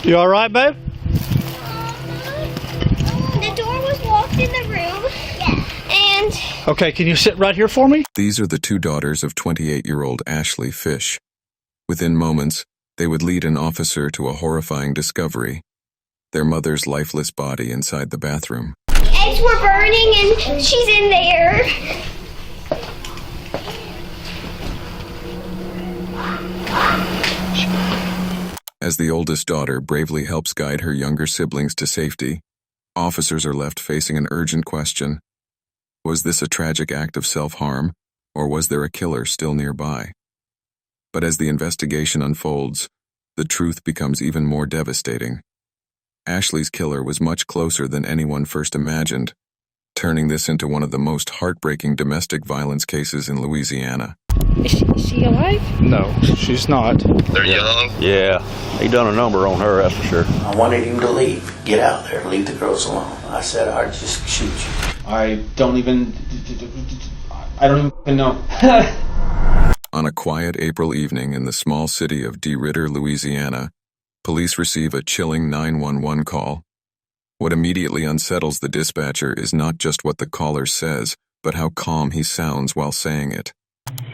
You all right, babe? The door was locked in the room. Yeah. And... Okay, can you sit right here for me? These are the two daughters of 28-year-old Ashley Fish. Within moments, they would lead an officer to a horrifying discovery: their mother's lifeless body inside the bathroom. Eggs were burning and she's in there. As the oldest daughter bravely helps guide her younger siblings to safety, officers are left facing an urgent question. Was this a tragic act of self-harm, or was there a killer still nearby? But as the investigation unfolds, the truth becomes even more devastating. Ashley's killer was much closer than anyone first imagined, turning this into one of the most heartbreaking domestic violence cases in Louisiana. Is she alive? No, she's not. They're young. Yeah, he done a number on her, that's for sure. I wanted him to leave. Get out there. Leave the girls alone. I said I'd just shoot you. I don't even know. On a quiet April evening in the small city of DeRidder, Louisiana, police receive a chilling 911 call. What immediately unsettles the dispatcher is not just what the caller says, but how calm he sounds while saying it.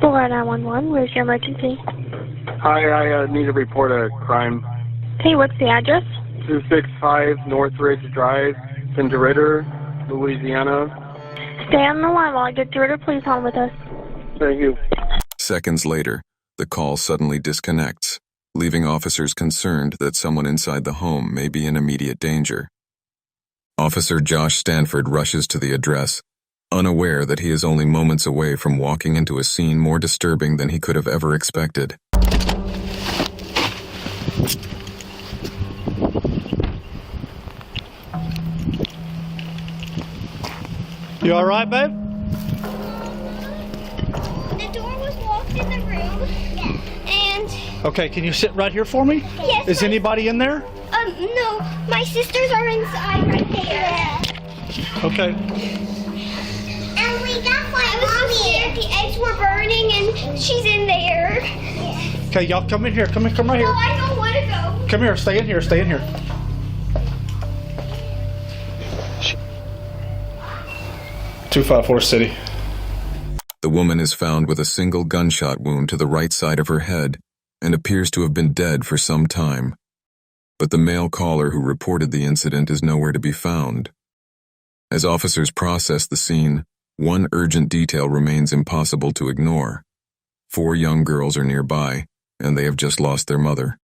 911, where's your emergency? Hi, I need to report a crime. Okay, what's the address? 265 Northridge Drive, in DeRidder, Louisiana. Stay on the line while I get through to please hold with us. Thank you. Seconds later, the call suddenly disconnects, leaving officers concerned that someone inside the home may be in immediate danger. Officer Josh Stanford rushes to the address, unaware that he is only moments away from walking into a scene more disturbing than he could have ever expected. You all right, babe? The door was locked in the room. Yeah. And... Okay, can you sit right here for me? Yes. Is anybody in there? No. My sisters are inside right there. Okay. And we got my mommy. The eggs were burning and she's in there. Okay, y'all come in here. Come right here. No, I don't want to go. Come here. Stay in here. Stay in here. 254 City. The woman is found with a single gunshot wound to the right side of her head and appears to have been dead for some time. But the male caller who reported the incident is nowhere to be found. As officers process the scene, one urgent detail remains impossible to ignore. 4 young girls are nearby, and they have just lost their mother.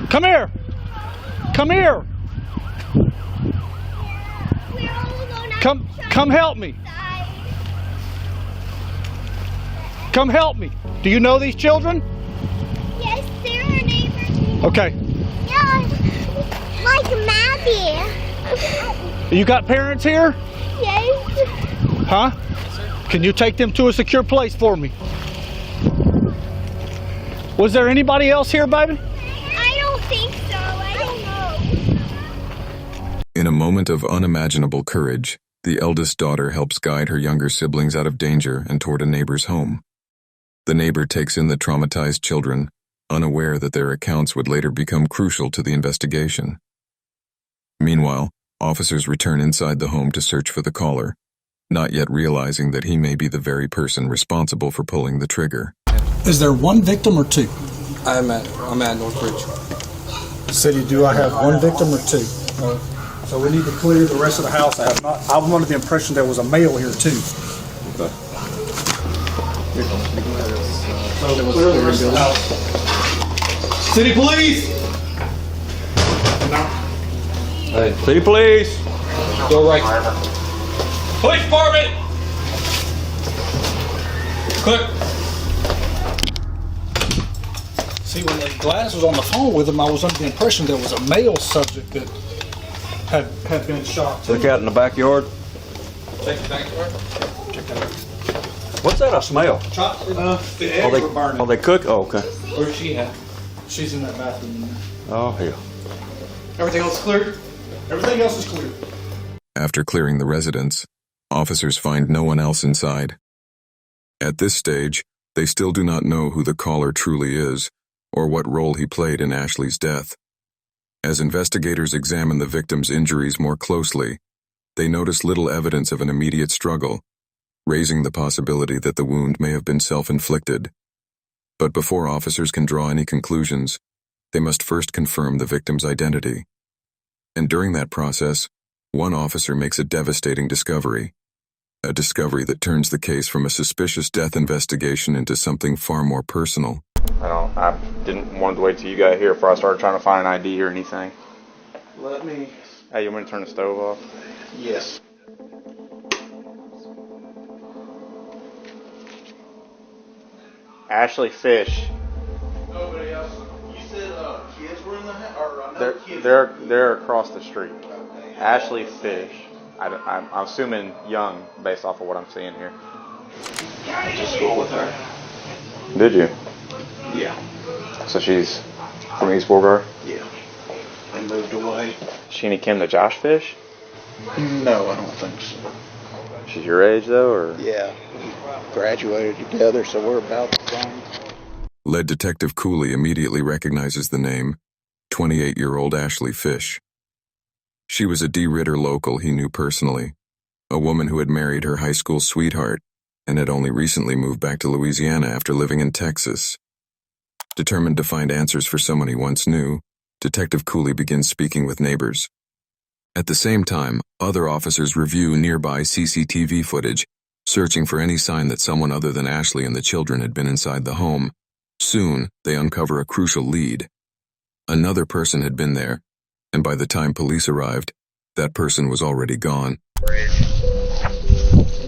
Come here! Come here! We're all alone. Come help me! Come help me! Do you know these children? Yes, they're our neighbors. Okay. Yeah, like Maddie. You got parents here? Yes. Huh? Can you take them to a secure place for me? Was there anybody else here, baby? I don't think so. I don't know. In a moment of unimaginable courage, the eldest daughter helps guide her younger siblings out of danger and toward a neighbor's home. The neighbor takes in the traumatized children, unaware that their accounts would later become crucial to the investigation. Meanwhile, officers return inside the home to search for the caller, not yet realizing that he may be the very person responsible for pulling the trigger. Is there one victim or 2? I'm at Northridge. City, do I have one victim or 2? So we need to clear the rest of the house. I'm under the impression there was a male here too. Okay. So clear the rest of the house. City police! Hey, city police! Go right. Police department! Clear. See, when the glass was on the phone with him, I was under the impression there was a male subject that had been shot. Look out in the backyard. Check the backyard. Check that out. What's that, a smell? The eggs were burning. Oh, they cook? Oh, okay. Where's she at? She's in that bathroom. Oh, hell. Everything else cleared? Everything else is clear. After clearing the residence, officers find no one else inside. At this stage, they still do not know who the caller truly is, or what role he played in Ashley's death. As investigators examined the victim's injuries more closely, they noticed little evidence of an immediate struggle, raising the possibility that the wound may have been self-inflicted. But before officers can draw any conclusions, they must first confirm the victim's identity. And during that process, one officer makes a devastating discovery. A discovery that turns the case from a suspicious death investigation into something far more personal. I didn't want to wait till you got here before I started trying to find an ID or anything. Let me. Hey, you want me to turn the stove off? Yes. Ashley Fish. Nobody else. You said kids were in the house, They're across the street. Ashley Fish. I'm assuming young based off of what I'm seeing here. I went to school with her. Did you? Yeah. So she's from East Beauregard? Yeah. They moved away. She any kin to Josh Fish? No, I don't think so. She's your age though, or? Yeah. We graduated together, so we're about the same. Lead Detective Cooley immediately recognizes the name, 28-year-old Ashley Fish. She was a D. Ritter local he knew personally, a woman who had married her high school sweetheart and had only recently moved back to Louisiana after living in Texas. Determined to find answers for someone he once knew, Detective Cooley begins speaking with neighbors. At the same time, other officers review nearby CCTV footage, searching for any sign that someone other than Ashley and the children had been inside the home. Soon, they uncover a crucial lead. Another person had been there, and by the time police arrived, that person was already gone.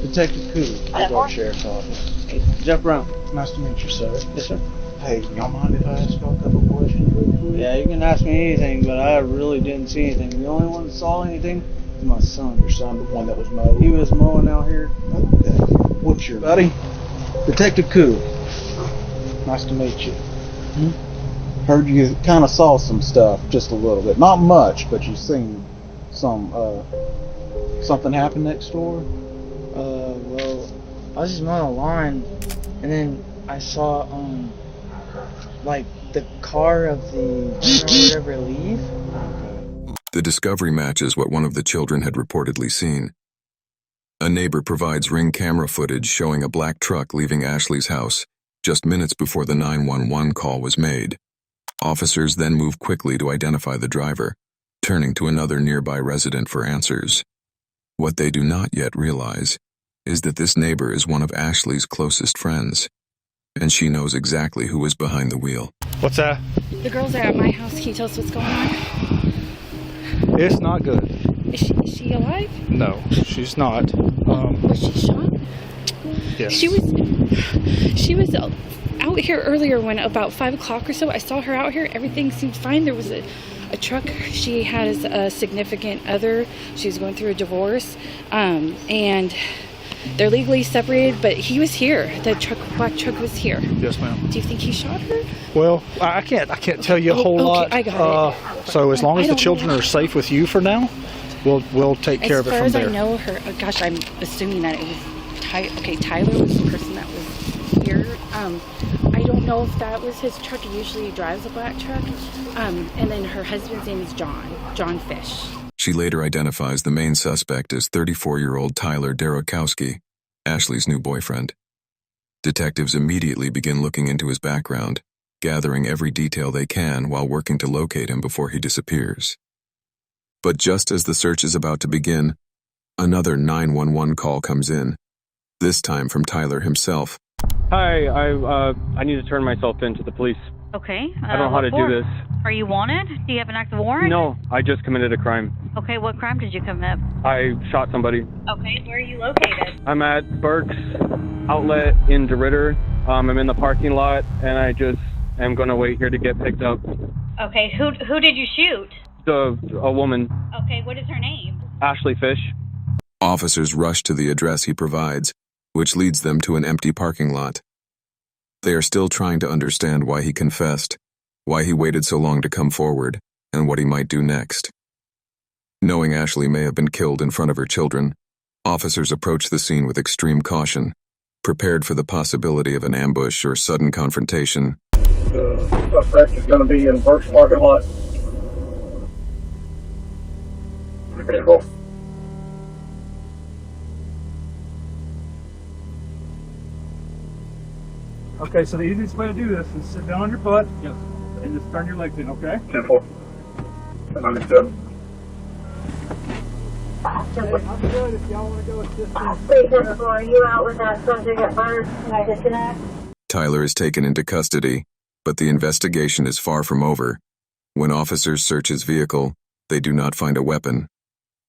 Detective Cooley, Broward Sheriff's Office. Hey, Jeff Brown. Nice to meet you, sir. Yes, sir. Hey, y'all mind if I ask y'all a couple questions real quick? Yeah, you can ask me anything, but I really didn't see anything. The only one that saw anything was my son. Your son, the one that was mowed? He was mowing out here. Okay. What's your Buddy, Detective Cooley. Nice to meet you. Heard you kind of saw some stuff, just a little bit. Not much, but you seen some, something happen next door? Well, I was just mowing the lawn, and then I saw, like, the car of the owner or whatever leave. The discovery matches what one of the children had reportedly seen. A neighbor provides ring camera footage showing a black truck leaving Ashley's house just minutes before the 911 call was made. Officers then move quickly to identify the driver, turning to another nearby resident for answers. What they do not yet realize is that this neighbor is one of Ashley's closest friends, and she knows exactly who is behind the wheel. What's that? The girls are at my house. Can you tell us what's going on? It's not good. Is she alive? No, she's not. Was she shot? Yes. She was out here earlier when about 5 o'clock or so. I saw her out here. Everything seemed fine. There was a truck. She has a significant other. She was going through a divorce, and they're legally separated. But he was here. The black truck was here. Yes, ma'am. Do you think he shot her? Well, I can't tell you a whole lot. I got it. So as long as the children are safe with you for now, we'll take care of it from there. As far as I know, her. Oh gosh, I'm assuming that it was Tyler was the person that was here. I don't know if that was his truck. He usually drives a black truck. And then her husband's name is John Fish. She later identifies the main suspect as 34-year-old Tyler Darokowski, Ashley's new boyfriend. Detectives immediately begin looking into his background, gathering every detail they can while working to locate him before he disappears. But just as the search is about to begin, another 911 call comes in, this time from Tyler himself. Hi, I need to turn myself in to the police. Okay. I don't know how to do this. Are you wanted? Do you have an active warrant? No, I just committed a crime. Okay, what crime did you commit? I shot somebody. Okay, where are you located? I'm at Burke's Outlet in DeRitter. I'm in the parking lot, and I just am going to wait here to get picked up. Okay, who did you shoot? A woman. Okay, what is her name? Ashley Fish. Officers rush to the address he provides, which leads them to an empty parking lot. They are still trying to understand why he confessed, why he waited so long to come forward, and what he might do next. Knowing Ashley may have been killed in front of her children, officers approach the scene with extreme caution, prepared for the possibility of an ambush or sudden confrontation. The suspect is going to be in first parking lot. Vehicle. Okay, so the easiest way to do this is sit down on your butt and just turn your legs in, okay? 10-4. 97. I'm good if y'all want to go assist me. Are you out with that subject at first? Can I disconnect? Tyler is taken into custody, but the investigation is far from over. When officers search his vehicle, they do not find a weapon.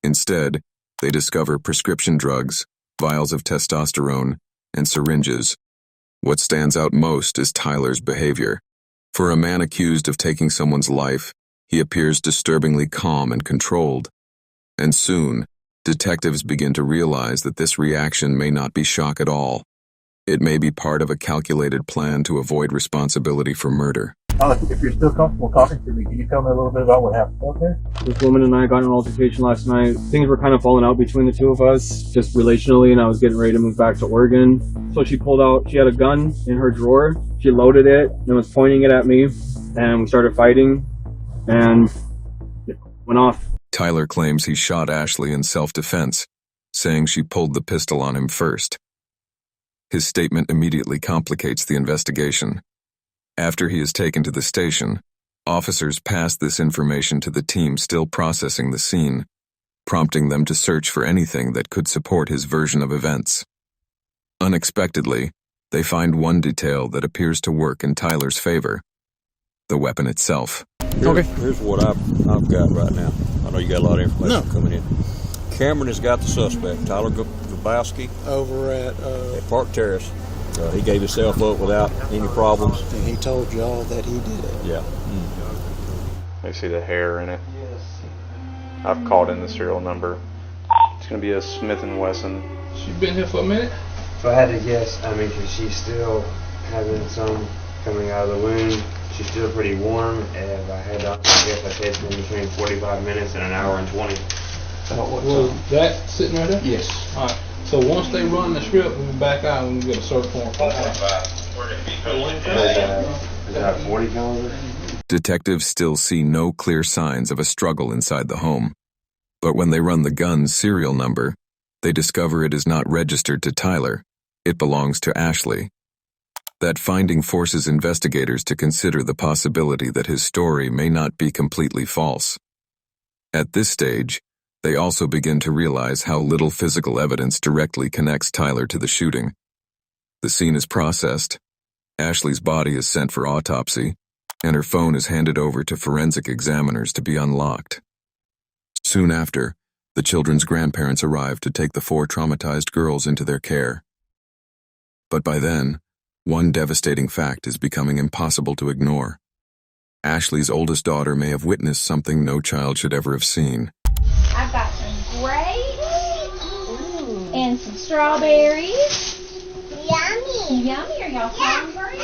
Instead, they discover prescription drugs, vials of testosterone, and syringes. What stands out most is Tyler's behavior. For a man accused of taking someone's life, he appears disturbingly calm and controlled. And soon, detectives begin to realize that this reaction may not be shock at all. It may be part of a calculated plan to avoid responsibility for murder. If you're still comfortable talking to me, can you tell me a little bit about what happened out there? This woman and I got in an altercation last night. Things were kind of falling out between the two of us, just relationally, and I was getting ready to move back to Oregon. So she pulled out, she had a gun in her drawer. She loaded it and was pointing it at me, and we started fighting, and it went off. Tyler claims he shot Ashley in self-defense, saying she pulled the pistol on him first. His statement immediately complicates the investigation. After he is taken to the station, officers pass this information to the team still processing the scene, prompting them to search for anything that could support his version of events. Unexpectedly, they find one detail that appears to work in Tyler's favor: the weapon itself. Here's what I've got right now. I know you got a lot of information coming in. Cameron has got the suspect, Tyler Grabowski, Over at Park Terrace. He gave himself up without any problems. and he told y'all that he did it. Yeah. You see the hair in it. I've called in the serial number. It's going to be a Smith & Wesson. She's been here for a minute? If I had to guess, I mean, 'cause she's still having some coming out of the wound. She's still pretty warm, and if I had to guess, I'd say it's been between 45 minutes and an hour and 20. Was that sitting right there? Yes. Alright, so once they run the strip, we'll be back out and we'll get a search warrant. Is that a 40 caliber? Detectives still see no clear signs of a struggle inside the home. But when they run the gun's serial number, they discover it is not registered to Tyler. It belongs to Ashley. That finding forces investigators to consider the possibility that his story may not be completely false. At this stage, they also begin to realize how little physical evidence directly connects Tyler to the shooting. The scene is processed, Ashley's body is sent for autopsy, and her phone is handed over to forensic examiners to be unlocked. Soon after, the children's grandparents arrive to take the 4 traumatized girls into their care. But by then, one devastating fact is becoming impossible to ignore. Ashley's oldest daughter may have witnessed something no child should ever have seen. I've got some grapes and some strawberries. Yummy. Yummy. Are y'all hungry?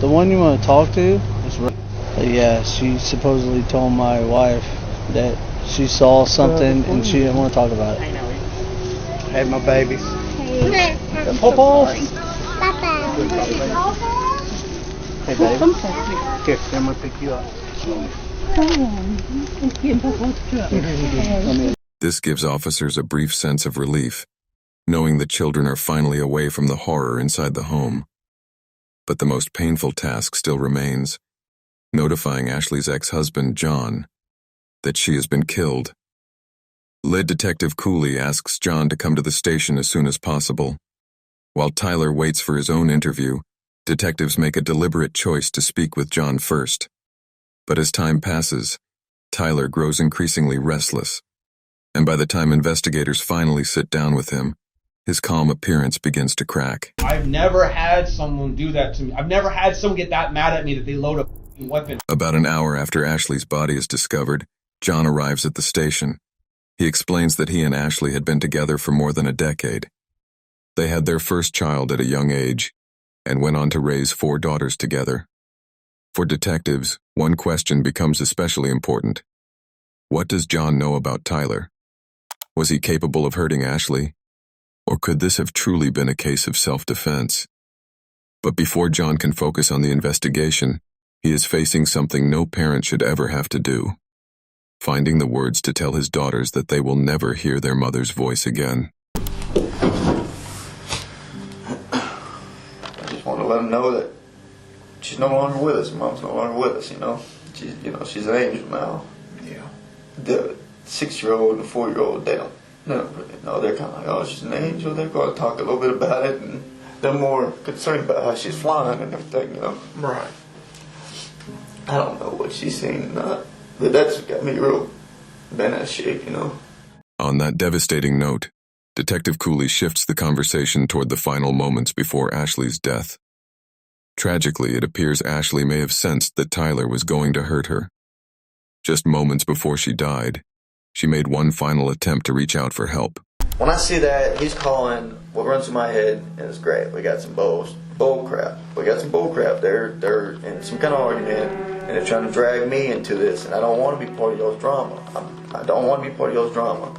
The one you want to talk to is yeah, she supposedly told my wife that she saw something and she didn't want to talk about it. I know. Hey, my babies. Hey. Pop-off. Hey, babe. Here, I'm going to pick you up. This gives officers a brief sense of relief, knowing the children are finally away from the horror inside the home. But the most painful task still remains: notifying Ashley's ex-husband, John, that she has been killed. Lead Detective Cooley asks John to come to the station as soon as possible. While Tyler waits for his own interview, detectives make a deliberate choice to speak with John first. But as time passes, Tyler grows increasingly restless, and by the time investigators finally sit down with him, his calm appearance begins to crack. I've never had someone do that to me. I've never had someone get that mad at me that they load a weapon. About an hour after Ashley's body is discovered, John arrives at the station. He explains that he and Ashley had been together for more than a decade. They had their first child at a young age, and went on to raise 4 daughters together. For detectives, one question becomes especially important. What does John know about Tyler? Was he capable of hurting Ashley? Or could this have truly been a case of self-defense? But before John can focus on the investigation, He is facing something no parent should ever have to do. Finding the words to tell his daughters that they will never hear their mother's voice again. I just want to let them know that she's no longer with us. Mom's no longer with us, you know. She's an angel now. Yeah. The 6-year-old and the 4-year-old, they don't really know. They're kind of like, oh, she's an angel. They're going to talk a little bit about it, and they're more concerned about how she's flying and everything, you know. Right. I don't know what she's seen or not, but that's got me real bent out of shape, you know. On that devastating note, Detective Cooley shifts the conversation toward the final moments before Ashley's death. Tragically, it appears Ashley may have sensed that Tyler was going to hurt her. Just moments before she died, she made one final attempt to reach out for help. When I see that, he's calling, what runs through my head, and it's great. We got some bull crap. We got some bull crap. They're in some kind of argument, and they're trying to drag me into this, and I don't want to be part of y'all's drama. I don't want to be part of y'all's drama.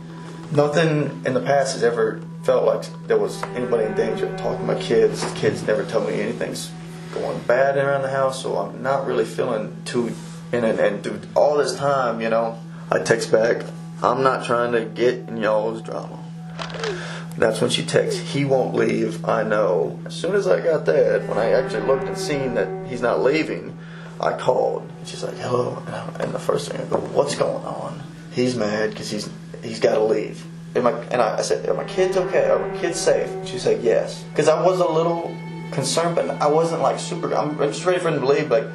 Nothing in the past has ever felt like there was anybody in danger. Talking to my kids, the kids never tell me anything's going bad around the house, so I'm not really feeling too in it. And through all this time, you know, I text back, I'm not trying to get in y'all's drama. That's when she texts, he won't leave, I know. As soon as I got that, when I actually looked and seen that he's not leaving, I called. She's like, hello. And the first thing I go, what's going on? He's mad because he's got to leave. And I said, are my kids okay? Are my kids safe? She said, yes. Because I was a little concerned, but I wasn't like super. I'm just ready for him to leave, like,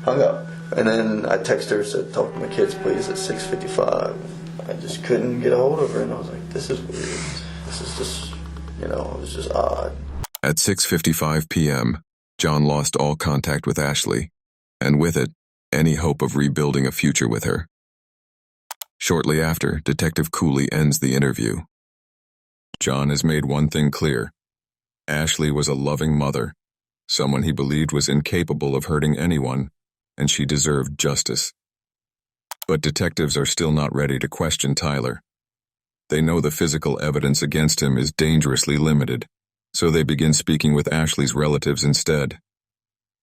hung up. And then I texted her, said, talk to my kids, please, at 6:55. I just couldn't get a hold of her, and I was like, this is weird. This is just, you know, it was just odd. At 6:55 p.m., John lost all contact with Ashley, and with it, any hope of rebuilding a future with her. Shortly after, Detective Cooley ends the interview. John has made one thing clear. Ashley was a loving mother, someone he believed was incapable of hurting anyone, and she deserved justice. But detectives are still not ready to question Tyler. They know the physical evidence against him is dangerously limited, so they begin speaking with Ashley's relatives instead.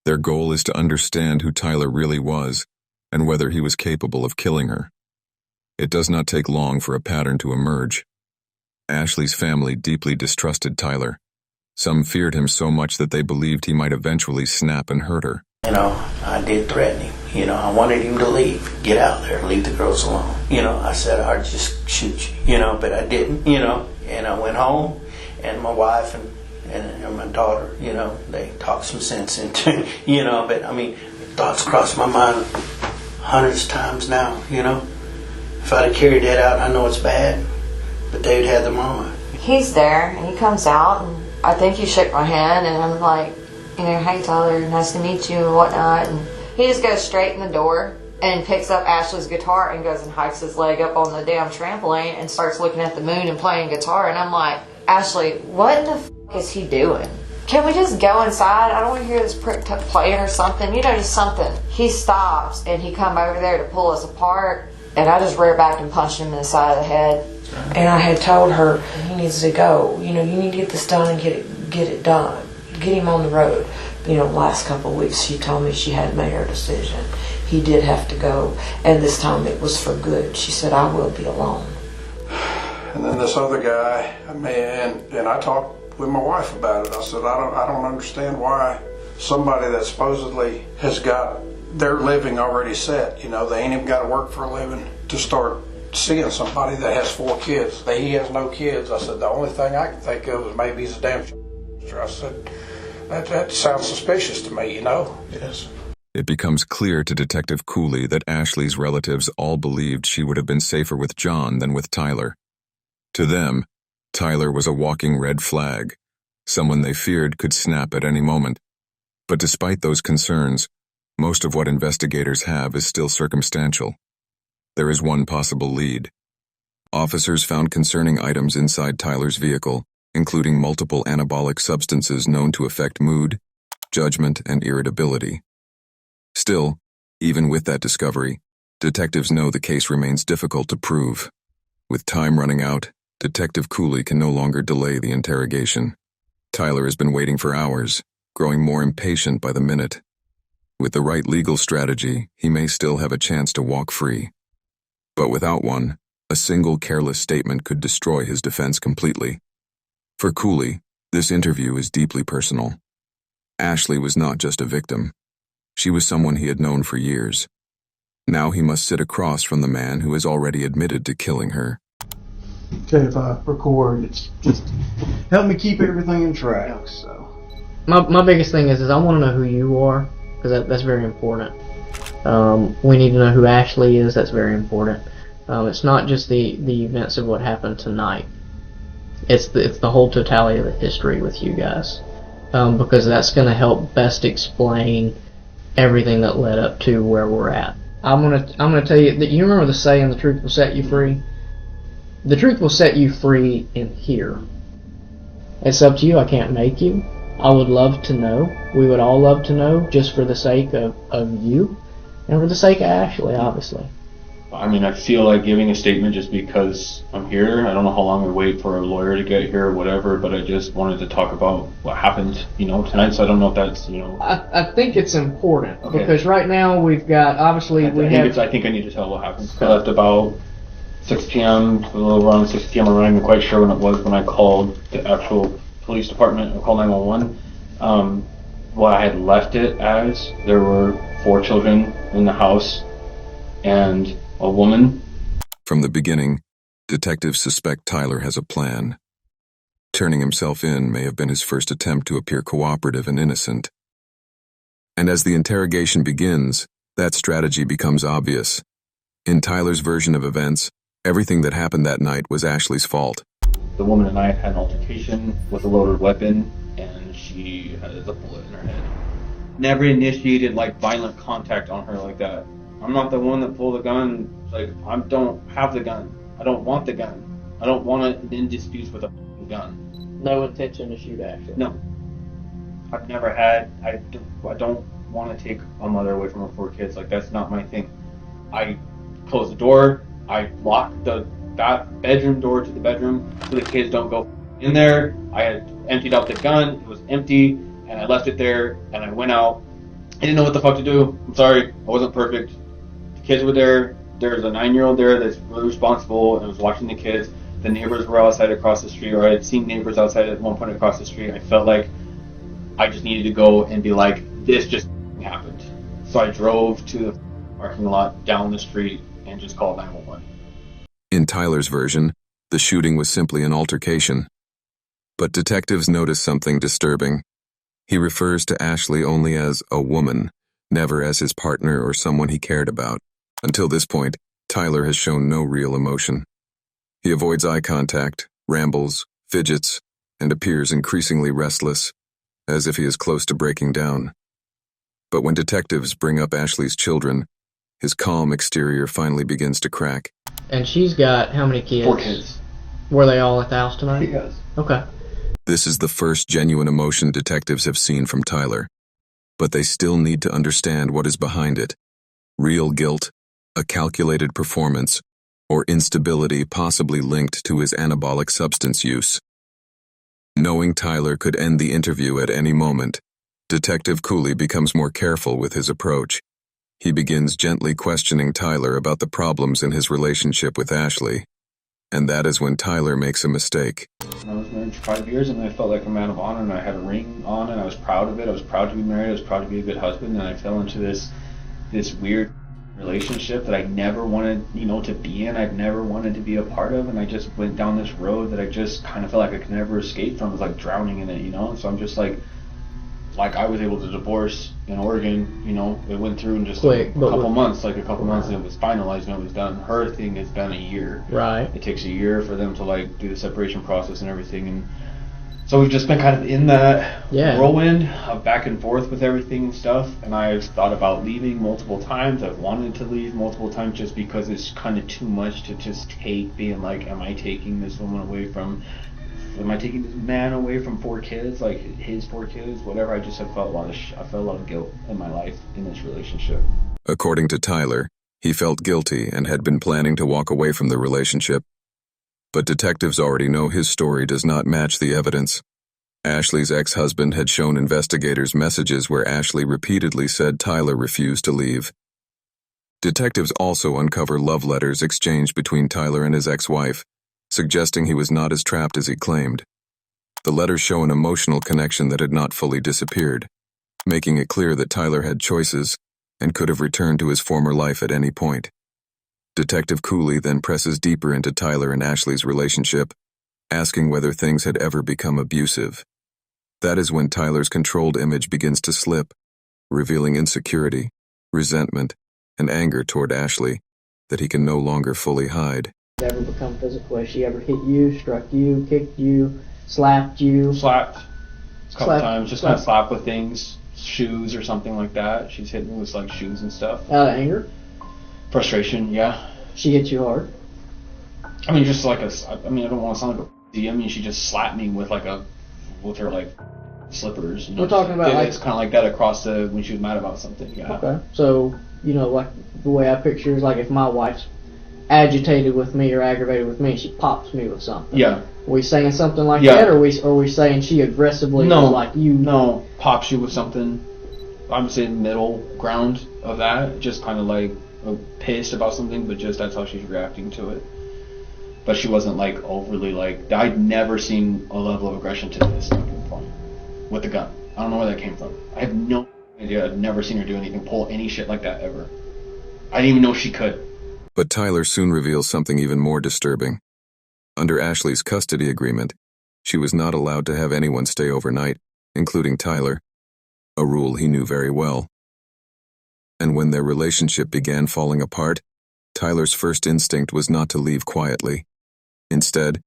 Their goal is to understand who Tyler really was and whether he was capable of killing her. It does not take long for a pattern to emerge. Ashley's family deeply distrusted Tyler. Some feared him so much that they believed he might eventually snap and hurt her. You know, I did threaten him. You know, I wanted him to leave. Get out there. Leave the girls alone. You know, I said I'd just shoot you. You know, but I didn't. You know, and I went home, and my wife and my daughter, you know, they talked some sense into, you know, but I mean, thoughts crossed my mind hundreds of times now, you know. If I'd have carried that out, I know it's bad, but they'd had the mama. He's there, and he comes out, and I think he shook my hand, and I'm like, you know, hey Tyler, nice to meet you and whatnot. And he just goes straight in the door and picks up Ashley's guitar and goes and hikes his leg up on the damn trampoline and starts looking at the moon and playing guitar. And I'm like, Ashley, what in the f*** is he doing? Can we just go inside? I don't want to hear this prick playing or something. You know, just something. He stops and he come over there to pull us apart. And I just rear back and punched him in the side of the head. And I had told her, he needs to go. You know, you need to get this done and get it done. Get him on the road. You know, last couple of weeks she told me she hadn't made her decision. He did have to go, and this time it was for good. She said, I will be alone. And then this other guy, and I talked with my wife about it. I said, I don't understand why somebody that supposedly has got their living already set, you know, they ain't even got to work for a living, to start seeing somebody that has 4 kids. He has no kids. I said, the only thing I can think of is maybe he's a damn. I said, that sounds suspicious to me, you know? Yes. It becomes clear to Detective Cooley that Ashley's relatives all believed she would have been safer with John than with Tyler. To them, Tyler was a walking red flag, someone they feared could snap at any moment. But despite those concerns, most of what investigators have is still circumstantial. There is one possible lead. Officers found concerning items inside Tyler's vehicle, including multiple anabolic substances known to affect mood, judgment, and irritability. Still, even with that discovery, detectives know the case remains difficult to prove. With time running out, Detective Cooley can no longer delay the interrogation. Tyler has been waiting for hours, growing more impatient by the minute. With the right legal strategy, he may still have a chance to walk free. But without one, a single careless statement could destroy his defense completely. For Cooley, this interview is deeply personal. Ashley was not just a victim. She was someone he had known for years. Now he must sit across from the man who has already admitted to killing her. Okay, if I record, it's just help me keep everything in track. So my biggest thing is I want to know who you are, because that's very important. We need to know who Ashley is. That's very important. It's not just the events of what happened tonight. It's the whole totality of the history with you guys, because that's going to help best explain everything that led up to where we're at. I'm gonna tell you that you remember the saying, "The truth will set you free." The truth will set you free in here. It's up to you. I can't make you. I would love to know. We would all love to know, just for the sake of you, and for the sake of Ashley, obviously. I mean, I feel like giving a statement just because I'm here. I don't know how long we wait for a lawyer to get here or whatever, but I just wanted to talk about what happened, tonight, so I don't know if that's, I think it's important, Okay. because right now we've got, obviously, I think I need to tell what happened. I left about 6 p.m., a little around 6 p.m. I'm not even quite sure when it was when I called the actual police department or called 911. What I had left it as, there were 4 children in the house and a woman. From the beginning, detectives suspect Tyler has a plan. Turning himself in may have been his first attempt to appear cooperative and innocent. And as the interrogation begins, that strategy becomes obvious. In Tyler's version of events, everything that happened that night was Ashley's fault. The woman and I had an altercation with a loaded weapon, and she has a bullet in her head. Never initiated violent contact on her like that. I'm not the one that pulled the gun. I don't have the gun. I don't want the gun. I don't want it in dispute with a gun. No intention to shoot Ashley. No. I've never had. I don't want to take a mother away from her 4 kids. That's not my thing. I close the door. I lock that bedroom door to the bedroom so the kids don't go in there. I had emptied out the gun. It was empty, and I left it there, and I went out. I didn't know what the fuck to do. I'm sorry. I wasn't perfect. The kids were there. There's a 9-year-old there that's really responsible and was watching the kids. The neighbors were outside across the street, or I had seen neighbors outside at one point across the street. I felt like I just needed to go and be like, this just happened. So I drove to the parking lot down the street and just called 911. In Tyler's version, the shooting was simply an altercation. But detectives notice something disturbing. He refers to Ashley only as a woman, never as his partner or someone he cared about. Until this point, Tyler has shown no real emotion. He avoids eye contact, rambles, fidgets, and appears increasingly restless, as if he is close to breaking down. But when detectives bring up Ashley's children, his calm exterior finally begins to crack. And she's got how many kids? 4 kids. Were they all at the house tonight? Yes. Okay. This is the first genuine emotion detectives have seen from Tyler. But they still need to understand what is behind it. Real guilt, a calculated performance, or instability possibly linked to his anabolic substance use. Knowing Tyler could end the interview at any moment, Detective Cooley becomes more careful with his approach. He begins gently questioning Tyler about the problems in his relationship with Ashley. And that is when Tyler makes a mistake. I was married for 5 years, and I felt like a man of honor, and I had a ring on, and I was proud of it. I was proud to be married. I was proud to be a good husband, and I fell into this weird relationship that I never wanted, to be in. I've never wanted to be a part of, and I just went down this road that I just kind of felt like I could never escape from. It was like drowning in it, So I'm just like I was able to divorce in Oregon, it went through in just a couple months, and it was finalized and it was done. Her thing has been a year. Right. It takes a year for them to do the separation process and everything, and so we've just been kind of in that whirlwind of back and forth with everything and stuff, and I've thought about leaving multiple times. I've wanted to leave multiple times just because it's kind of too much to just take, being like, am I taking this man away from 4 kids, his 4 kids, whatever. I just have felt I felt a lot of guilt in my life in this relationship. According to Tyler, he felt guilty and had been planning to walk away from the relationship. But detectives already know his story does not match the evidence. Ashley's ex-husband had shown investigators messages where Ashley repeatedly said Tyler refused to leave. Detectives also uncover love letters exchanged between Tyler and his ex-wife, suggesting he was not as trapped as he claimed. The letters show an emotional connection that had not fully disappeared, making it clear that Tyler had choices and could have returned to his former life at any point. Detective Cooley then presses deeper into Tyler and Ashley's relationship, asking whether things had ever become abusive. That is when Tyler's controlled image begins to slip, revealing insecurity, resentment, and anger toward Ashley that he can no longer fully hide. Ever become physical? Has she ever hit you, struck you, kicked you, slapped you? Slapped a couple times, just kind of slapped with things, shoes or something like that. She's hit me with like shoes and stuff. Out of anger? Frustration, yeah. She hit you hard? I mean, just like I don't want to sound like a I mean, she just slapped me with her like slippers. We're talking about it's kind of like that across when she was mad about something. Yeah. Okay. So, like the way I picture is like if my wife's agitated with me or aggravated with me, she pops me with something. Yeah. Are we saying something like that, or are we saying she aggressively like you? No, pops you with something. I'm saying middle ground of that, just kind of like pissed about something, but just that's how she's reacting to it. But she wasn't like overly like. I'd never seen a level of aggression to this point with the gun. I don't know where that came from. I have no idea. I've never seen her do anything, pull any shit like that ever. I didn't even know she could. But Tyler soon reveals something even more disturbing. Under Ashley's custody agreement, she was not allowed to have anyone stay overnight, including Tyler, a rule he knew very well. And when their relationship began falling apart, Tyler's first instinct was not to leave quietly. Instead,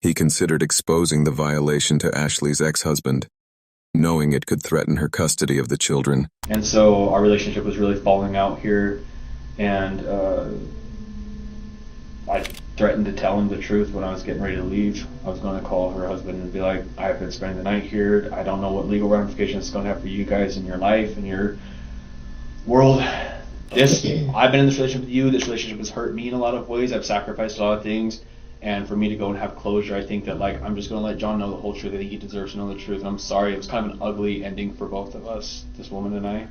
he considered exposing the violation to Ashley's ex-husband, knowing it could threaten her custody of the children. And so our relationship was really falling out here, and I threatened to tell him the truth when I was getting ready to leave. I was going to call her husband and be like, I've been spending the night here. I don't know what legal ramifications it's going to have for you guys in your life and your world. I've been in this relationship with you. This relationship has hurt me in a lot of ways. I've sacrificed a lot of things. And for me to go and have closure, I think that I'm just going to let John know the whole truth, that he deserves to know the truth. And I'm sorry, it was kind of an ugly ending for both of us, this woman and I.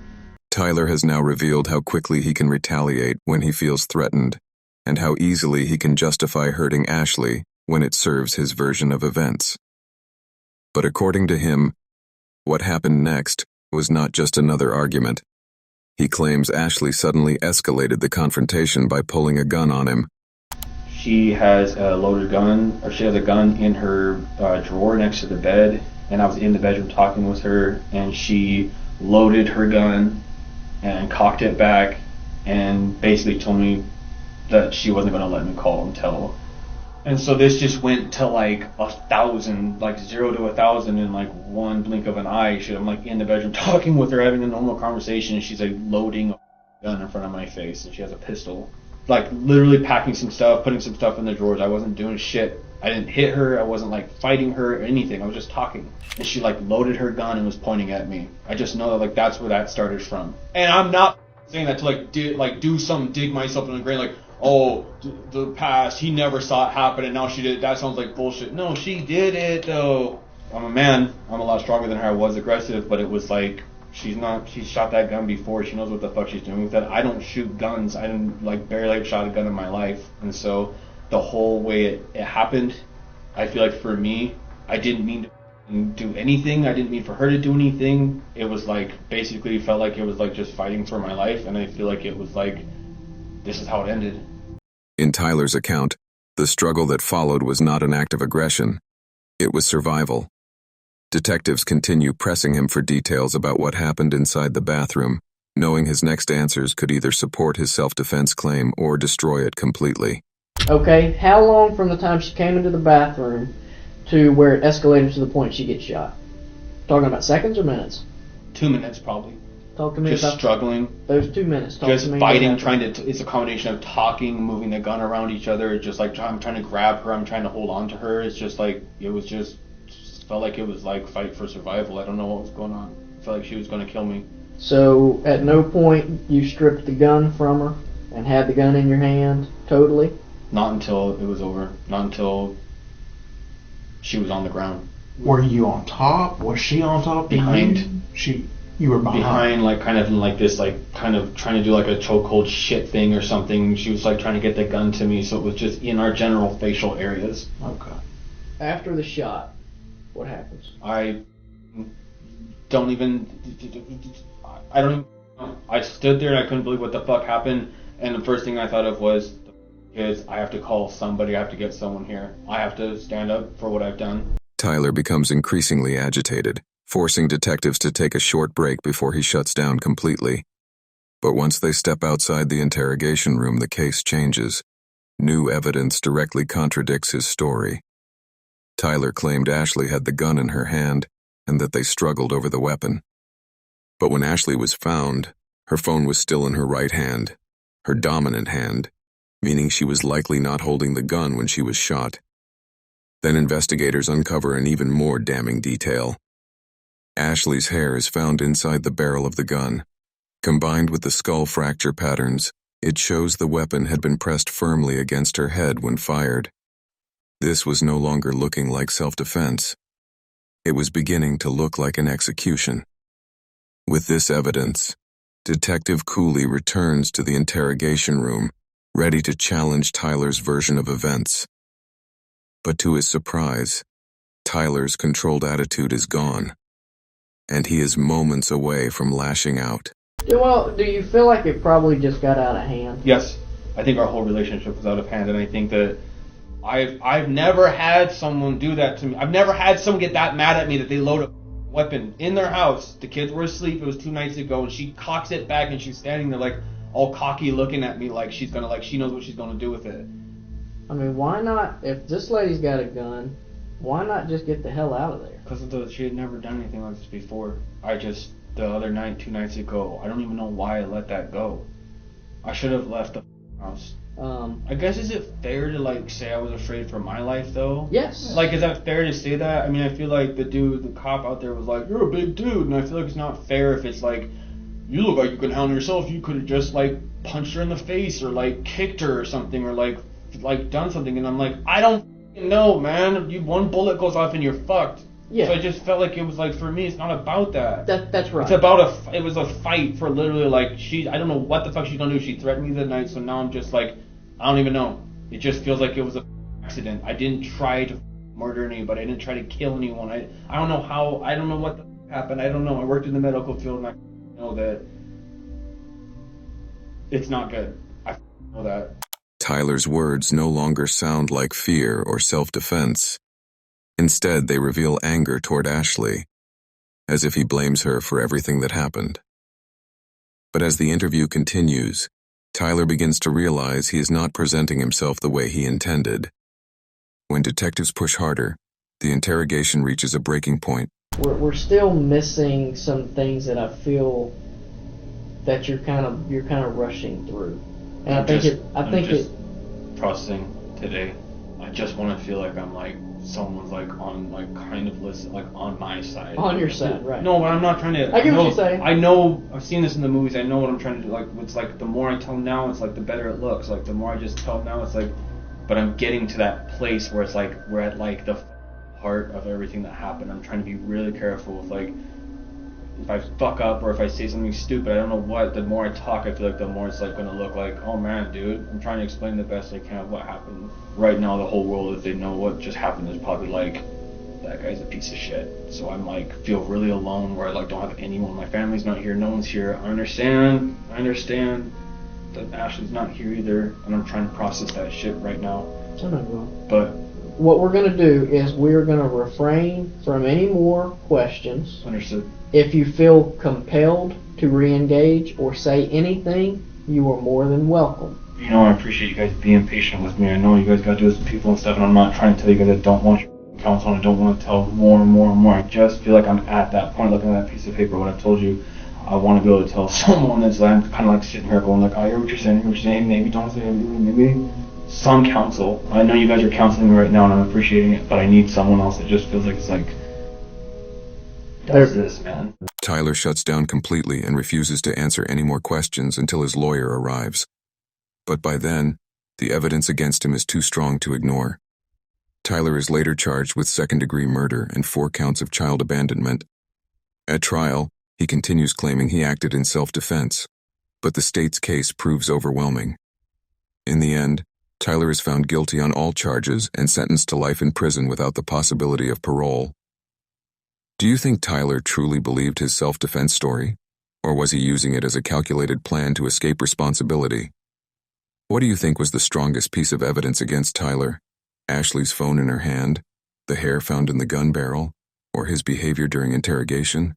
Tyler has now revealed how quickly he can retaliate when he feels threatened, and how easily he can justify hurting Ashley when it serves his version of events. But according to him, what happened next was not just another argument. He claims Ashley suddenly escalated the confrontation by pulling a gun on him. She has a loaded gun, or she has a gun in her drawer next to the bed, and I was in the bedroom talking with her, and she loaded her gun and cocked it back and basically told me that she wasn't going to let me call until. And so this just went to 1,000, 0 to 1,000 in one blink of an eye. I'm in the bedroom talking with her, having a normal conversation, and she's loading a gun in front of my face, and she has a pistol. Literally packing some stuff, putting some stuff in the drawers. I wasn't doing shit. I didn't hit her. I wasn't fighting her or anything. I was just talking. And she loaded her gun and was pointing at me. I just know that that's where that started from. And I'm not saying that to do some dig myself in the grave the past, he never saw it happen and now she did it. That sounds like bullshit. No, she did it though. I'm a man. I'm a lot stronger than her. I was aggressive, but it was she's shot that gun before. She knows what the fuck she's doing with it. I don't shoot guns. I didn't barely shot a gun in my life. And so the whole way it happened, I feel for me, I didn't mean to do anything. I didn't mean for her to do anything. It was basically felt like it was just fighting for my life. And I feel it was this is how it ended. In Tyler's account, the struggle that followed was not an act of aggression. It was survival. Detectives continue pressing him for details about what happened inside the bathroom, knowing his next answers could either support his self-defense claim or destroy it completely. Okay, how long from the time she came into the bathroom to where it escalated to the point she gets shot? Talking about seconds or minutes? 2 minutes probably. Talk to me just about struggling. Those 2 minutes. Just fighting, it's a combination of talking, moving the gun around each other. It's just I'm trying to grab her, I'm trying to hold on to her. It's just it was just felt like it was fight for survival. I don't know what was going on. I felt like she was going to kill me. So at no point you stripped the gun from her and had the gun in your hand totally? Not until it was over. Not until she was on the ground. Were you on top? Was she on top? Behind. You were behind. Like kind of in like this, like kind of trying to do like a chokehold shit thing or something. She was like trying to get the gun to me, so it was just in our general facial areas. Okay. After the shot, what happens? I don't even I stood there and I couldn't believe what the fuck happened, and the first thing I thought of was, kids, I have to call somebody, I have to get someone here. I have to stand up for what I've done. Tyler becomes increasingly agitated, forcing detectives to take a short break before he shuts down completely. But once they step outside the interrogation room, the case changes. New evidence directly contradicts his story. Tyler claimed Ashley had the gun in her hand and that they struggled over the weapon. But when Ashley was found, her phone was still in her right hand, her dominant hand, meaning she was likely not holding the gun when she was shot. Then investigators uncover an even more damning detail. Ashley's hair is found inside the barrel of the gun. Combined with the skull fracture patterns, it shows the weapon had been pressed firmly against her head when fired. This was no longer looking like self-defense. It was beginning to look like an execution. With this evidence, Detective Cooley returns to the interrogation room, ready to challenge Tyler's version of events. But to his surprise, Tyler's controlled attitude is gone, and he is moments away from lashing out. Well, do you feel like it probably just got out of hand? Yes, I think our whole relationship was out of hand, and I think that I've never had someone do that to me. I've never had someone get that mad at me that they load a weapon in their house. The kids were asleep, it was 2 nights ago, and she cocks it back and she's standing there like all cocky looking at me like she's gonna, like she knows what she's gonna do with it. I mean, why not, if this lady's got a gun, why not just get the hell out of there? Because she had never done anything like this before. The other night, 2 nights ago, I don't even know why I let that go. I should have left the house. I guess, is it fair to like say I was afraid for my life though? Yes. Like, is that fair to say that? I mean, I feel like the cop out there was like, you're a big dude, and I feel like it's not fair if it's like, you look like you can handle yourself, you could have just like punched her in the face or like kicked her or something or like done something, and I'm like, I don't know, man. One bullet goes off and you're fucked. Yeah. So I just felt like it was like, for me, it's not about that. That's right. It's about it was a fight for literally like, I don't know what the fuck she's gonna do. She threatened me that night, so now I'm just like, I don't even know. It just feels like it was an accident. I didn't try to murder anybody. I didn't try to kill anyone. I don't know how. I don't know what the happened. I don't know. I worked in the medical field and I know that it's not good. I know that. Tyler's words no longer sound like fear or self-defense. Instead, they reveal anger toward Ashley, as if he blames her for everything that happened. But as the interview continues, Tyler begins to realize he is not presenting himself the way he intended. When detectives push harder, the interrogation reaches a breaking point. We're still missing some things that I feel that you're kind of rushing through, and I think it processing today. I just want to feel like I'm like someone's like on like kind of listen like on my side. On your side, right? No, but I'm not trying to. I get what you're saying. I know I've seen this in the movies. I know what I'm trying to do. Like it's like the more I tell now, it's like the better it looks. Like the more I just tell now, it's like. But I'm getting to that place where it's like we're at like the heart of everything that happened. I'm trying to be really careful with like if I fuck up or if I say something stupid, I don't know what. The more I talk, I feel like the more it's like gonna look like, oh man, dude. I'm trying to explain the best I can of what happened. Right now, the whole world, if they know what just happened, is probably like, that guy's a piece of shit. So I'm like feel really alone, where I like don't have anyone. My family's not here, no one's here. I understand that Ashley's not here either, and I'm trying to process that shit right now. But what we're going to do is we're going to refrain from any more questions. Understood. If you feel compelled to re-engage or say anything, you are more than welcome. You know, I appreciate you guys being patient with me. I know you guys got to do this with people and stuff, and I'm not trying to tell you guys I don't want your counsel and I don't want to tell more and more and more. I just feel like I'm at that point looking at that piece of paper, what I've told you. I want to be able to tell someone that's like, I'm kind of like sitting here going like, I hear what you're saying, maybe don't say anything, maybe some counsel. I know you guys are counseling me right now and I'm appreciating it, but I need someone else that just feels like it's like, does this, man. Tyler shuts down completely and refuses to answer any more questions until his lawyer arrives. But by then, the evidence against him is too strong to ignore. Tyler is later charged with second-degree murder and 4 counts of child abandonment. At trial, he continues claiming he acted in self-defense, but the state's case proves overwhelming. In the end, Tyler is found guilty on all charges and sentenced to life in prison without the possibility of parole. Do you think Tyler truly believed his self-defense story, or was he using it as a calculated plan to escape responsibility? What do you think was the strongest piece of evidence against Tyler? Ashley's phone in her hand, the hair found in the gun barrel, or his behavior during interrogation?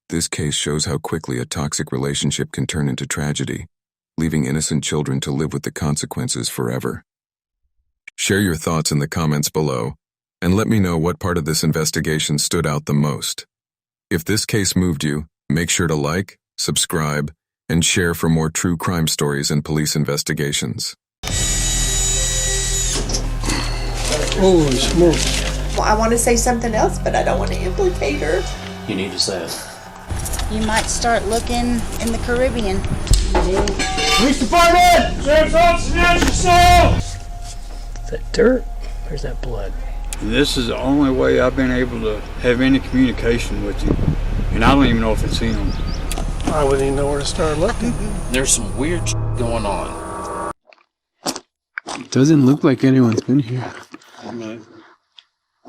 This case shows how quickly a toxic relationship can turn into tragedy, leaving innocent children to live with the consequences forever. Share your thoughts in the comments below, and let me know what part of this investigation stood out the most. If this case moved you, make sure to like, subscribe, and share for more true crime stories and police investigations. Holy smokes. Well, I want to say something else, but I don't want to implicate her. You need to say it. You might start looking in the Caribbean. Police Department! Sheriff's Office, announce yourself! Is that dirt? Where's that blood? This is the only way I've been able to have any communication with him. And I don't even know if it's him. I wouldn't even know where to start looking. There's some weird going on. It doesn't look like anyone's been here.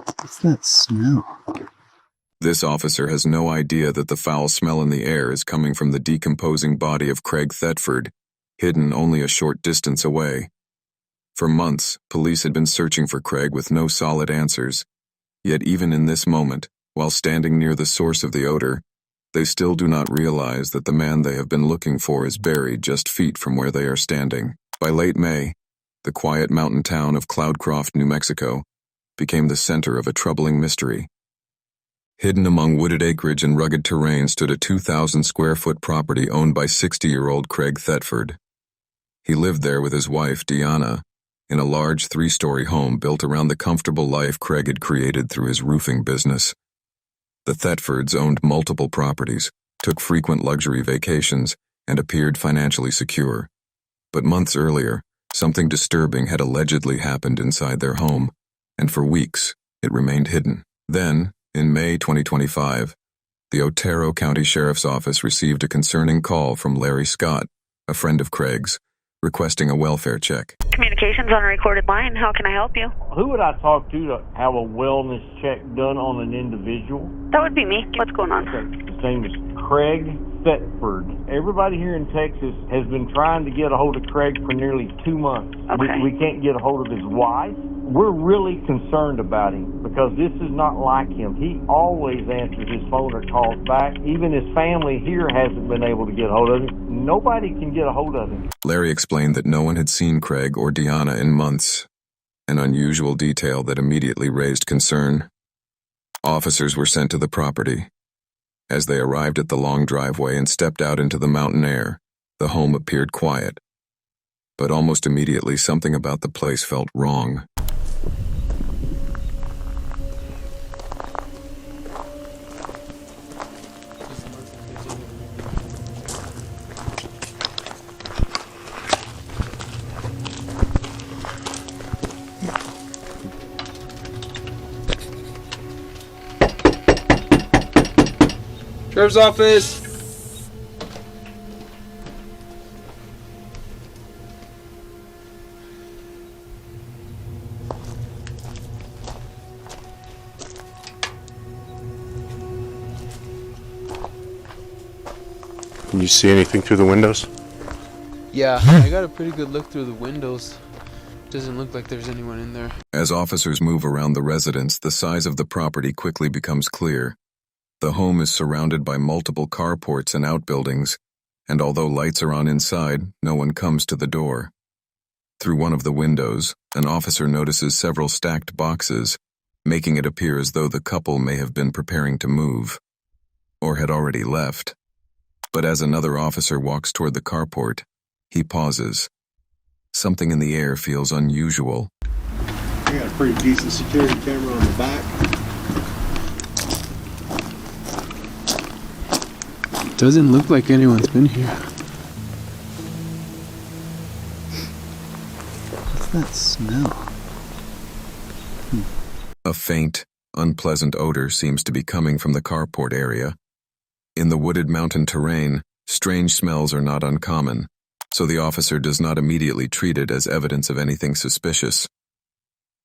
What's that smell? This officer has no idea that the foul smell in the air is coming from the decomposing body of Craig Thetford, hidden only a short distance away. For months, police had been searching for Craig with no solid answers. Yet even in this moment, while standing near the source of the odor, they still do not realize that the man they have been looking for is buried just feet from where they are standing. By late May, the quiet mountain town of Cloudcroft, New Mexico, became the center of a troubling mystery. Hidden among wooded acreage and rugged terrain stood a 2,000-square-foot property owned by 60-year-old Craig Thetford. He lived there with his wife, Deanna, in a large 3-story home built around the comfortable life Craig had created through his roofing business. The Thetfords owned multiple properties, took frequent luxury vacations, and appeared financially secure. But months earlier, something disturbing had allegedly happened inside their home, and for weeks, it remained hidden. Then, in May 2025, the Otero County Sheriff's Office received a concerning call from Larry Scott, a friend of Craig's, requesting a welfare check. Communications on a recorded line. How can I help you? Who would I talk to have a wellness check done on an individual? That would be me. What's going on? His name is Craig Thetford. Everybody here in Texas has been trying to get a hold of Craig for nearly 2 months. Okay. We can't get a hold of his wife. We're really concerned about him because this is not like him. He always answers his phone or calls back. Even his family here hasn't been able to get a hold of him. Nobody can get a hold of him. Larry explained that no one had seen Craig or Deanna in months, an unusual detail that immediately raised concern. Officers were sent to the property. As they arrived at the long driveway and stepped out into the mountain air, the home appeared quiet. But almost immediately, something about the place felt wrong. Sheriff's Office! Can you see anything through the windows? Yeah, I got a pretty good look through the windows. Doesn't look like there's anyone in there. As officers move around the residence, the size of the property quickly becomes clear. The home is surrounded by multiple carports and outbuildings, and although lights are on inside, no one comes to the door. Through one of the windows, an officer notices several stacked boxes, making it appear as though the couple may have been preparing to move, or had already left. But as another officer walks toward the carport, he pauses. Something in the air feels unusual. I got a pretty decent security camera on the back. Doesn't look like anyone's been here. What's that smell? A faint, unpleasant odor seems to be coming from the carport area. In the wooded mountain terrain, strange smells are not uncommon, so the officer does not immediately treat it as evidence of anything suspicious.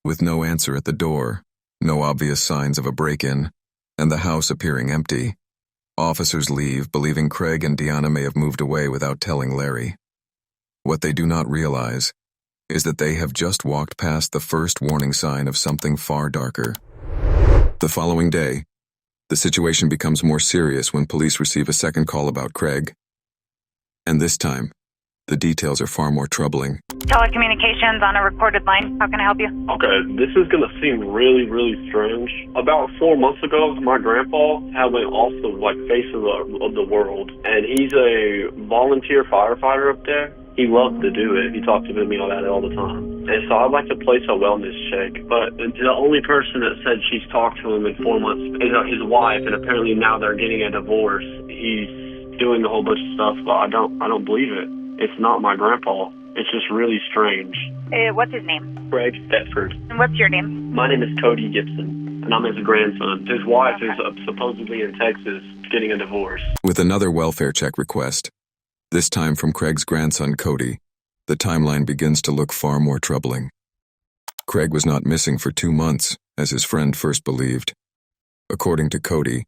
With no answer at the door, no obvious signs of a break-in, and the house appearing empty, officers leave, believing Craig and Deanna may have moved away without telling Larry. What they do not realize is that they have just walked past the first warning sign of something far darker. The following day, the situation becomes more serious when police receive a second call about Craig. And this time, the details are far more troubling. Telecommunications on a recorded line. How can I help you? Okay, this is going to seem really, really strange. About 4 months ago, my grandpa had went off the face of the world, and he's a volunteer firefighter up there. He loved to do it. He talked to me about it all the time. And so I'd like to place a wellness check, but the only person that said she's talked to him in 4 months is his wife, and apparently now they're getting a divorce. He's doing a whole bunch of stuff, but I don't believe it. It's not my grandpa. It's just really strange. What's his name? Craig Thetford. And what's your name? My name is Cody Gibson, and I'm his grandson. His wife is supposedly in Texas getting a divorce. With another welfare check request, this time from Craig's grandson Cody, the timeline begins to look far more troubling. Craig was not missing for 2 months, as his friend first believed. According to Cody,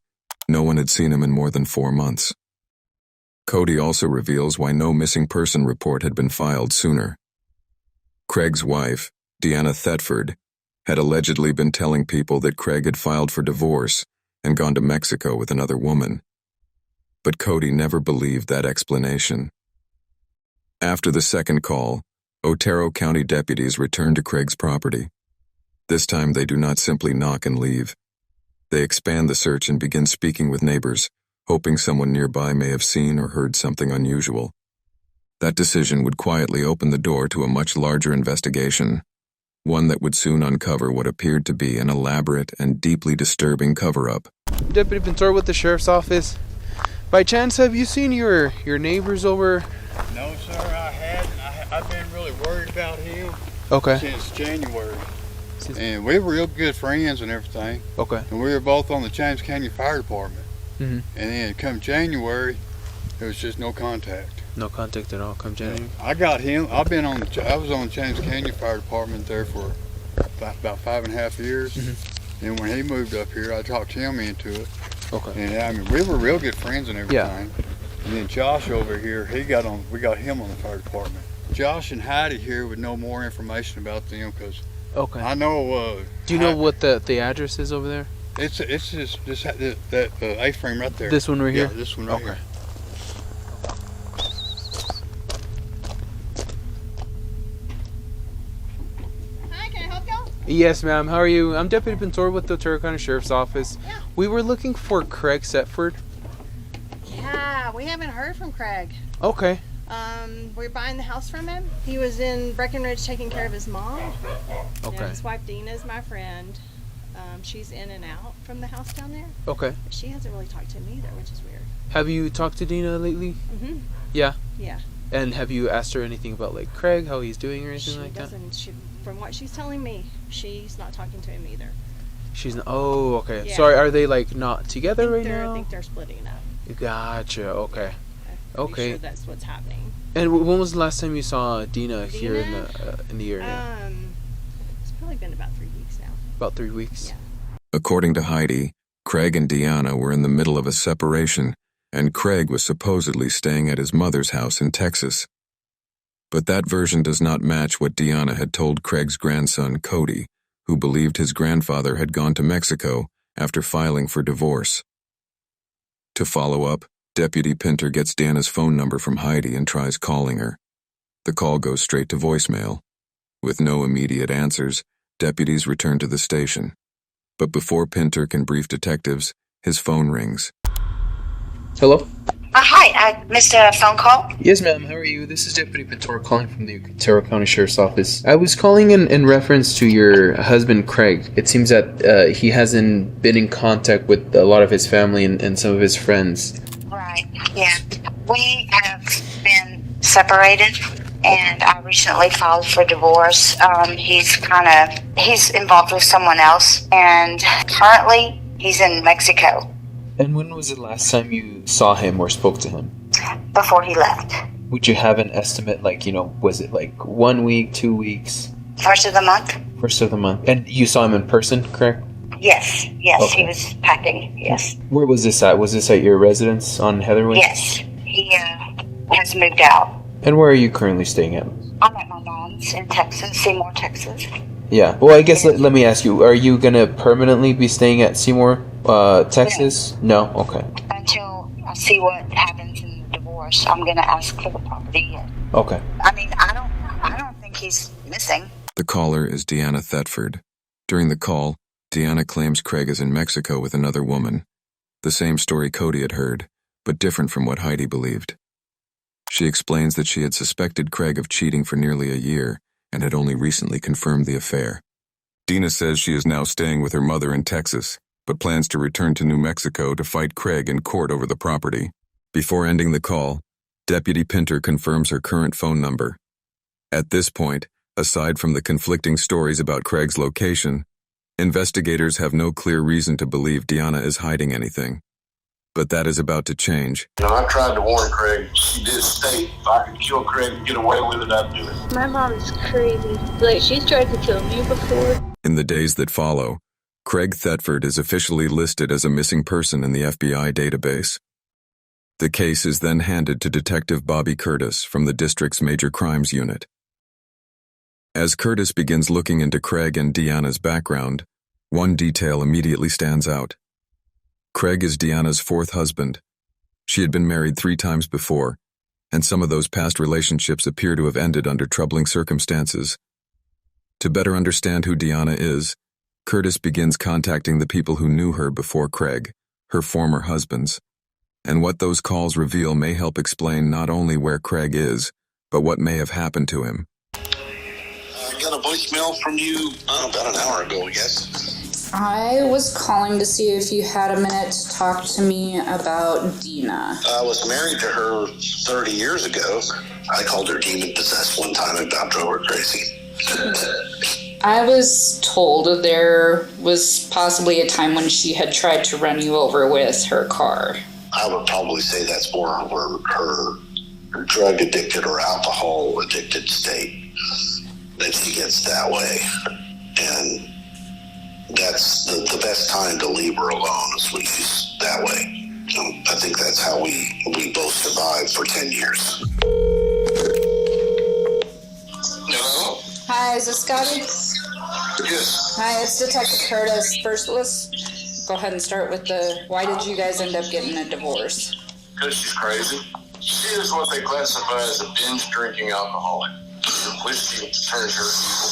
no one had seen him in more than 4 months. Cody also reveals why no missing person report had been filed sooner. Craig's wife, Deanna Thetford, had allegedly been telling people that Craig had filed for divorce and gone to Mexico with another woman. But Cody never believed that explanation. After the second call, Otero County deputies return to Craig's property. This time they do not simply knock and leave. They expand the search and begin speaking with neighbors, hoping someone nearby may have seen or heard something unusual. That decision would quietly open the door to a much larger investigation, one that would soon uncover what appeared to be an elaborate and deeply disturbing cover-up. Deputy Pintor with the Sheriff's Office. By chance, have you seen your neighbors over? No, sir, I hadn't. I've been really worried about him since January. And we were real good friends and everything. Okay. And we were both on the James County Fire Department. Mm-hmm. And then come January, there was just no contact. No contact at all come January? I got him. I was on the James County Fire Department there for about 5.5 years. Mm-hmm. And when he moved up here, I talked him into it. Okay. And I mean, we were real good friends and everything. Yeah. And then Josh over here, we got him on the fire department. Josh and Heidi here would know more information about them because I know. Do you know what the address is over there? It's just that A-frame right there. This one right here? Yeah, this one right here. Hi, can I help y'all? Yes, ma'am. How are you? I'm Deputy Pintor with the Otero County Sheriff's Office. Yeah. We were looking for Craig Thetford. Yeah, we haven't heard from Craig. Okay. We're buying the house from him. He was in Breckenridge taking care of his mom. Okay. And his wife Dina is my friend. She's in and out from the house down there. Okay. But she hasn't really talked to him either, which is weird. Have you talked to Dina lately? Mm-hmm. Yeah? Yeah. And have you asked her anything about like Craig, how he's doing or anything like that? From what she's telling me, she's not talking to him either. She's not. Oh, okay. Yeah. So are they like not together right now? I think they're splitting up. Gotcha. Okay. I'm pretty sure that's what's happening. And when was the last time you saw Dina here in the area? It's probably been about 3 weeks now. About 3 weeks. Yeah. According to Heidi, Craig and Deanna were in the middle of a separation, and Craig was supposedly staying at his mother's house in Texas. But that version does not match what Deanna had told Craig's grandson, Cody, who believed his grandfather had gone to Mexico after filing for divorce. To follow up, Deputy Pinter gets Deanna's phone number from Heidi and tries calling her. The call goes straight to voicemail. With no immediate answers, deputies return to the station. But before Pinter can brief detectives, his phone rings. Hello? Hi, I missed a phone call. Yes, ma'am. How are you? This is Deputy Pintor calling from the Otero County Sheriff's Office. I was calling in reference to your husband, Craig. It seems that he hasn't been in contact with a lot of his family and some of his friends. Right, yeah. We have been separated, and I recently filed for divorce. He's involved with someone else, and currently he's in Mexico. And when was the last time you saw him or spoke to him? Before he left. Would you have an estimate, like, was it like 1 week, 2 weeks? First of the month? First of the month. And you saw him in person, correct? Yes, Okay. he was packing, yes. Where was this at? Was this at your residence on Heatherwood? Yes, he has moved out. And where are you currently staying at? I'm at my mom's in Texas, Seymour, Texas. Yeah. Well, I guess let me ask you, are you going to permanently be staying at Seymour, Texas? No? Okay. Until I see what happens in the divorce, I'm going to ask for the property. Okay. I mean, I don't think he's missing. The caller is Deanna Thetford. During the call, Deanna claims Craig is in Mexico with another woman. The same story Cody had heard, but different from what Heidi believed. She explains that she had suspected Craig of cheating for nearly a year and had only recently confirmed the affair. Dina says she is now staying with her mother in Texas, but plans to return to New Mexico to fight Craig in court over the property. Before ending the call, Deputy Pinter confirms her current phone number. At this point, aside from the conflicting stories about Craig's location, investigators have no clear reason to believe Deanna is hiding anything. But that is about to change. I tried to warn Craig. She did state if I could kill Craig and get away with it, I'd do it. My mom's crazy. Like, she's tried to kill me before. In the days that follow, Craig Thetford is officially listed as a missing person in the FBI database. The case is then handed to Detective Bobby Curtis from the district's Major Crimes Unit. As Curtis begins looking into Craig and Deanna's background, one detail immediately stands out. Craig is Deanna's fourth husband. She had been married 3 times before, and some of those past relationships appear to have ended under troubling circumstances. To better understand who Deanna is, Curtis begins contacting the people who knew her before Craig, her former husbands. And what those calls reveal may help explain not only where Craig is, but what may have happened to him. I got a voicemail from you about an hour ago, yes? I was calling to see if you had a minute to talk to me about Dina. I was married to her 30 years ago. I called her demon possessed one time and about drove her crazy. I was told there was possibly a time when she had tried to run you over with her car. I would probably say that's more her drug addicted or alcohol addicted state that she gets that way. And that's the best time to leave her alone is when she's that way. I think that's how we both survived for 10 years. Hello? Hi, is this Scotty? Yes. Hi, it's Detective Curtis. First, let's go ahead and start with why did you guys end up getting a divorce? Because she's crazy. She is what they classify as a binge drinking alcoholic. Whiskey turns her evil.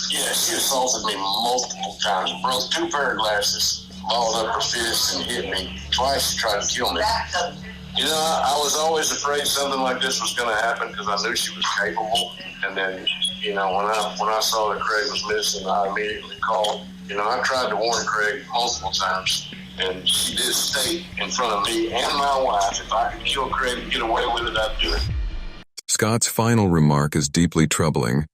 Yeah, she assaulted me multiple times. Broke 2 pair of glasses, balled up her fist and hit me. Twice she tried to kill me. I was always afraid something like this was going to happen because I knew she was capable. And then, when I saw that Craig was missing, I immediately called. I tried to warn Craig multiple times, and she did state in front of me and my wife, if I could kill Craig and get away with it, I'd do it. Scott's final remark is deeply troubling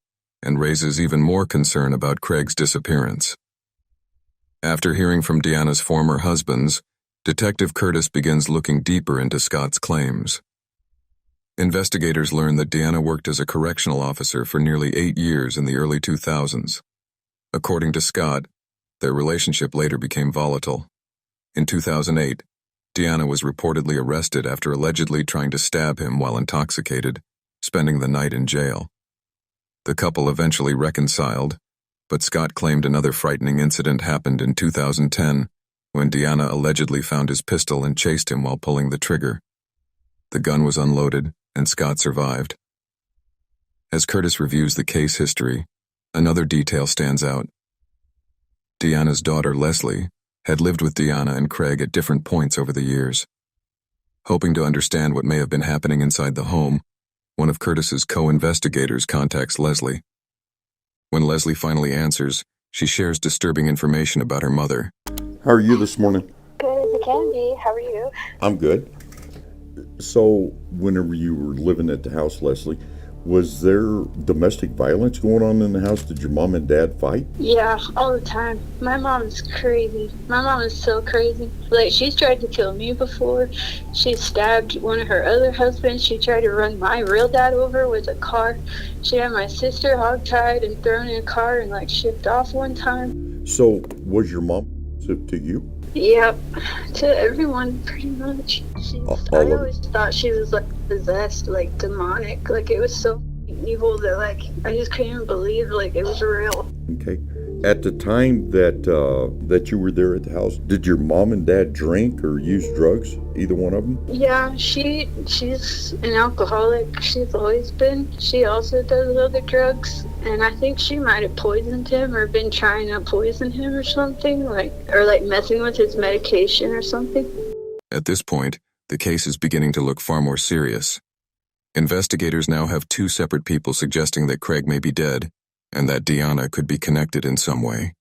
and raises even more concern about Craig's disappearance. After hearing from Deanna's former husbands, Detective Curtis begins looking deeper into Scott's claims. Investigators learn that Deanna worked as a correctional officer for nearly 8 years in the early 2000s. According to Scott, their relationship later became volatile. In 2008, Deanna was reportedly arrested after allegedly trying to stab him while intoxicated, spending the night in jail. The couple eventually reconciled, but Scott claimed another frightening incident happened in 2010 when Deanna allegedly found his pistol and chased him while pulling the trigger. The gun was unloaded, and Scott survived. As Curtis reviews the case history, another detail stands out. Deanna's daughter, Leslie, had lived with Deanna and Craig at different points over the years. Hoping to understand what may have been happening inside the home, one of Curtis's co-investigators contacts Leslie. When Leslie finally answers, she shares disturbing information about her mother. How are you this morning? Good as it can be. How are you? I'm good. So, whenever you were living at the house, Leslie, Was there domestic violence going on in the house? Did your mom and dad fight? Yeah, all the time. My mom is crazy. My mom is so crazy. Like, she's tried to kill me before. She stabbed one of her other husbands. She tried to run my real dad over with a car. She had my sister hogtied and thrown in a car and, like, shipped off one time. So, was your mom to you? Yep, to everyone, pretty much. I always thought she was, like, possessed, like, demonic. Like, it was so evil that, like, I just couldn't believe, like, it was real. Okay. At the time that you were there at the house, did your mom and dad drink or use drugs? Either one of them? Yeah, she's an alcoholic. She's always been. She also does other drugs, and I think she might have poisoned him or been trying to poison him or something, like messing with his medication or something. At this point, the case is beginning to look far more serious. Investigators now have 2 separate people suggesting that Craig may be dead and that Deanna could be connected in some way.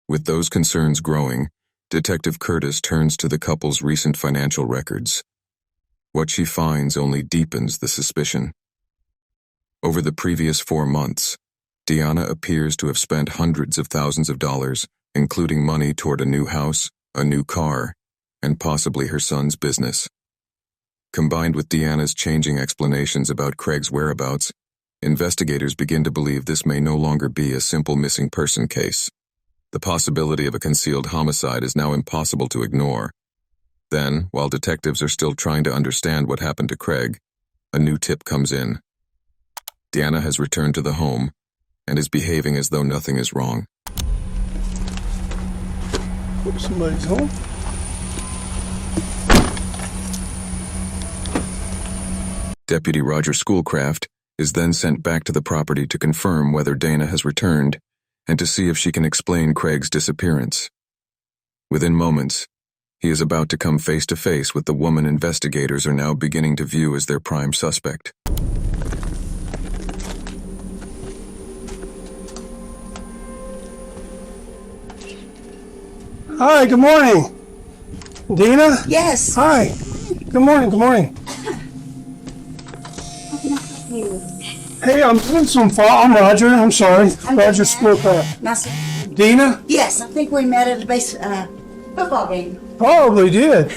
With those concerns growing, Detective Curtis turns to the couple's recent financial records. What she finds only deepens the suspicion. Over the previous 4 months, Deanna appears to have spent hundreds of thousands of dollars, including money toward a new house, a new car, and possibly her son's business. Combined with Deanna's changing explanations about Craig's whereabouts, investigators begin to believe this may no longer be a simple missing person case. The possibility of a concealed homicide is now impossible to ignore. Then, while detectives are still trying to understand what happened to Craig, a new tip comes in. Deanna has returned to the home and is behaving as though nothing is wrong. Hope somebody's home. Deputy Roger Schoolcraft is then sent back to the property to confirm whether Dana has returned and to see if she can explain Craig's disappearance. Within moments, he is about to come face to face with the woman investigators are now beginning to view as their prime suspect. Hi, good morning. Dina? Yes. Hi. Good morning, good morning. Hey, I'm doing I'm Roger, I'm sorry. Roger Schoolcraft. Dina? Yes, I think we met at a football game. Probably did.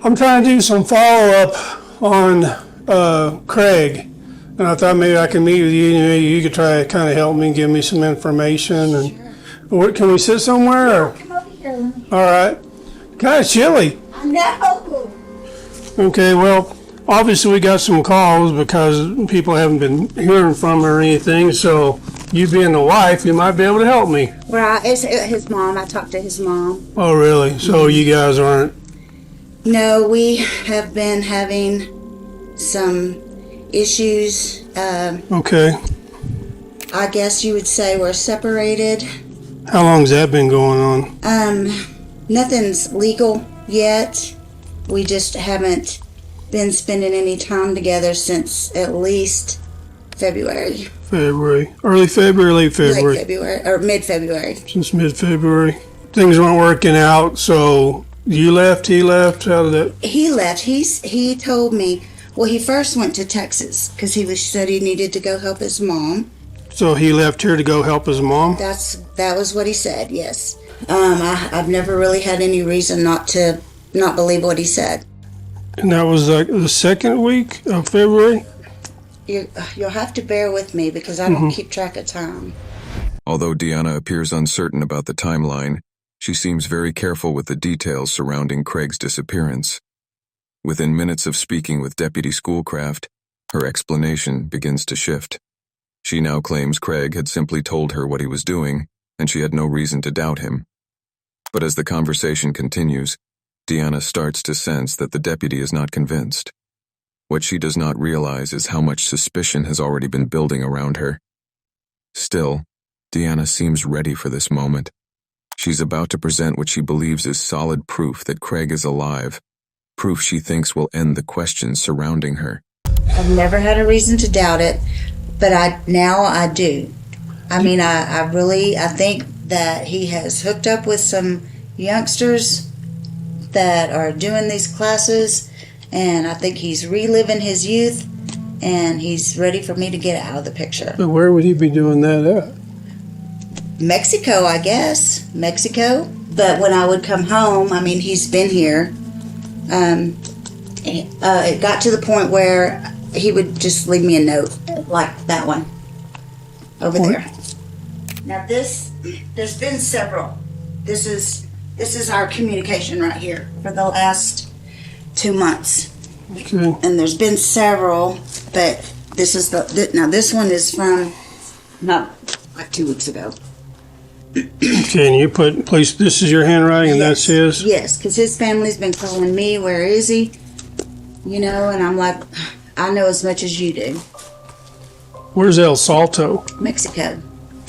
I'm trying to do some follow-up on Craig. And I thought maybe I could meet with you and maybe you could try to kind of help me and give me some information. And can we sit somewhere? Come over here. All right. Kind of chilly. I know. Okay, well, obviously we got some calls because people haven't been hearing from her or anything, so you being the wife, you might be able to help me. Right, it's his mom. I talked to his mom. Oh, really? So you guys aren't? No, we have been having some issues. Okay. I guess you would say we're separated. How long's that been going on? Nothing's legal yet. We just haven't been spending any time together since at least February. February. Early February, late February? Late February, or mid-February. Since mid-February. Things weren't working out, so you left, he left, how did that? He left. He told me, well, he first went to Texas because said he needed to go help his mom. So he left here to go help his mom? That was what he said, yes. I've never really had any reason not believe what he said. And that was like the second week of February? You'll have to bear with me because I don't keep track of time. Although Deanna appears uncertain about the timeline, she seems very careful with the details surrounding Craig's disappearance. Within minutes of speaking with Deputy Schoolcraft, her explanation begins to shift. She now claims Craig had simply told her what he was doing, and she had no reason to doubt him. But as the conversation continues, Deanna starts to sense that the deputy is not convinced. What she does not realize is how much suspicion has already been building around her. Still, Deanna seems ready for this moment. She's about to present what she believes is solid proof that Craig is alive, proof she thinks will end the questions surrounding her. I've never had a reason to doubt it, but now I do. I mean, I think that he has hooked up with some youngsters that are doing these classes, and I think he's reliving his youth, and he's ready for me to get out of the picture. But where would he be doing that at? Mexico, I guess. Mexico. But when I would come home, I mean, he's been here. It got to the point where he would just leave me a note, like that one over there. Now there's been several. This is our communication right here for the last 2 months. Okay. And there's been several, but this is now this one is from not like 2 weeks ago. Okay, and you please, this is your handwriting and that's his? Yes, because his family's been calling me, where is he? You know, and I'm like, I know as much as you do. Where's El Salto? Mexico.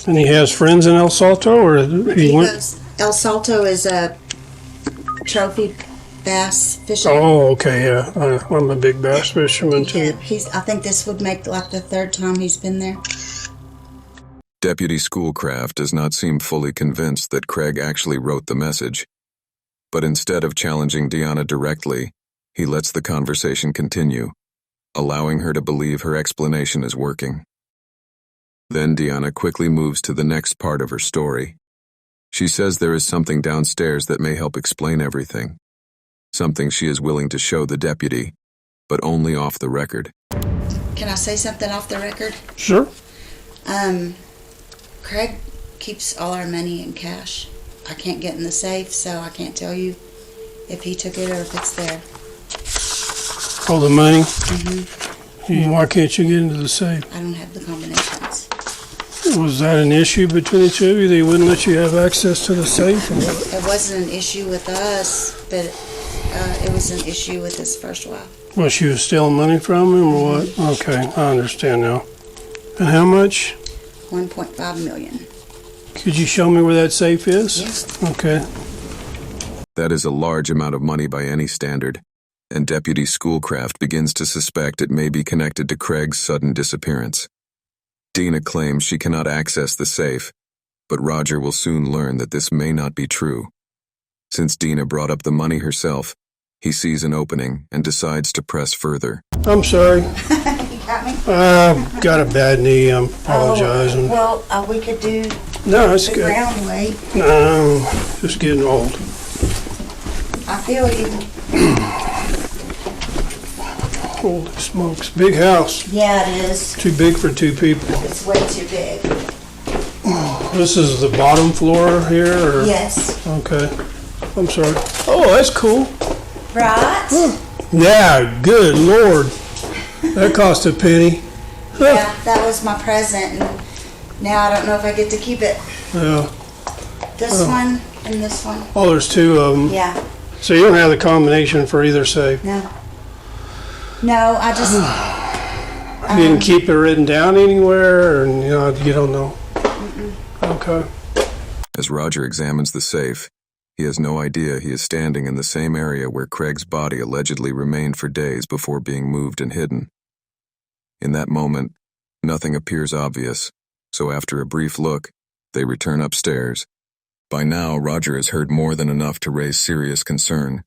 And he has friends in El Salto, or he went? Goes, El Salto is a trophy bass fisherman. Oh, okay, yeah. I'm a big bass fisherman too. Yeah, I think this would make like the 3rd time he's been there. Deputy Schoolcraft does not seem fully convinced that Craig actually wrote the message, but instead of challenging Deanna directly, he lets the conversation continue, allowing her to believe her explanation is working. Then Deanna quickly moves to the next part of her story. She says there is something downstairs that may help explain everything, something she is willing to show the deputy, but only off the record. Can I say something off the record? Sure. Craig keeps all our money in cash. I can't get in the safe, so I can't tell you if he took it or if it's there. All the money? Mm-hmm. Why can't you get into the safe? I don't have the combinations. Was that an issue between the two of you? They wouldn't let you have access to the safe? Or what? It wasn't an issue with us, but it was an issue with his first wife. Well, she was stealing money from him or what? Okay, I understand now. And how much? $1.5 million. Could you show me where that safe is? Yes. Okay. That is a large amount of money by any standard, and Deputy Schoolcraft begins to suspect it may be connected to Craig's sudden disappearance. Dina claims she cannot access the safe, but Roger will soon learn that this may not be true. Since Dina brought up the money herself, he sees an opening and decides to press further. I'm sorry. You got me? I've got a bad knee. I'm apologizing. Well, we could do No, it's the good. ground weight. No, just getting old. I feel you. Holy smokes. Big house. Yeah, it is. Too big for 2 people. It's way too big. This is the bottom floor here? Or? Yes. Okay. I'm sorry. Oh, that's cool. Right? Yeah, good Lord. That cost a penny. Yeah, that was my present, and now I don't know if I get to keep it. Yeah. This one and this one. Oh, there's 2 of them. Yeah. So you don't have the combination for either safe? No. No, I just... You didn't keep it written down anywhere, or you don't know? Mm-mm. Okay. As Roger examines the safe, he has no idea he is standing in the same area where Craig's body allegedly remained for days before being moved and hidden. In that moment, nothing appears obvious, so after a brief look, they return upstairs. By now, Roger has heard more than enough to raise serious concern.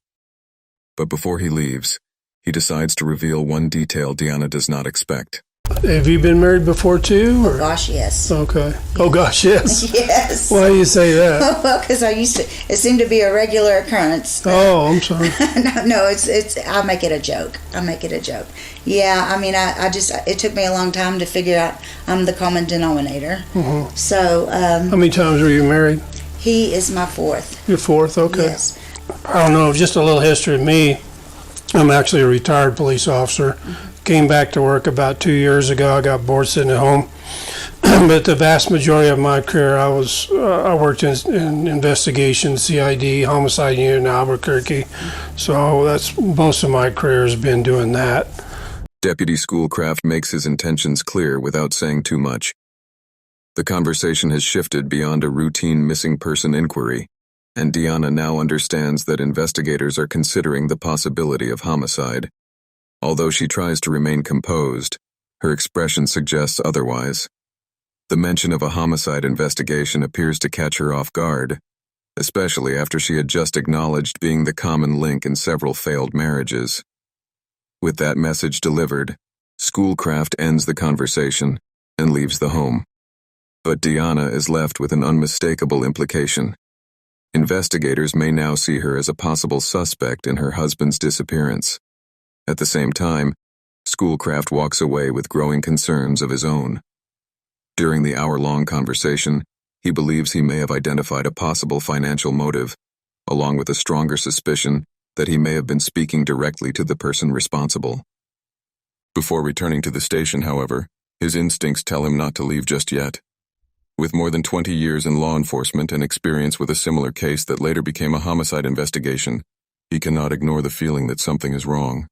But before he leaves, he decides to reveal one detail Deanna does not expect. Have you been married before too? Or? Oh gosh, yes. Okay. Oh gosh, yes. Yes. Why do you say that? Well, because it seemed to be a regular occurrence. Oh, I'm sorry. No, it's. I make it a joke. Yeah, I mean, it took me a long time to figure out I'm the common denominator. Mm-hmm. So. How many times were you married? He is my 4th. Your 4th, okay. Yes. I don't know, just a little history of me. I'm actually a retired police officer. Mm-hmm. Came back to work about 2 years ago. I got bored sitting at home. But the vast majority of my career, I worked in investigations, CID, homicide unit in Albuquerque. So that's most of my career has been doing that. Deputy Schoolcraft makes his intentions clear without saying too much. The conversation has shifted beyond a routine missing person inquiry, and Deanna now understands that investigators are considering the possibility of homicide. Although she tries to remain composed, her expression suggests otherwise. The mention of a homicide investigation appears to catch her off guard, especially after she had just acknowledged being the common link in several failed marriages. With that message delivered, Schoolcraft ends the conversation and leaves the home. But Deanna is left with an unmistakable implication. Investigators may now see her as a possible suspect in her husband's disappearance. At the same time, Schoolcraft walks away with growing concerns of his own. During the hour-long conversation, he believes he may have identified a possible financial motive, along with a stronger suspicion that he may have been speaking directly to the person responsible. Before returning to the station, however, his instincts tell him not to leave just yet. With more than 20 years in law enforcement and experience with a similar case that later became a homicide investigation, he cannot ignore the feeling that something is wrong.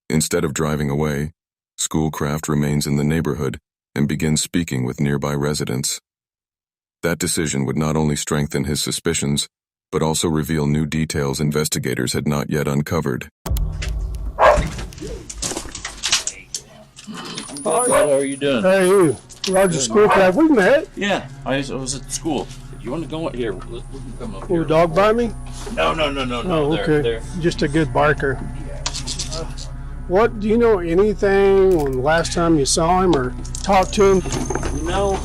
Instead of driving away, Schoolcraft remains in the neighborhood and begins speaking with nearby residents. That decision would not only strengthen his suspicions, but also reveal new details investigators had not yet uncovered. What are you doing? How are you? Roger Schoolcraft. We met. Yeah, I was at school. You want to go here? We can come up here. Will a dog bite me? No. Oh, okay. There. Just a good barker. What, do you know anything on the last time you saw him or talked to him? No,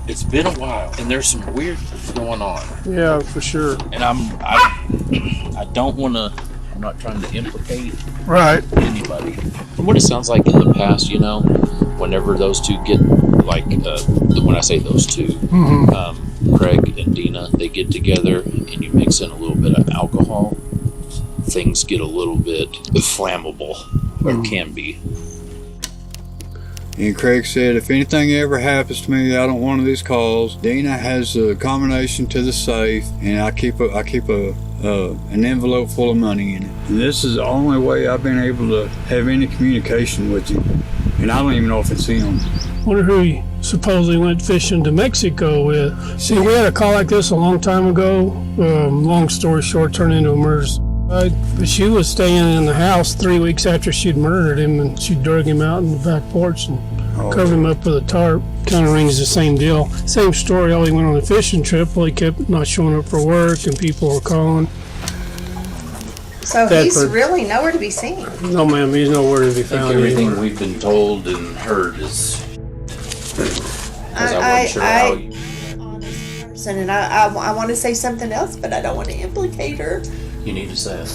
it's been a while, and there's some weird things going on. Yeah, for sure. And I don't want to. I'm not trying to implicate anybody. From what it sounds like in the past, whenever those two get, like, when I say those two, Craig and Dina, they get together and you mix in a little bit of alcohol, things get a little bit flammable, or can be. And Craig said, if anything ever happens to me, I don't want one of these calls. Dina has a combination to the safe, and I keep an envelope full of money in it. And this is the only way I've been able to have any communication with him. And I don't even know if it's him. Wonder who he supposedly went fishing to Mexico with. See, we had a call like this a long time ago. Long story short, turned into a murder. But she was staying in the house 3 weeks after she'd murdered him, and she drug him out in the back porch and covered him up with a tarp. Kind of rings the same deal. Same story, all he went on a fishing trip. Well, he kept not showing up for work, and people were calling. So he's really nowhere to be seen. No, ma'am, he's nowhere to be I think found. everything we've been told and heard is... I wasn't sure how you... And I want to say something else, but I don't want to implicate her. You need to say it.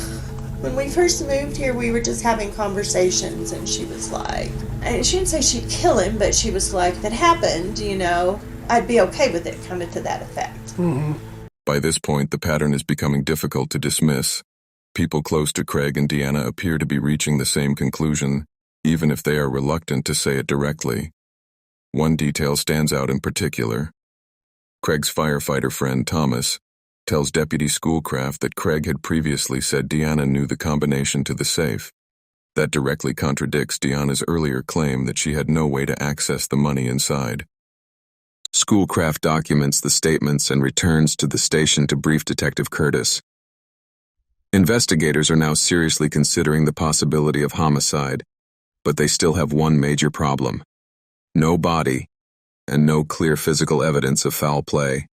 When we first moved here, we were just having conversations, and she was like, and she didn't say she'd kill him, but she was like, if it happened, I'd be okay with it, kind of to that effect. By this point, the pattern is becoming difficult to dismiss. People close to Craig and Deanna appear to be reaching the same conclusion, even if they are reluctant to say it directly. One detail stands out in particular. Craig's firefighter friend, Thomas, tells Deputy Schoolcraft that Craig had previously said Deanna knew the combination to the safe. That directly contradicts Deanna's earlier claim that she had no way to access the money inside. Schoolcraft documents the statements and returns to the station to brief Detective Curtis. Investigators are now seriously considering the possibility of homicide, but they still have one major problem: no body and no clear physical evidence of foul play.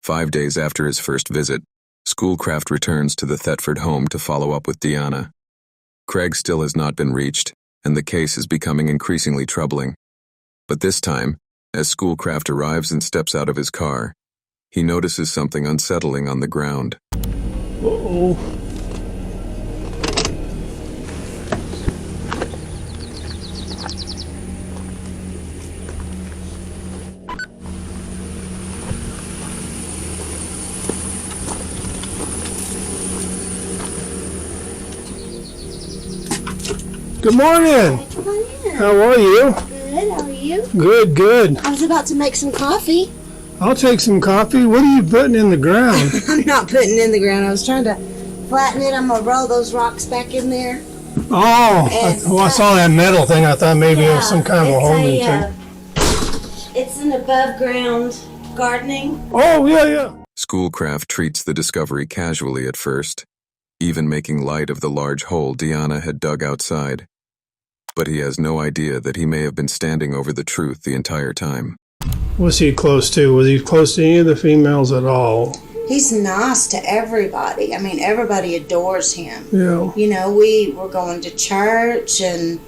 5 days after his first visit, Schoolcraft returns to the Thetford home to follow up with Deanna. Craig still has not been reached, and the case is becoming increasingly troubling. But this time, as Schoolcraft arrives and steps out of his car, he notices something unsettling on the ground. Uh-oh. Good morning. Come on in. How are you? Good, how are you? Good, good. I was about to make some coffee. I'll take some coffee. What are you putting in the ground? I'm not putting it in the ground. I was trying to flatten it. I'm going to roll those rocks back in there. Oh, I saw that metal thing. I thought maybe it was some kind of a holding thing. It's an above ground gardening. Oh, yeah. Schoolcraft treats the discovery casually at first, even making light of the large hole Deanna had dug outside. But he has no idea that he may have been standing over the truth the entire time. Was he close to? Was he close to any of the females at all? He's nice to everybody. I mean, everybody adores him. Yeah. You know, we were going to church and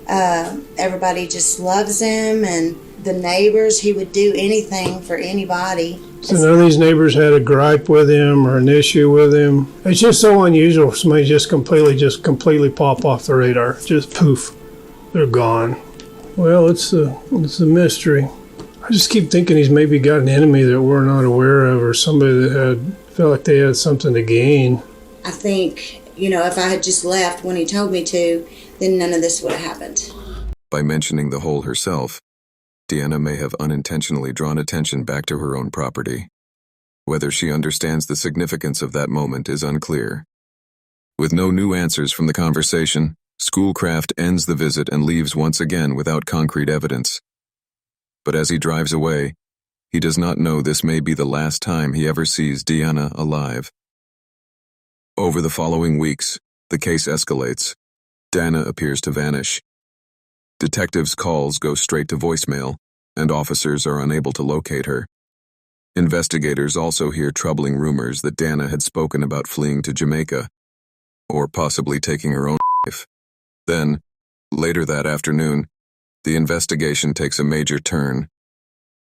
everybody just loves him, and the neighbors, he would do anything for anybody. So none of these neighbors had a gripe with him or an issue with him. It's just so unusual for somebody just completely pop off the radar. Just poof, they're gone. Well, it's a mystery. I just keep thinking he's maybe got an enemy that we're not aware of, or somebody that felt like they had something to gain. I think, you know, if I had just left when he told me to, then none of this would have happened. By mentioning the hole herself, Deanna may have unintentionally drawn attention back to her own property. Whether she understands the significance of that moment is unclear. With no new answers from the conversation, Schoolcraft ends the visit and leaves once again without concrete evidence. But as he drives away, he does not know this may be the last time he ever sees Deanna alive. Over the following weeks, the case escalates. Dana appears to vanish. Detectives' calls go straight to voicemail, and officers are unable to locate her. Investigators also hear troubling rumors that Dana had spoken about fleeing to Jamaica, or possibly taking her own life. Then, later that afternoon, the investigation takes a major turn.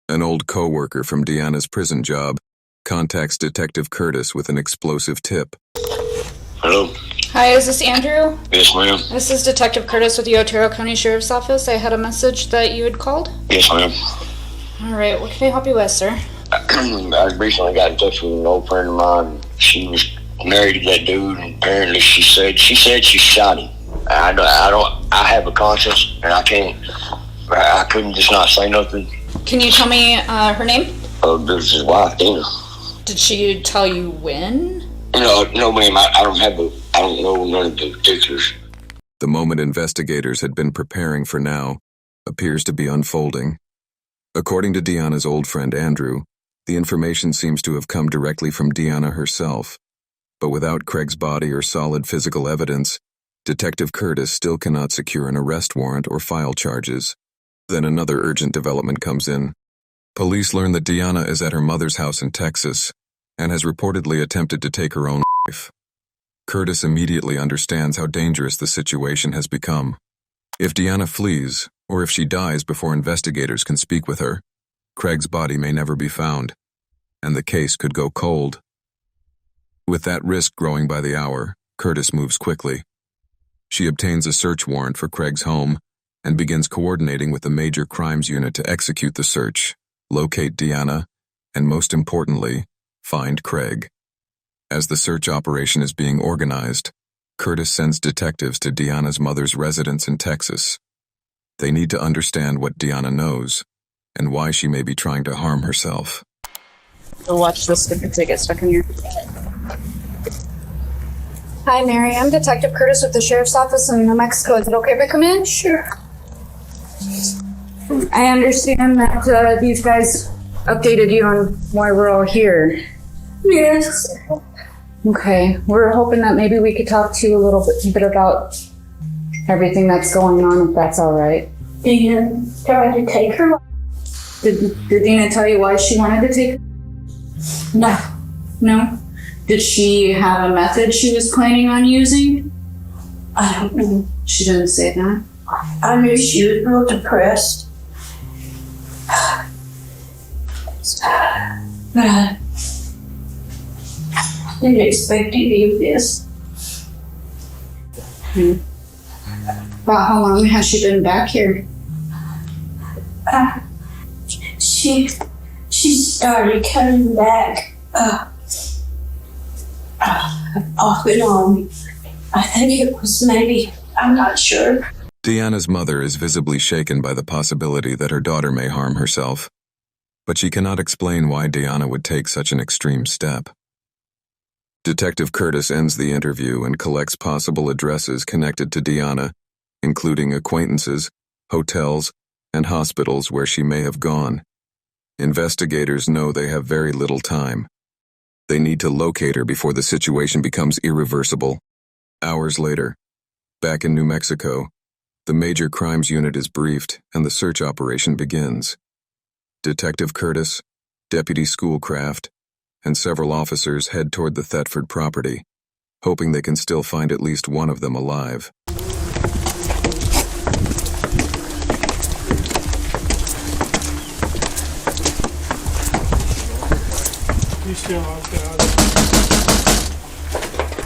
An old co-worker from Deanna's prison job contacts Detective Curtis with an explosive tip. Hello? Hi, is this Andrew? Yes, ma'am. This is Detective Curtis with the Otero County Sheriff's Office. I had a message that you had called. Yes, ma'am. All right, what can I help you with, sir? I recently got in touch with an old friend of mine. She was married to that dude, and apparently she said she shot him. I have a conscience, and I couldn't just not say nothing. Can you tell me her name? This is his wife, Dina. Did she tell you when? No, ma'am. I don't know none of the particulars. The moment investigators had been preparing for now appears to be unfolding. According to Deanna's old friend Andrew, the information seems to have come directly from Deanna herself. But without Craig's body or solid physical evidence, Detective Curtis still cannot secure an arrest warrant or file charges. Then another urgent development comes in. Police learn that Deanna is at her mother's house in Texas and has reportedly attempted to take her own life. Curtis immediately understands how dangerous the situation has become. If Deanna flees, or if she dies before investigators can speak with her, Craig's body may never be found, and the case could go cold. With that risk growing by the hour, Curtis moves quickly. She obtains a search warrant for Craig's home and begins coordinating with the Major Crimes Unit to execute the search, locate Deanna, and most importantly, find Craig. As the search operation is being organized, Curtis sends detectives to Deanna's mother's residence in Texas. They need to understand what Deanna knows and why she may be trying to harm herself. We'll watch this if they get stuck in here. Hi, Mary. I'm Detective Curtis with the Sheriff's Office in New Mexico. Is it okay if I come in? Sure. I understand that these guys updated you on why we're all here. Yes. Okay. We're hoping that maybe we could talk to you a little bit about everything that's going on, if that's all right. Dina tried to take her life. Did Dina tell you why she wanted to take her? No. No? Did she have a method she was planning on using? I don't know. She didn't say that. I knew she was real depressed. But I didn't expect any of this. About how long has she been back here? She started coming back off and on. I think it was maybe, I'm not sure. Deanna's mother is visibly shaken by the possibility that her daughter may harm herself, but she cannot explain why Deanna would take such an extreme step. Detective Curtis ends the interview and collects possible addresses connected to Deanna, including acquaintances, hotels, and hospitals where she may have gone. Investigators know they have very little time. They need to locate her before the situation becomes irreversible. Hours later, back in New Mexico, the Major Crimes Unit is briefed and the search operation begins. Detective Curtis, Deputy Schoolcraft, and several officers head toward the Thetford property, hoping they can still find at least one of them alive. He's still outside.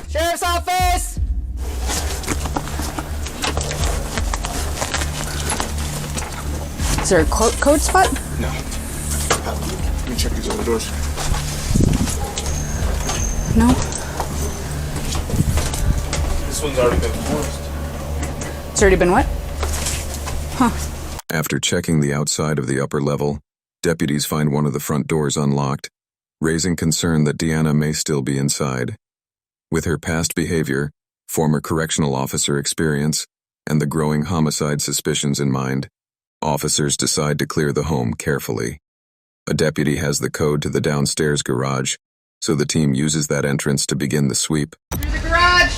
Sheriff's office! Is there a code spot? No. Let me check these other doors. No. This one's already been forced. It's already been what? Huh. After checking the outside of the upper level, deputies find one of the front doors unlocked, raising concern that Deanna may still be inside. With her past behavior, former correctional officer experience, and the growing homicide suspicions in mind, officers decide to clear the home carefully. A deputy has the code to the downstairs garage, so the team uses that entrance to begin the sweep. Through the garage!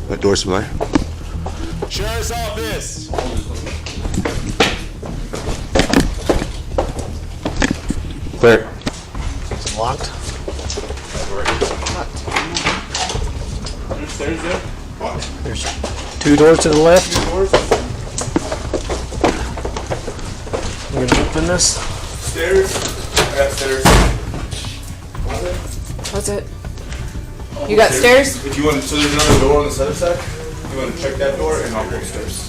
That door's mine. Sheriff's office! Clear. It's locked. There's there. There's 2 doors to the left. 2 doors. We're gonna open this. Stairs. I got stairs. What's it? You got stairs? If you want, so there's another door on this other side. You want to check that door, and I'll go upstairs.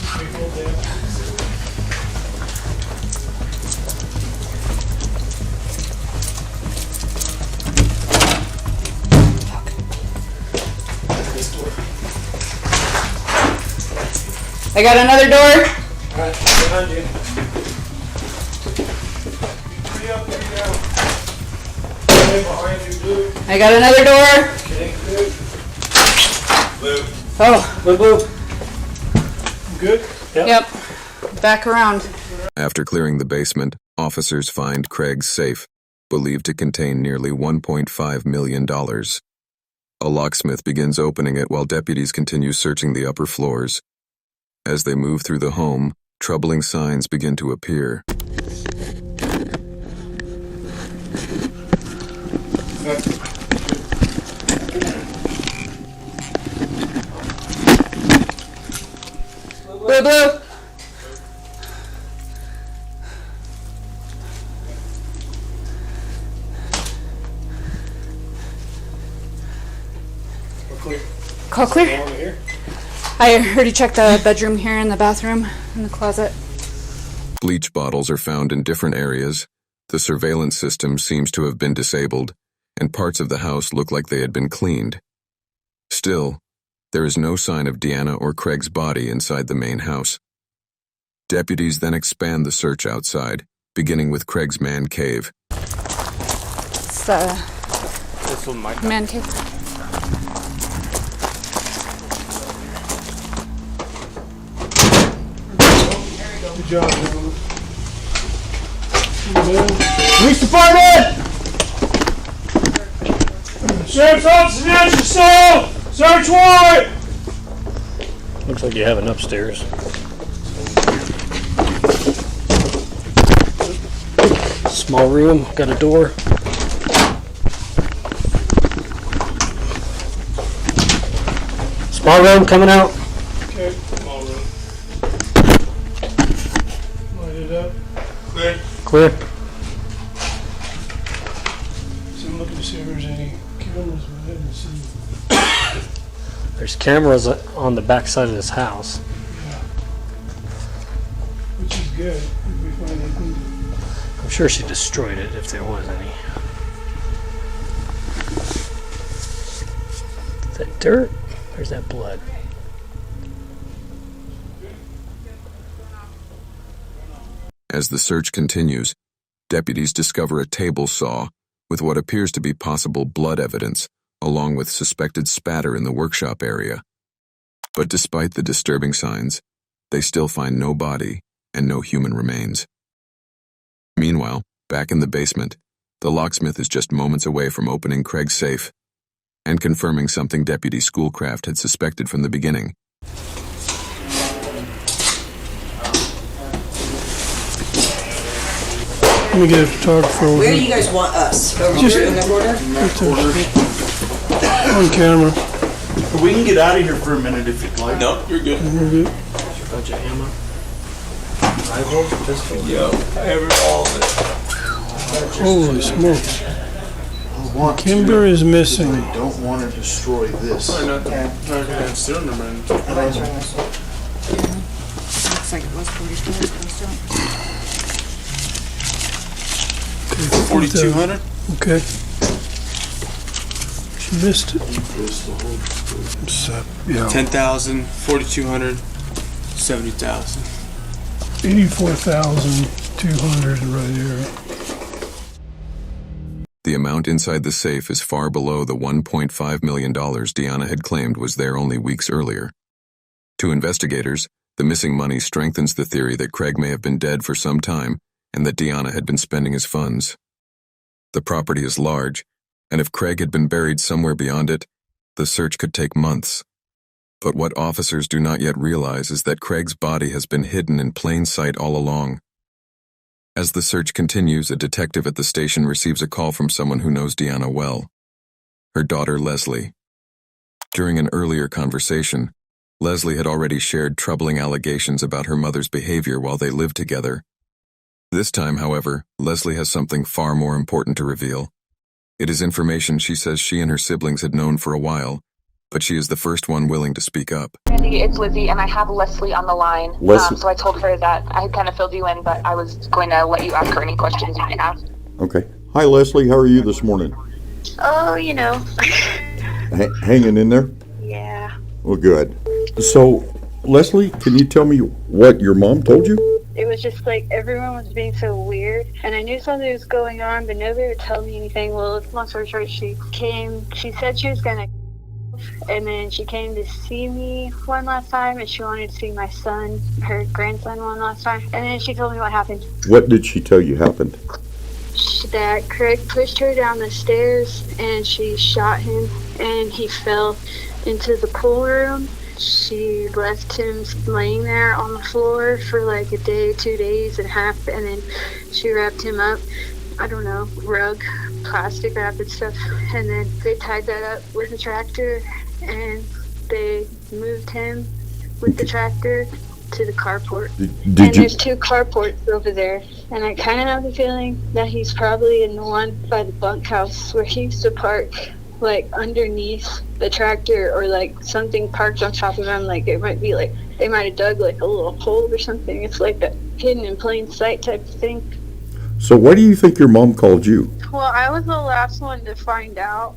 This door. I got another door. Alright, behind you. 3 up, 3 down. Okay, behind you, blue. I got another door. Okay, good. Blue. Oh, Blue. Good? yep. Back around. After clearing the basement, officers find Craig's safe, believed to contain nearly $1.5 million. A locksmith begins opening it while deputies continue searching the upper floors. As they move through the home, troubling signs begin to appear. Blue. We're clear. Call clear. Go over here. I already checked the bedroom here and the bathroom and the closet. Bleach bottles are found in different areas. The surveillance system seems to have been disabled, and parts of the house look like they had been cleaned. Still, there is no sign of Deanna or Craig's body inside the main house. Deputies then expand the search outside, beginning with Craig's man cave. It's the This one might man cave. Good job, gentlemen. Police department! Sheriff's office, announce yourself! Search warrant! Looks like you have an upstairs. Small room, got a door. Small room coming out. Okay. Small room. Light it up. clear. Clear. So I'm looking to see if there's any cameras, but I haven't seen. There's cameras on the back side of this house. Yeah. Which is good. If we find anything. I'm sure she destroyed it if there was any. Is that dirt? Or is that blood? As the search continues, deputies discover a table saw with what appears to be possible blood evidence, along with suspected spatter in the workshop area. But despite the disturbing signs, they still find no body and no human remains. Meanwhile, back in the basement, the locksmith is just moments away from opening Craig's safe and confirming something Deputy Schoolcraft had suspected from the beginning. Let me get a photographer over Where do here. you guys want us? Over Just- here in the corner? On camera. We can get out of here for a minute if you'd like. No, you're good. We're good. Bunch of ammo. Rifles, pistols. Yo, I have it all. Holy smokes. Kimber is missing. They don't want to destroy this. Not gonna soon, man. Looks like it was 42. 4,200? Okay. She missed it. Yeah. 10,000, 4,200, 70,000. 84,200 right here. The amount inside the safe is far below the $1.5 million Deanna had claimed was there only weeks earlier. To investigators, the missing money strengthens the theory that Craig may have been dead for some time and that Deanna had been spending his funds. The property is large, and if Craig had been buried somewhere beyond it, the search could take months. But what officers do not yet realize is that Craig's body has been hidden in plain sight all along. As the search continues, a detective at the station receives a call from someone who knows Deanna well. Her daughter, Leslie. During an earlier conversation, Leslie had already shared troubling allegations about her mother's behavior while they lived together. This time, however, Leslie has something far more important to reveal. It is information she says she and her siblings had known for a while, but she is the first one willing to speak up. Randy, it's Lizzie, and I have Leslie on the line. So I told her that I had kind of filled you in, but I was going to let you ask her any questions you might have. Okay. Hi, Leslie. How are you this morning? Oh, you know. Hanging in there? Yeah. Well, good. So, Leslie, can you tell me what your mom told you? It was just like everyone was being so weird, and I knew something was going on, but nobody would tell me anything. Well, long story short, she said she was gonna, and then she came to see me one last time, and she wanted to see my son, her grandson, one last time, and then she told me what happened. What did she tell you happened? That Craig pushed her down the stairs, and she shot him, and he fell into the pool room. She left him laying there on the floor for like a day, 2 days and a half, and then she wrapped him up, I don't know, rug, plastic wrap and stuff, and then they tied that up with a tractor, and they moved him with the tractor to the carport. There's 2 carports over there, and I kind of have the feeling that he's probably in the one by the bunkhouse where he used to park, like underneath the tractor, or like something parked on top of him. Like it might be like they might have dug like a little hole or something. It's like a hidden in plain sight type of thing. So why do you think your mom called you? Well, I was the last one to find out.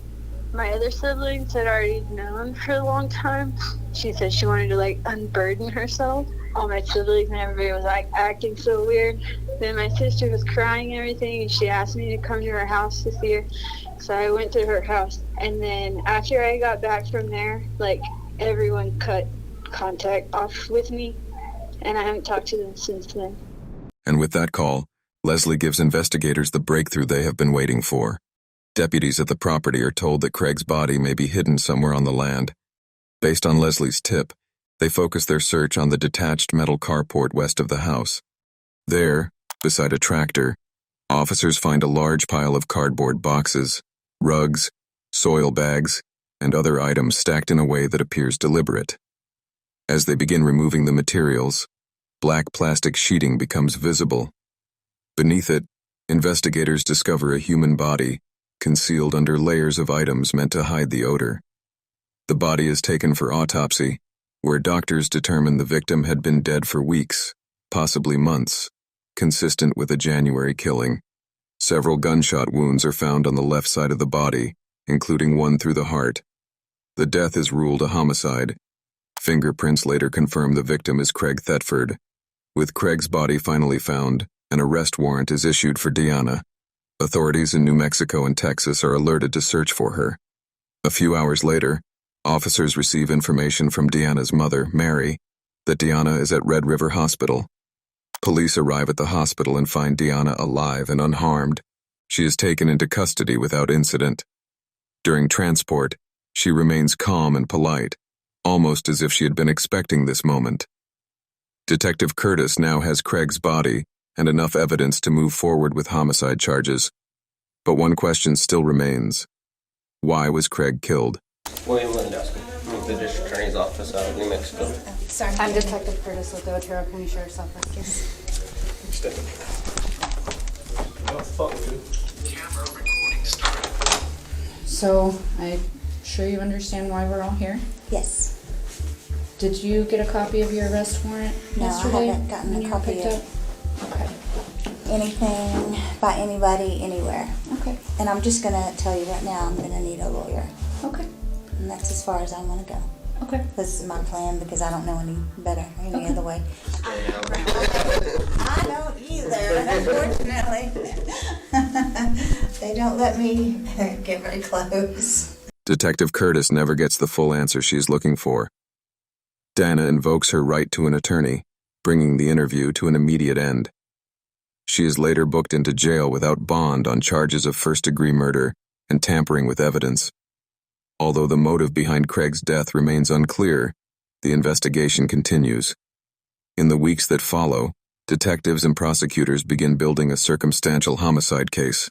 My other siblings had already known for a long time. She said she wanted to like unburden herself. All my siblings and everybody was like acting so weird. Then my sister was crying and everything, and she asked me to come to her house to see her. So I went to her house, and then after I got back from there, like everyone cut contact off with me, and I haven't talked to them since then. And with that call, Leslie gives investigators the breakthrough they have been waiting for. Deputies at the property are told that Craig's body may be hidden somewhere on the land. Based on Leslie's tip, they focus their search on the detached metal carport west of the house. There, beside a tractor, officers find a large pile of cardboard boxes, rugs, soil bags, and other items stacked in a way that appears deliberate. As they begin removing the materials, black plastic sheeting becomes visible. Beneath it, investigators discover a human body, concealed under layers of items meant to hide the odor. The body is taken for autopsy, where doctors determine the victim had been dead for weeks, possibly months, consistent with a January killing. Several gunshot wounds are found on the left side of the body, including one through the heart. The death is ruled a homicide. Fingerprints later confirm the victim is Craig Thetford. With Craig's body finally found, an arrest warrant is issued for Deanna. Authorities in New Mexico and Texas are alerted to search for her. A few hours later, officers receive information from Deanna's mother, Mary, that Deanna is at Red River Hospital. Police arrive at the hospital and find Deanna alive and unharmed. She is taken into custody without incident. During transport, she remains calm and polite, almost as if she had been expecting this moment. Detective Curtis now has Craig's body, and enough evidence to move forward with homicide charges. But one question still remains. Why was Craig killed? William Lewandowski, with the District Attorney's Office out of New Mexico. Sorry, I'm Detective Curtis with the Otero County Sheriff's Office. So, I'm sure you understand why we're all here? Yes. Did you get a copy of your arrest warrant No, yesterday? I haven't gotten when a you were copy picked yet. up? Okay. Anything by anybody, anywhere. Okay. And I'm just gonna tell you right now, I'm gonna need a lawyer. Okay. And that's as far as I'm gonna go. Okay. This is my plan because I don't know any better, any Okay. other way. I don't either, unfortunately. They don't let me get very close. Detective Curtis never gets the full answer she's looking for. Dana invokes her right to an attorney, bringing the interview to an immediate end. She is later booked into jail without bond on charges of first-degree murder and tampering with evidence. Although the motive behind Craig's death remains unclear, the investigation continues. In the weeks that follow, detectives and prosecutors begin building a circumstantial homicide case.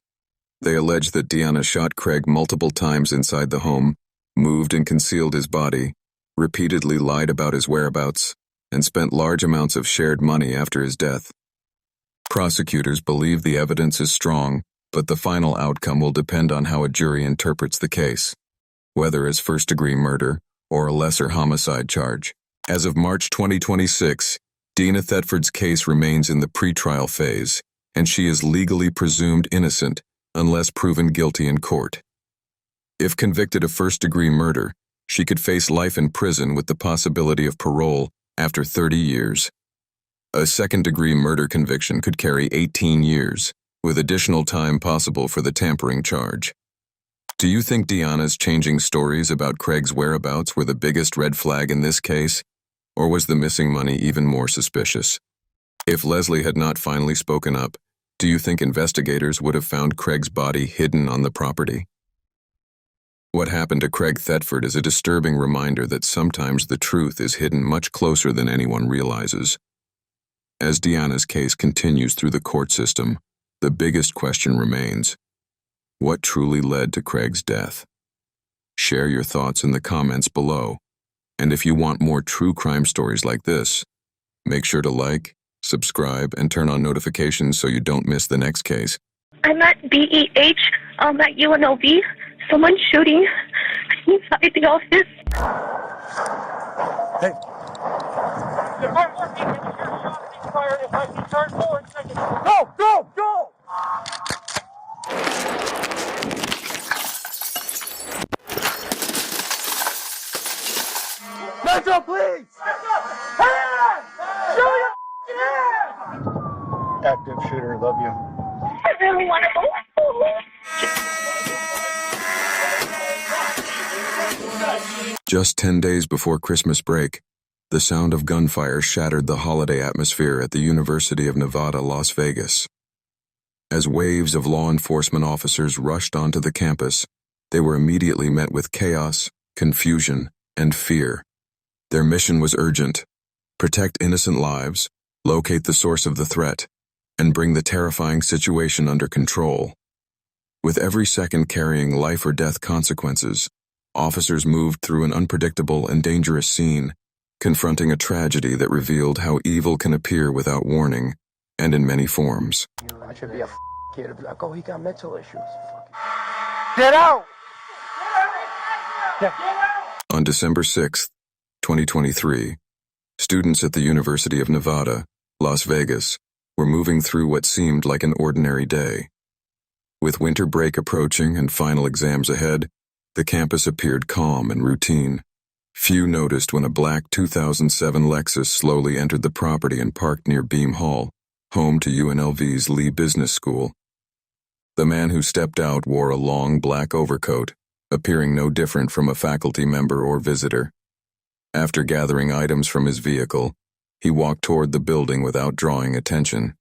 They allege that Deanna shot Craig multiple times inside the home, moved and concealed his body, repeatedly lied about his whereabouts, and spent large amounts of shared money after his death. Prosecutors believe the evidence is strong, but the final outcome will depend on how a jury interprets the case, whether as first-degree murder or a lesser homicide charge. As of March 2026, Dina Thetford's case remains in the pretrial phase, and she is legally presumed innocent unless proven guilty in court. If convicted of first-degree murder, she could face life in prison with the possibility of parole after 30 years. A second-degree murder conviction could carry 18 years, with additional time possible for the tampering charge. Do you think Deanna's changing stories about Craig's whereabouts were the biggest red flag in this case? Or was the missing money even more suspicious? If Leslie had not finally spoken up, do you think investigators would have found Craig's body hidden on the property? What happened to Craig Thetford is a disturbing reminder that sometimes the truth is hidden much closer than anyone realizes. As Deanna's case continues through the court system, the biggest question remains: what truly led to Craig's death? Share your thoughts in the comments below. And if you want more true crime stories like this, make sure to like, subscribe, and turn on notifications so you don't miss the next case. I'm at BEH, at UNLV. Someone's shooting inside the office. Hey. If I'm working and you hear shots being fired, if I can turn forward, second. Go, go, go! Metro, please! Hands! Show your hands! Active shooter, love you. I really want to go. Just 10 days before Christmas break, the sound of gunfire shattered the holiday atmosphere at the University of Nevada, Las Vegas. As waves of law enforcement officers rushed onto the campus, they were immediately met with chaos, confusion, and fear. Their mission was urgent: protect innocent lives, locate the source of the threat, and bring the terrifying situation under control. With every second carrying life or death consequences, officers moved through an unpredictable and dangerous scene, confronting a tragedy that revealed how evil can appear without warning, and in many forms. I should be a kid to be like, oh, he got mental issues. Get out! Get out! On December 6, 2023, students at the University of Nevada, Las Vegas, were moving through what seemed like an ordinary day. With winter break approaching and final exams ahead, the campus appeared calm and routine. Few noticed when a black 2007 Lexus slowly entered the property and parked near Beam Hall, home to UNLV's Lee Business School. The man who stepped out wore a long black overcoat, appearing no different from a faculty member or visitor. After gathering items from his vehicle, he walked toward the building without drawing attention.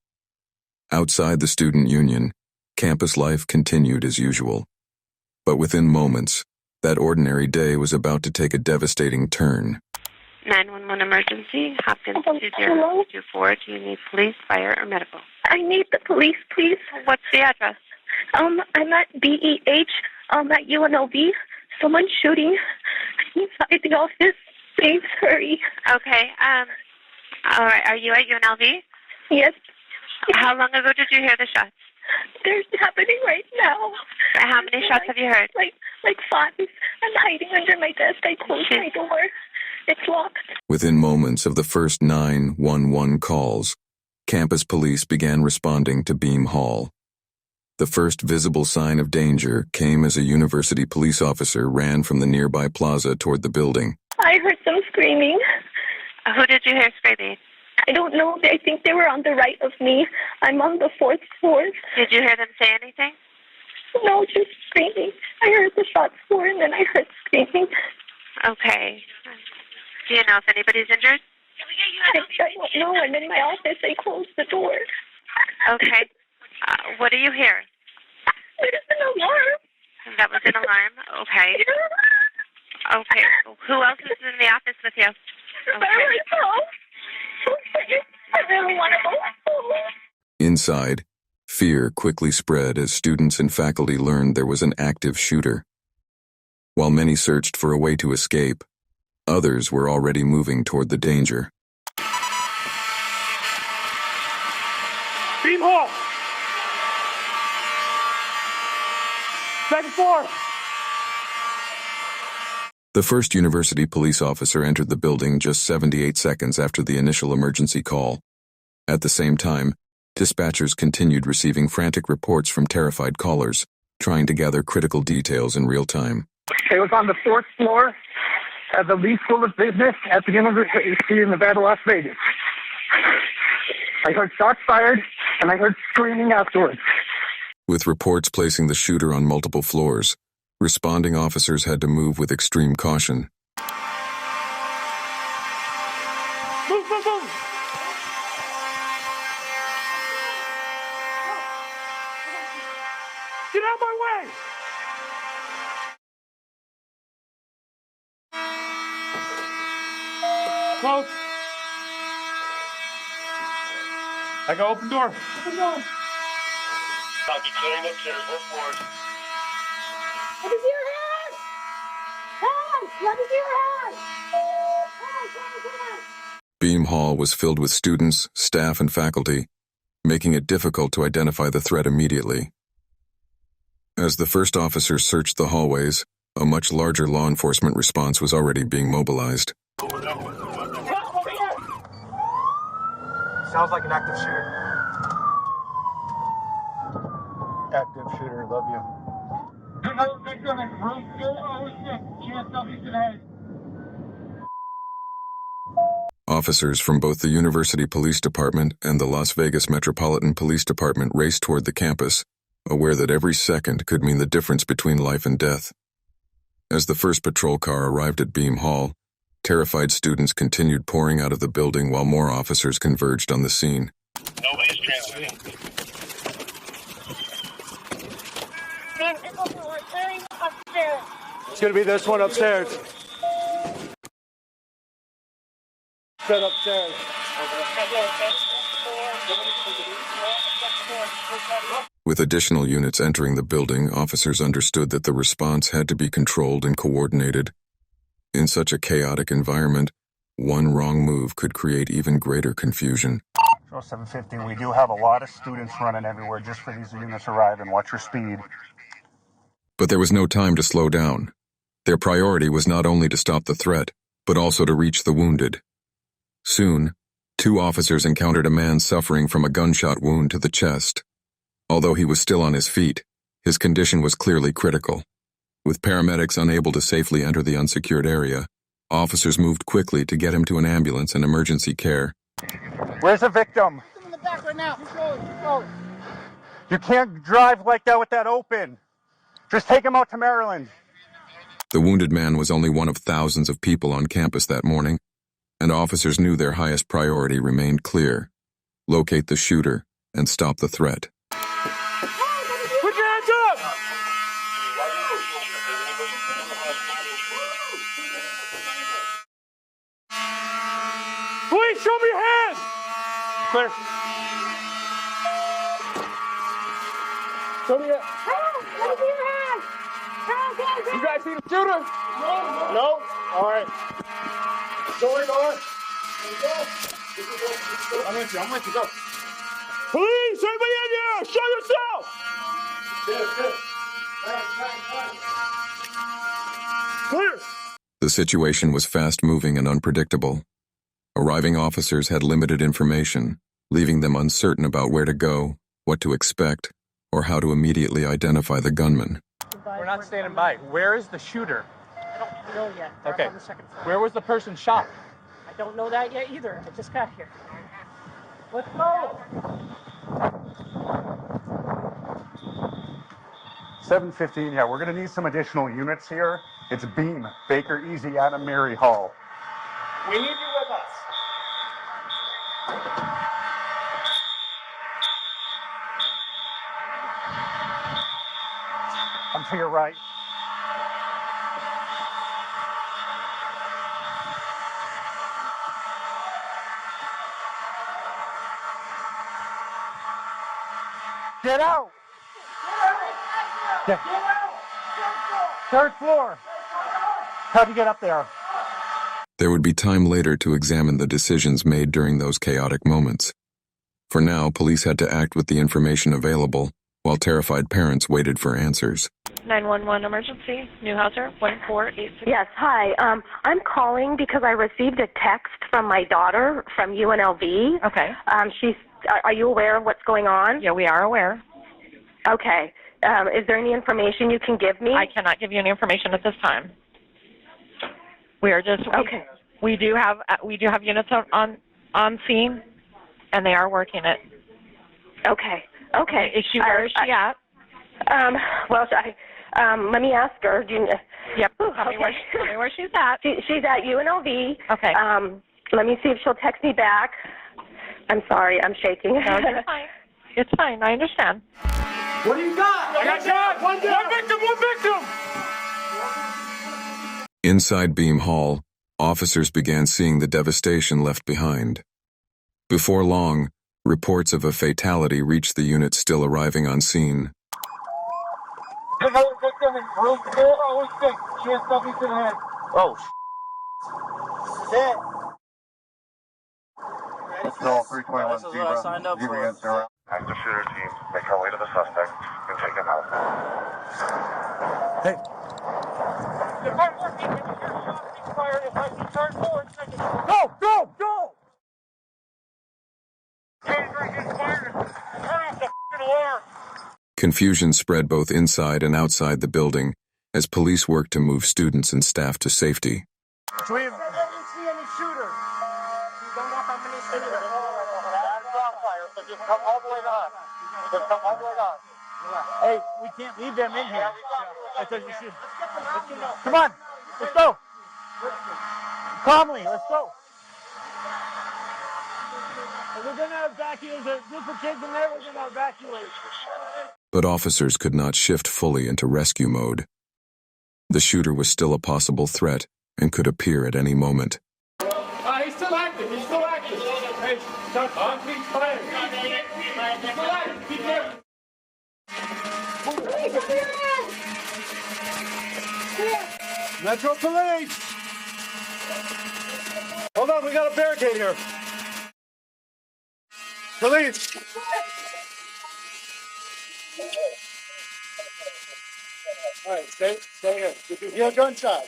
Outside the student union, campus life continued as usual. But within moments, that ordinary day was about to take a devastating turn. 911 emergency. Hopkins Hello? 2024. Do you need police, fire, or medical? I need the police, please. What's the address? I'm at BEH, at UNLV. Someone's shooting inside the office. Please hurry. Okay, all right. Are you at UNLV? Yes. How long ago did you hear the shots? They're happening right now. How many shots have you heard? Like 5. I'm hiding under my desk. I closed my door. It's locked. Within moments of the first 911 calls, campus police began responding to Beam Hall. The first visible sign of danger came as a university police officer ran from the nearby plaza toward the building. I heard them screaming. Who did you hear screaming? I don't know. I think they were on the right of me. I'm on the 4th floor. Did you hear them say anything? No, just screaming. I heard the shots fall, and then I heard screaming. Okay. Do you know if anybody's injured? I don't know. I'm in my office. I closed the door. Okay. What do you hear? There's an alarm. That was an alarm? Okay. Okay. Who else is in the office with you? I really want to go home. Inside, fear quickly spread as students and faculty learned there was an active shooter. While many searched for a way to escape, others were already moving toward the danger. Beam Hall! Second floor! The first university police officer entered the building just 78 seconds after the initial emergency call. At the same time, dispatchers continued receiving frantic reports from terrified callers, trying to gather critical details in real time. It was on the 4th floor of the Lee School of Business at the University of Nevada, Las Vegas. I heard shots fired, and I heard screaming afterwards. With reports placing the shooter on multiple floors, responding officers had to move with extreme caution. Move, move, move! Get out of my way! Close. I got open door. Open door. I'll be clearing upstairs. What floors? Let me see your hand! Hand! Let me see your hand! Hand! Beam Hall was filled with students, staff, and faculty, making it difficult to identify the threat immediately. As the first officers searched the hallways, a much larger law enforcement response was already being mobilized. Sounds like an active shooter. Active shooter, love you. Officers from both the University Police Department and the Las Vegas Metropolitan Police Department raced toward the campus, aware that every second could mean the difference between life and death. As the first patrol car arrived at Beam Hall, terrified students continued pouring out of the building while more officers converged on the scene. Nobody's transmitting. It's gonna be this one upstairs. Set upstairs. With additional units entering the building, officers understood that the response had to be controlled and coordinated. In such a chaotic environment, one wrong move could create even greater confusion. 715, we do have a lot of students running everywhere just for these units arriving. Watch your speed. But there was no time to slow down. Their priority was not only to stop the threat, but also to reach the wounded. Soon, 2 officers encountered a man suffering from a gunshot wound to the chest. Although he was still on his feet, his condition was clearly critical. With paramedics unable to safely enter the unsecured area, officers moved quickly to get him to an ambulance and emergency care. Where's the victim? I'm in the back right now. Keep going, keep going. You can't drive like that with that open. Just take him out to Maryland. The wounded man was only one of thousands of people on campus that morning, and officers knew their highest priority remained clear: locate the shooter and stop the threat. Put your hands up! Clear. Show me it. You guys see the shooter? No? All right. Door. I'm with you. Go. Police, everybody in here! Show yourself! Good. Clear. The situation was fast-moving and unpredictable. Arriving officers had limited information, leaving them uncertain about where to go, what to expect, or how to immediately identify the gunman. We're not standing by. Where is the shooter? I don't know yet. They're Okay. on the second floor. Where was the person shot? I don't know that yet either. I just got here. Let's go. 7:15. Yeah, we're gonna need some additional units here. It's Beam, Baker, Easy, Adam, Mary Hall. We need you with us. I'm to your right. Get out! Get out! Third floor. How'd you get up there? There would be time later to examine the decisions made during those chaotic moments. For now, police had to act with the information available, while terrified parents waited for answers. 911 emergency, Newhouser, 1486. Yes, hi. I'm calling because I received a text from my daughter from UNLV. Okay. Are you aware of what's going on? Yeah, we are aware. Okay. Is there any information you can give me? I cannot give you any information at this time. We are just okay. We do have units on scene, and they are working it. Okay. Where is she at? Well, let me ask her. Yep. Tell me where she's at. She's at UNLV. Okay. Let me see if she'll text me back. I'm sorry, I'm shaking. No, you're fine. It's fine. I understand. What do you got? I got shot. One victim. Inside Beam Hall, officers began seeing the devastation left behind. Before long, reports of a fatality reached the unit still arriving on scene. Another victim in room 406. She has nothing to the head. Oh, this is it. Let's go, 321 This is what I signed up for. Active shooter team, make our way to the suspect and take him out. Hey. If I'm working, if you're shot, be fired. If I see turn forward, go! Taser gets fired. Turn off the f***ing alarm. Confusion spread both inside and outside the building as police worked to move students and staff to safety. I didn't see any shooter. You don't know how many shooters. That's crossfire, so just come all the way on. Hey, we can't leave them in here. Come on, let's go. Calmly, let's go. We're gonna evacuate. There's a group of kids in there. We're gonna evacuate. But officers could not shift fully into rescue mode. The shooter was still a possible threat and could appear at any moment. He's still active. Hey, Chuck, he's fired. He's still active. Keep there. Metro Police! Hold on, we got a barricade here. Police! All right, stay here. Did you hear a gunshot?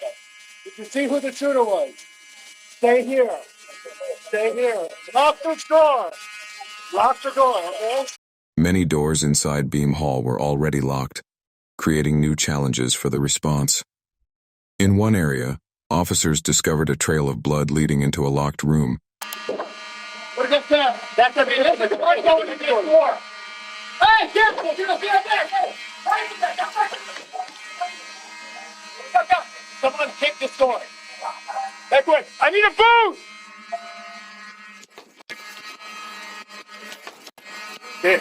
Did you see who the shooter was? Stay here. Lock the door, okay? Many doors inside Beam Hall were already locked, creating new challenges for the response. In one area, officers discovered a trail of blood leading into a locked room. What is that? That's a bit. This is right going into the door. Hey, careful! You're gonna be right there. Someone kick this door. That way. I need a boot. Here.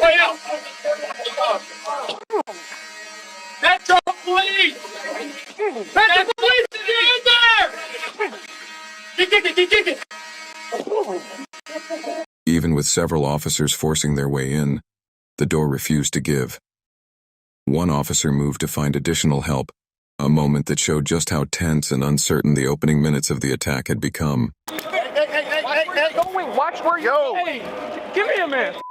Wait out. Metro Police! Metro Police, get in there! Kick it! Even with several officers forcing their way in, the door refused to give. One officer moved to find additional help, a moment that showed just how tense and uncertain the opening minutes of the attack had become. Hey, going, watch where you go. Hey, give me a minute.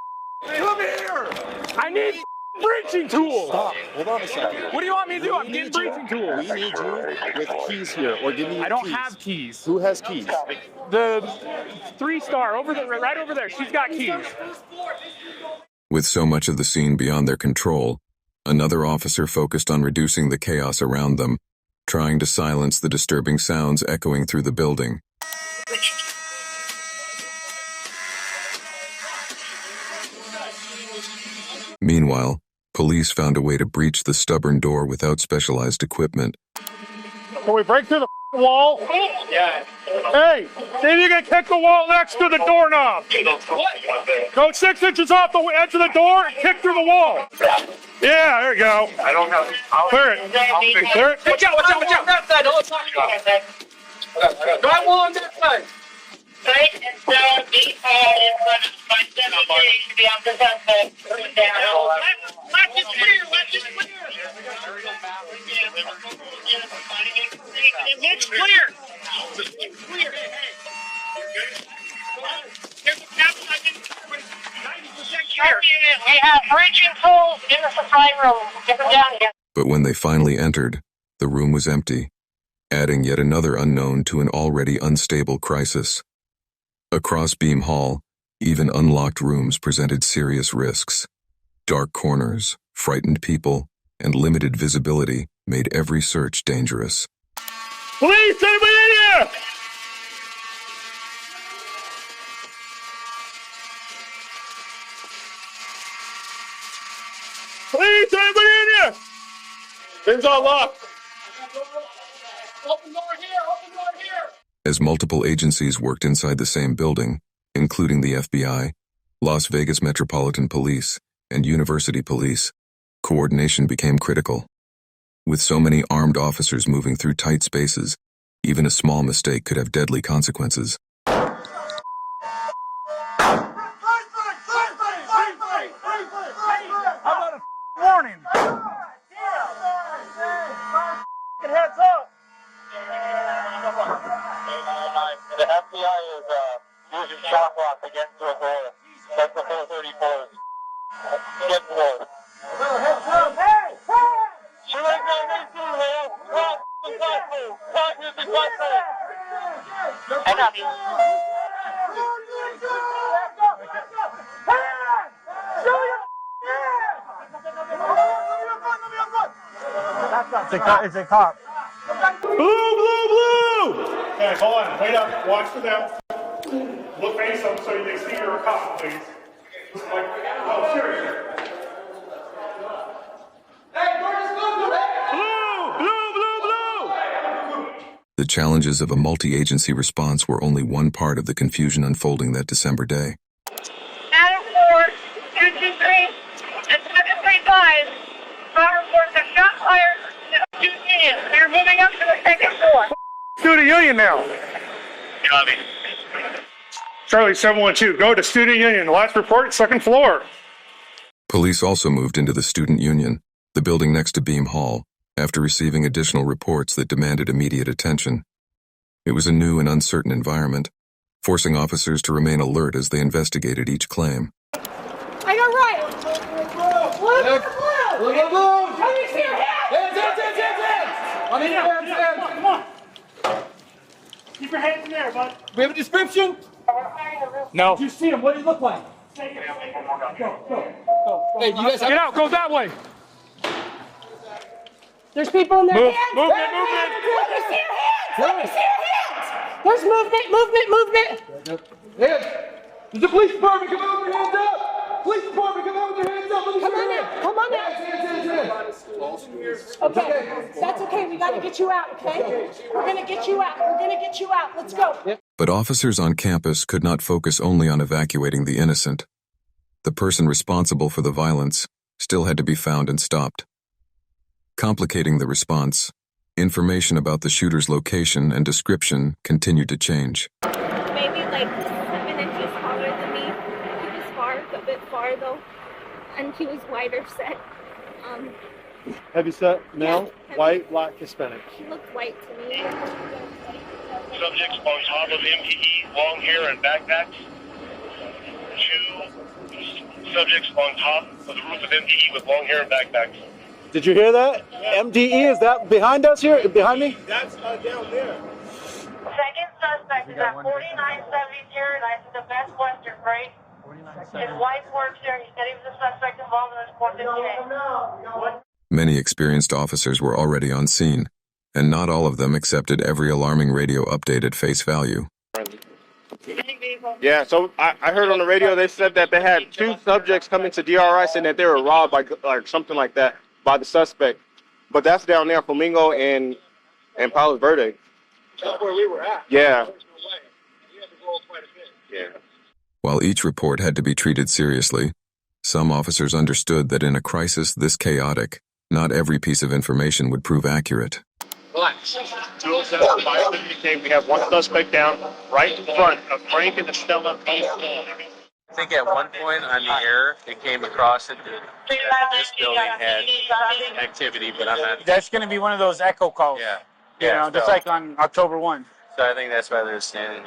Come here. I need breaching tools. Stop. Hold on a second. What do you want me to do? I'm getting breaching tools. We need you with keys here, or give me your I don't keys. have keys. Who has keys? The 3-star over there, right over there. She's got keys. With so much of the scene beyond their control, another officer focused on reducing the chaos around them, trying to silence the disturbing sounds echoing through the building. Meanwhile, police found a way to breach the stubborn door without specialized equipment. Can we break through the wall? Yeah. Hey, see if you can kick the wall next to the doorknob. Go 6 inches off the edge of the door and kick through the wall. Yeah, there you go. I don't have. Clear it. Clear it. Watch out, watch out, watch out. That side. Don't talk about that. Drive wall on that side. Right and down, be all in front of my 7 days to be on the sunset. Left is clear, left is clear. It looks clear. It's clear. There's a captain I didn't with 90% clear. We have breaching tools in the supply room. Get them down here. But when they finally entered, the room was empty, adding yet another unknown to an already unstable crisis. Across Beam Hall, even unlocked rooms presented serious risks. Dark corners, frightened people, and limited visibility made every search dangerous. Police, anybody in here? Police, anybody in here? Things are locked. Open door here, open door here. As multiple agencies worked inside the same building, including the FBI, Las Vegas Metropolitan Police, and University Police, coordination became critical. With so many armed officers moving through tight spaces, even a small mistake could have deadly consequences. How about a warning? Heads up. The FBI is using shock lock against the door. That's the 434. Get floor. Heads up. Hey! She ain't gonna make through there. Walk the platform. Walk the platform. I got you. It's a cop. Blue, blue, blue! Okay, hold on. Wait up. Watch for them. Look face them so they see you're a cop, please. Like, oh, seriously. Hey, blue, blue, blue! The challenges of a multi-agency response were only one part of the confusion unfolding that December day. Adam 4, 223, and 735. Fire reports a shot fired at Student Union. They're moving up to the second floor. Student Union now. Copy. Charlie 712, go to Student Union. Last report, second floor. Police also moved into the Student Union, the building next to Beam Hall, after receiving additional reports that demanded immediate attention. It was a new and uncertain environment, forcing officers to remain alert as they investigated each claim. I got right. Look. Let me see your hands. Hands. On in your hands. Come on. Keep your hands in there, bud. We have a description? No. Did you see him? What did he look like? Go. Hey, you guys get out. Go that way. There's people in their hands. Movement. Let me see your hands. Let me see your hands. There's movement. Hands. There's a police department. Come on with your hands up. Police department. Come on with your hands up. Come on now. Okay, that's okay. We got to get you out, okay? We're going to get you out. Let's go. But officers on campus could not focus only on evacuating the innocent. The person responsible for the violence still had to be found and stopped. Complicating the response, information about the shooter's location and description continued to change. They maybe like 7 inches taller than me. He was a bit far though, and he was whiter set. Heavy set, male, Yeah, white, black, Hispanic. He looked white to me. Subjects on top of MTE, long hair and backpacks. 2 subjects on top of the roof of MTE with long hair and backpacks. Did you hear that? MDE, is that behind us here? Behind me? That's down there. Second suspect is at 4970 Paradise in the Best Western, right? His wife works there. He said he was a suspect involved in this 458. Many experienced officers were already on scene, and not all of them accepted every alarming radio update at face value. Yeah, so I heard on the radio they said that they had 2 subjects come into DRI saying that they were robbed by like something like that by the suspect. But that's down there, Flamingo and Palos Verde. That's where we were at. Yeah. Yeah. While each report had to be treated seriously, some officers understood that in a crisis this chaotic, not every piece of information would prove accurate. Relax. 207 by we have 1 suspect down right in front of Frank and Estella. I think at one point on the air, it came across that this building had activity, but I'm not. That's going to be one of those echo calls. Yeah. You know, just like on October 1. So I think that's why they're standing.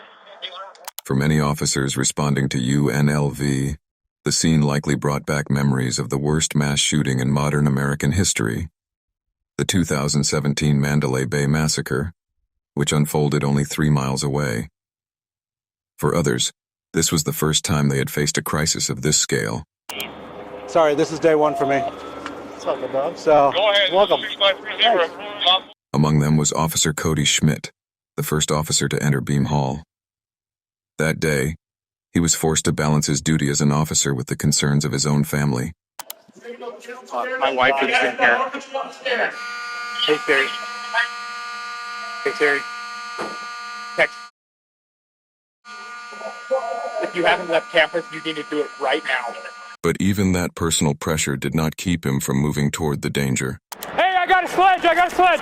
For many officers responding to UNLV, the scene likely brought back memories of the worst mass shooting in modern American history, the 2017 Mandalay Bay Massacre, which unfolded only 3 miles away. For others, this was the first time they had faced a crisis of this scale. Sorry, this is day 1 for me. What's up, dog? So, Go ahead. welcome. 6530. Among them was Officer Cody Schmidt, the first officer to enter Beam Hall. That day, he was forced to balance his duty as an officer with the concerns of his own family. My wife is in here. Hey, Terry. Hey, Terry. Text. If you haven't left campus, you need to do it right now. But even that personal pressure did not keep him from moving toward the danger. Hey, I got a sledge! I got a sledge!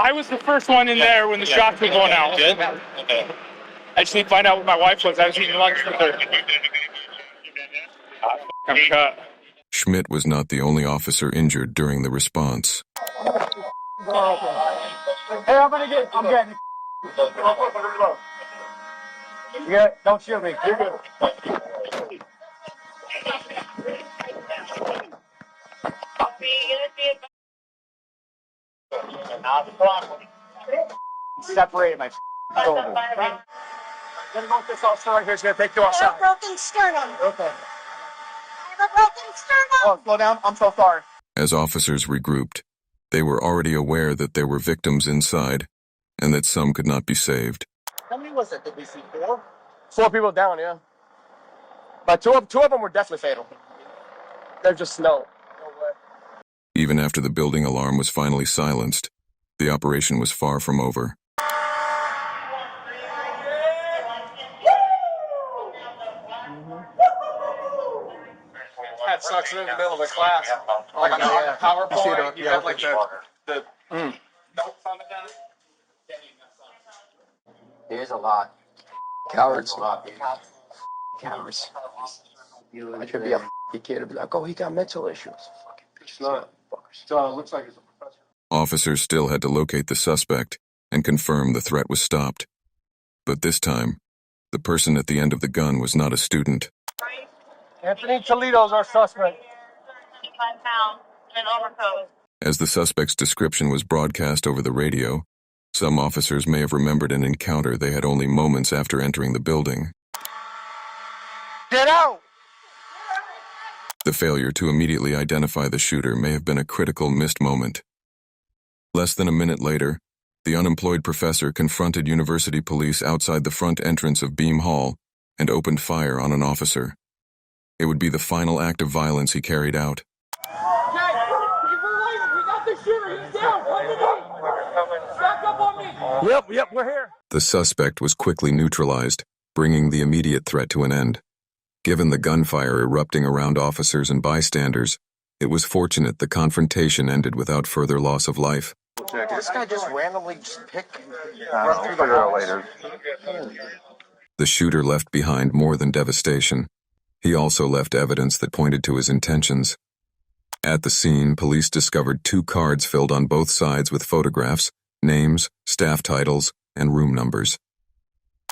I was the first one in there when the shots were going out. Good? Okay. I just need to find out what my wife was. I was eating lunch with her. I'm cut. Schmidt was not the only officer injured during the response. Hey, I'm getting it. You good? Don't shoot me. You're good. Separate my shoulder. Let me go with this officer right here. He's going to take you outside. I have a broken sternum. Okay. I have a broken sternum. Oh, slow down. I'm so sorry. As officers regrouped, they were already aware that there were victims inside and that some could not be saved. How many was it? Did we see 4? 4 people down, yeah. But two of them were definitely fatal. They're just snow. Even after the building alarm was finally silenced, the operation was far from over. That sucks in the middle of a class. Like on a PowerPoint, you have like the notes on it. There's a lot. Cowards. Cowards. I should be a kid and be like, oh, he got mental issues. It's not. It looks like it's a professor. Officers still had to locate the suspect and confirm the threat was stopped. But this time, the person at the end of the gun was not a student. Anthony Toledo's our suspect. 55 pounds in an overcoat. As the suspect's description was broadcast over the radio, some officers may have remembered an encounter they had only moments after entering the building. Get out! The failure to immediately identify the shooter may have been a critical missed moment. Less than a minute later, the unemployed professor confronted university police outside the front entrance of Beam Hall and opened fire on an officer. It would be the final act of violence he carried out. We got the shooter. He's down. Come to me. Back up on me. Yep, we're here. The suspect was quickly neutralized, bringing the immediate threat to an end. Given the gunfire erupting around officers and bystanders, it was fortunate the confrontation ended without further loss of life. Did this guy just randomly run through the wall later? The shooter left behind more than devastation. He also left evidence that pointed to his intentions. At the scene, police discovered 2 cards filled on both sides with photographs, names, staff titles, and room numbers.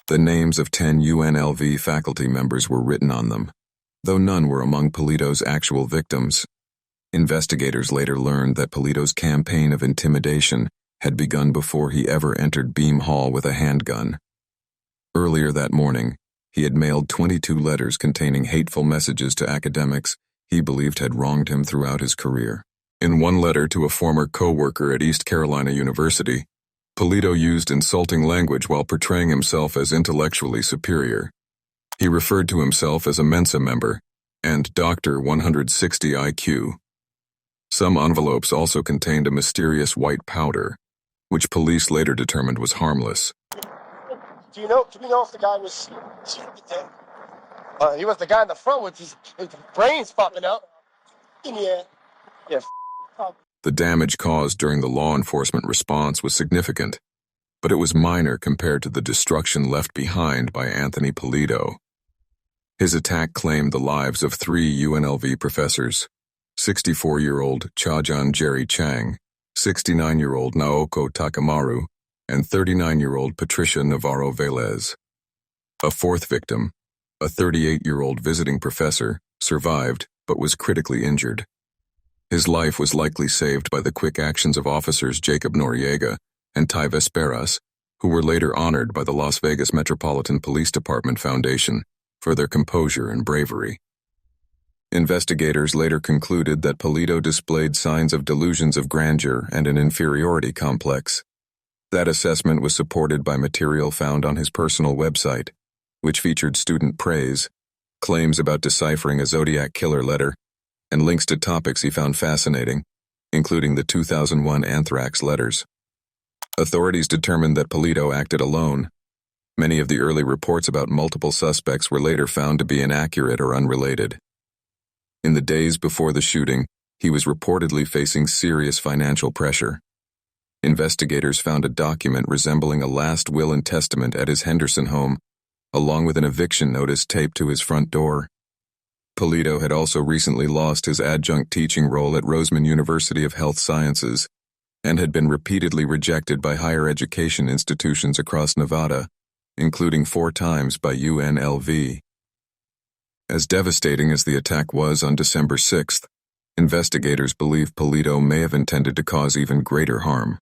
The names of 10 UNLV faculty members were written on them, though none were among Polito's actual victims. Investigators later learned that Polito's campaign of intimidation had begun before he ever entered Beam Hall with a handgun. Earlier that morning, he had mailed 22 letters containing hateful messages to academics he believed had wronged him throughout his career. In one letter to a former co-worker at East Carolina University, Polito used insulting language while portraying himself as intellectually superior. He referred to himself as a Mensa member and Dr. 160 IQ. Some envelopes also contained a mysterious white powder, which police later determined was harmless. Do we know if the guy was he was the guy in the front with his brains popping out? Yeah. The damage caused during the law enforcement response was significant, but it was minor compared to the destruction left behind by Anthony Polito. His attack claimed the lives of 3 UNLV professors: 64-year-old Chajan Jerry Chang, 69-year-old Naoko Takamaru, and 39-year-old Patricia Navarro Velez. A 4th victim, a 38-year-old visiting professor, survived but was critically injured. His life was likely saved by the quick actions of officers Jacob Noriega and Ty Vesperas, who were later honored by the Las Vegas Metropolitan Police Department Foundation for their composure and bravery. Investigators later concluded that Polito displayed signs of delusions of grandeur and an inferiority complex. That assessment was supported by material found on his personal website, which featured student praise, claims about deciphering a Zodiac killer letter, and links to topics he found fascinating, including the 2001 anthrax letters. Authorities determined that Polito acted alone. Many of the early reports about multiple suspects were later found to be inaccurate or unrelated. In the days before the shooting, he was reportedly facing serious financial pressure. Investigators found a document resembling a last will and testament at his Henderson home, along with an eviction notice taped to his front door. Polito had also recently lost his adjunct teaching role at Roseman University of Health Sciences and had been repeatedly rejected by higher education institutions across Nevada, including 4 times by UNLV. As devastating as the attack was on December 6th, investigators believe Polito may have intended to cause even greater harm.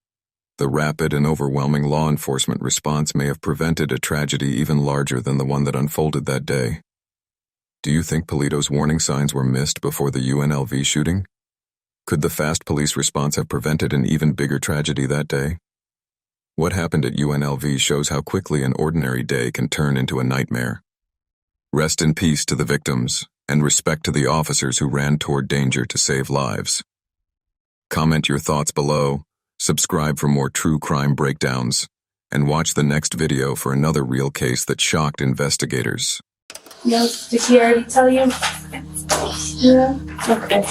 The rapid and overwhelming law enforcement response may have prevented a tragedy even larger than the one that unfolded that day. Do you think Polito's warning signs were missed before the UNLV shooting? Could the fast police response have prevented an even bigger tragedy that day? What happened at UNLV shows how quickly an ordinary day can turn into a nightmare. Rest in peace to the victims, and respect to the officers who ran toward danger to save lives. Comment your thoughts below, subscribe for more true crime breakdowns, and watch the next video for another real case that shocked investigators. No, did he already tell you? Yeah. Okay.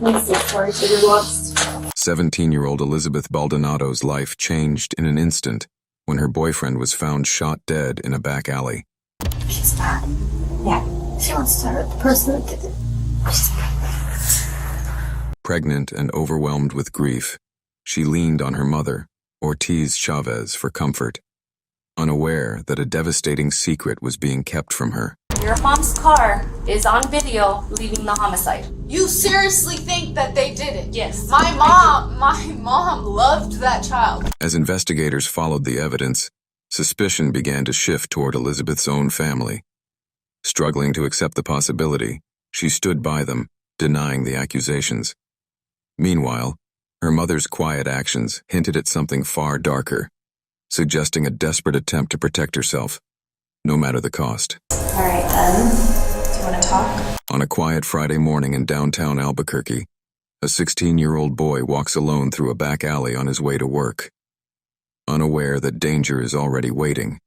Let's look for it. You're lost. 17-year-old Elizabeth Baldonado's life changed in an instant when her boyfriend was found shot dead in a back alley. She's not. Yeah. She wants to hurt the person that did it. She's pregnant. Pregnant and overwhelmed with grief, she leaned on her mother, Ortiz Chavez, for comfort, unaware that a devastating secret was being kept from her. Your mom's car is on video leaving the homicide. You seriously think that they did it? Yes. My mom loved that child. As investigators followed the evidence, suspicion began to shift toward Elizabeth's own family. Struggling to accept the possibility, she stood by them, denying the accusations. Meanwhile, her mother's quiet actions hinted at something far darker, suggesting a desperate attempt to protect herself, no matter the cost. All right, then. Do you want to talk? On a quiet Friday morning in downtown Albuquerque, a 16-year-old boy walks alone through a back alley on his way to work. Unaware that danger is already waiting,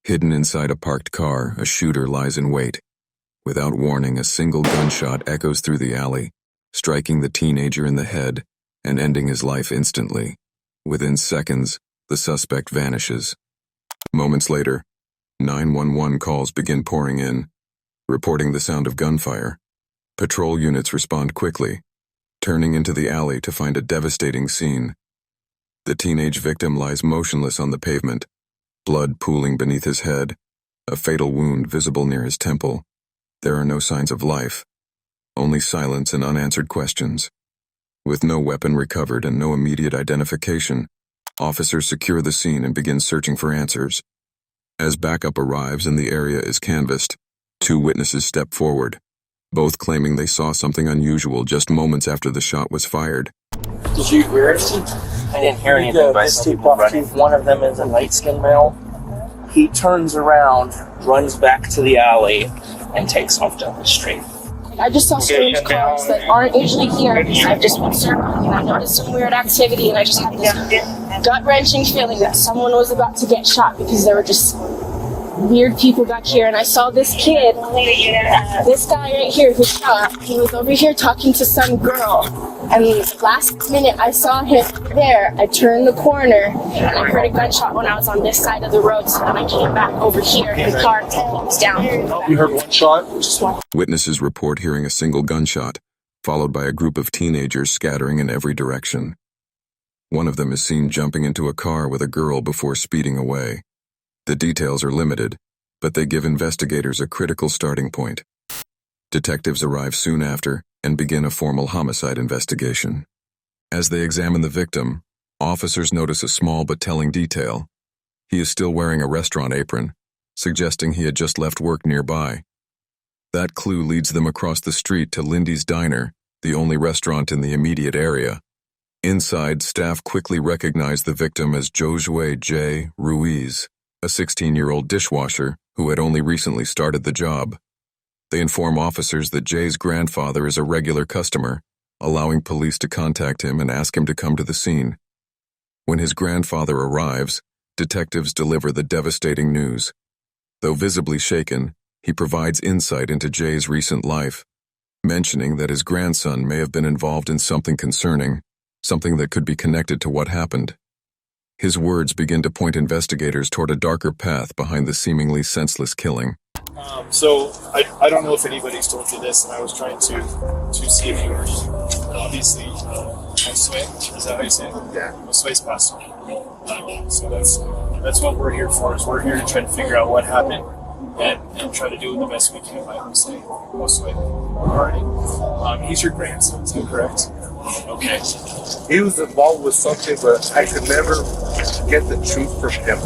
hidden inside a parked car, a shooter lies in wait, Without warning, a single gunshot echoes through the alley, striking the teenager in the head and ending his life instantly. Within seconds, the suspect vanishes. Moments later, 911 calls begin pouring in, reporting the sound of gunfire. Patrol units respond quickly, turning into the alley to find a devastating scene. The teenage victim lies motionless on the pavement, blood pooling beneath his head, a fatal wound visible near his temple. There are no signs of life, only silence and unanswered questions. With no weapon recovered and no immediate identification, officers secure the scene and begin searching for answers. As backup arrives and the area is canvassed, 2 witnesses step forward, both claiming they saw something unusual just moments after the shot was fired. Did you hear anything? I didn't hear anything, but I saw people running. One of them is a light-skinned male. He turns around, runs back to the alley, and takes off down the street. I just saw strange cars that aren't usually here. I've just been circling and I noticed some weird activity and I just had this gut-wrenching feeling that someone was about to get shot because there were just weird people back here. And I saw this kid, this guy right here who shot, he was over here talking to some girl. And last minute I saw him there, I turned the corner and I heard a gunshot when I was on this side of the road, so then I came back over here and the car was down. You heard one shot? Just one. Witnesses report hearing a single gunshot, followed by a group of teenagers scattering in every direction. One of them is seen jumping into a car with a girl before speeding away. The details are limited, but they give investigators a critical starting point. Detectives arrive soon after and begin a formal homicide investigation. As they examine the victim, officers notice a small but telling detail. He is still wearing a restaurant apron, suggesting he had just left work nearby. That clue leads them across the street to Lindy's Diner, the only restaurant in the immediate area. Inside, staff quickly recognize the victim as Josue J. Ruiz, a 16-year-old dishwasher who had only recently started the job. They inform officers that Jay's grandfather is a regular customer, allowing police to contact him and ask him to come to the scene. When his grandfather arrives, detectives deliver the devastating news. Though visibly shaken, he provides insight into Jay's recent life, mentioning that his grandson may have been involved in something concerning, something that could be connected to what happened. His words begin to point investigators toward a darker path behind the seemingly senseless killing. So I don't know if anybody's told you this, and I was trying to see if you were obviously Josue. Is that how you say it? Yeah. Josue's passed on. So that's what we're here for. Is we're here to try to figure out what happened and try to do the best we can by Josue. Alrighty. He's your grandson, is that correct? Okay. He was involved with something, but I could never get the truth from him.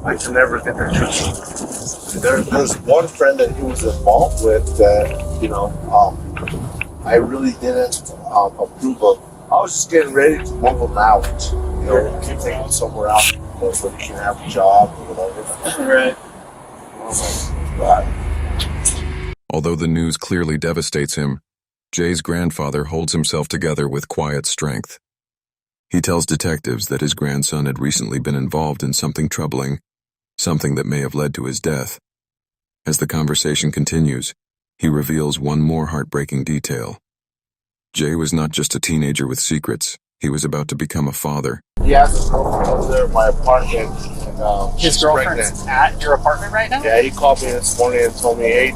I could never get the truth. There's one friend that he was involved with that, I really didn't approve of. I was just getting ready to move him out, take him somewhere else so he can have a job or whatever. Right. Oh my God. Although the news clearly devastates him, Jay's grandfather holds himself together with quiet strength. He tells detectives that his grandson had recently been involved in something troubling, something that may have led to his death. As the conversation continues, he reveals one more heartbreaking detail. Jay was not just a teenager with secrets, he was about to become a father. He has his girlfriend over there in my apartment. And, his girlfriend's at your apartment right now? Yeah, he called me this morning and told me, hey,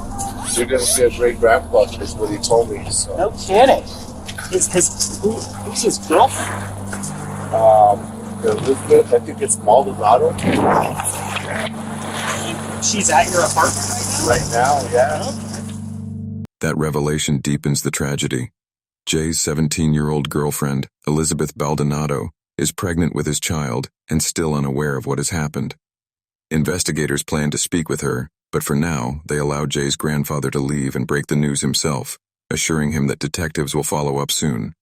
you're going to be a great grandpa, is what he told me. So. No kidding. Who's his girlfriend? Elizabeth, I think it's Maldonado. She's at your apartment right now, yeah. That revelation deepens the tragedy. Jay's 17-year-old girlfriend, Elizabeth Baldonado, is pregnant with his child and still unaware of what has happened. Investigators plan to speak with her, but for now, they allow Jay's grandfather to leave and break the news himself, assuring him that detectives will follow up soon.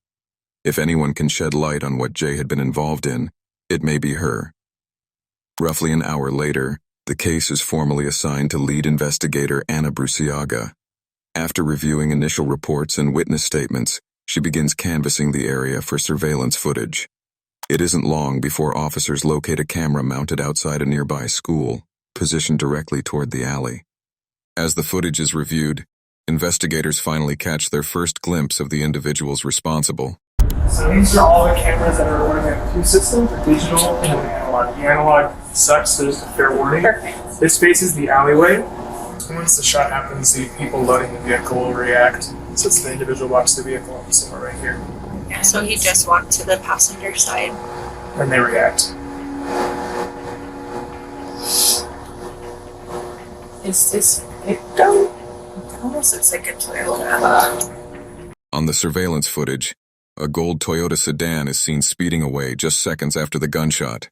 If anyone can shed light on what Jay had been involved in, it may be her. Roughly an hour later, the case is formally assigned to lead investigator Anna Bruciaga. After reviewing initial reports and witness statements, she begins canvassing the area for surveillance footage. It isn't long before officers locate a camera mounted outside a nearby school, positioned directly toward the alley. As the footage is reviewed, investigators finally catch their first glimpse of the individuals responsible. So these are all the cameras that are running at two systems, the digital and the analog. The analog sucks, so just a fair warning. Perfect. This faces the alleyway. Once the shot happens, the people loading the vehicle will react. So it's the individual walks the vehicle somewhere right here. Yeah, so he just walked to the passenger side. And they react. It almost looks like a Toyota. On the surveillance footage, a gold Toyota sedan is seen speeding away just seconds after the gunshot.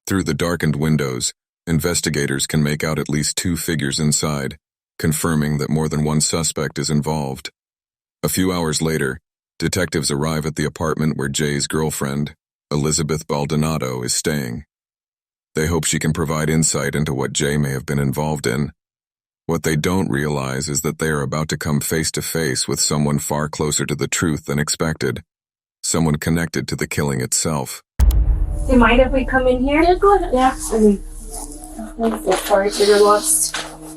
Through the darkened windows, investigators can make out at least two figures inside, confirming that more than one suspect is involved. A few hours later, detectives arrive at the apartment where Jay's girlfriend, Elizabeth Baldonado, is staying. They hope she can provide insight into what Jay may have been involved in. What they don't realize is that they are about to come face to face with someone far closer to the truth than expected, someone connected to the killing itself. Do you mind if we come in here? Yeah, go ahead. Yeah, I'm so sorry for your loss.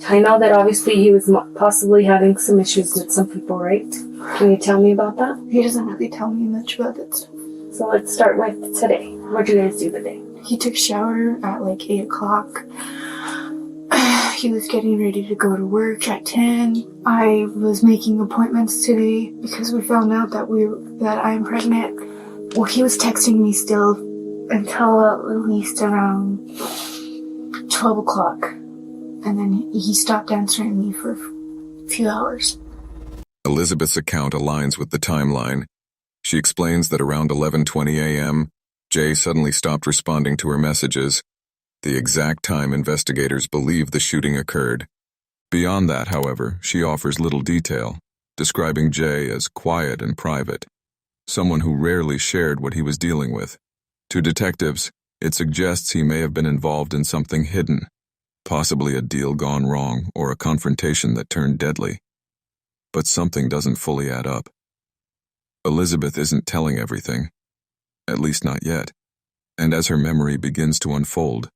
I know that obviously he was possibly having some issues with some people, right? Can you tell me about that? He doesn't really tell me much about that stuff. So let's start with today. What did you guys do today? He took a shower at like 8 o'clock. He was getting ready to go to work at 10. I was making appointments today because we found out that I'm pregnant. Well, he was texting me still until at least around 12 o'clock. And then he stopped answering me for a few hours. Elizabeth's account aligns with the timeline. She explains that around 11:20 a.m., Jay suddenly stopped responding to her messages, the exact time investigators believe the shooting occurred. Beyond that, however, she offers little detail, describing Jay as quiet and private, someone who rarely shared what he was dealing with. To detectives, it suggests he may have been involved in something hidden, possibly a deal gone wrong or a confrontation that turned deadly. But something doesn't fully add up. Elizabeth isn't telling everything, at least not yet, and as her memory begins to unfold,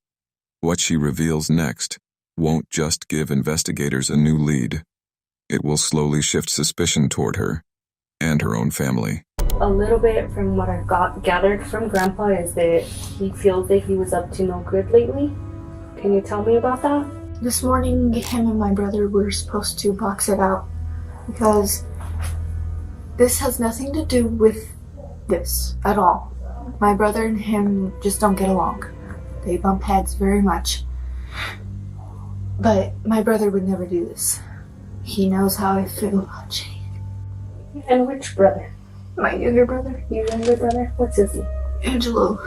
what she reveals next won't just give investigators a new lead. It will slowly shift suspicion toward her and her own family. A little bit from what I gathered from Grandpa is that he feels that he was up to no good lately. Can you tell me about that? This morning, him and my brother were supposed to box it out because this has nothing to do with this at all. My brother and him just don't get along. They bump heads very much. But my brother would never do this. He knows how I feel about Jay. And which brother? My younger brother. Your younger brother? What's his name? Angelo.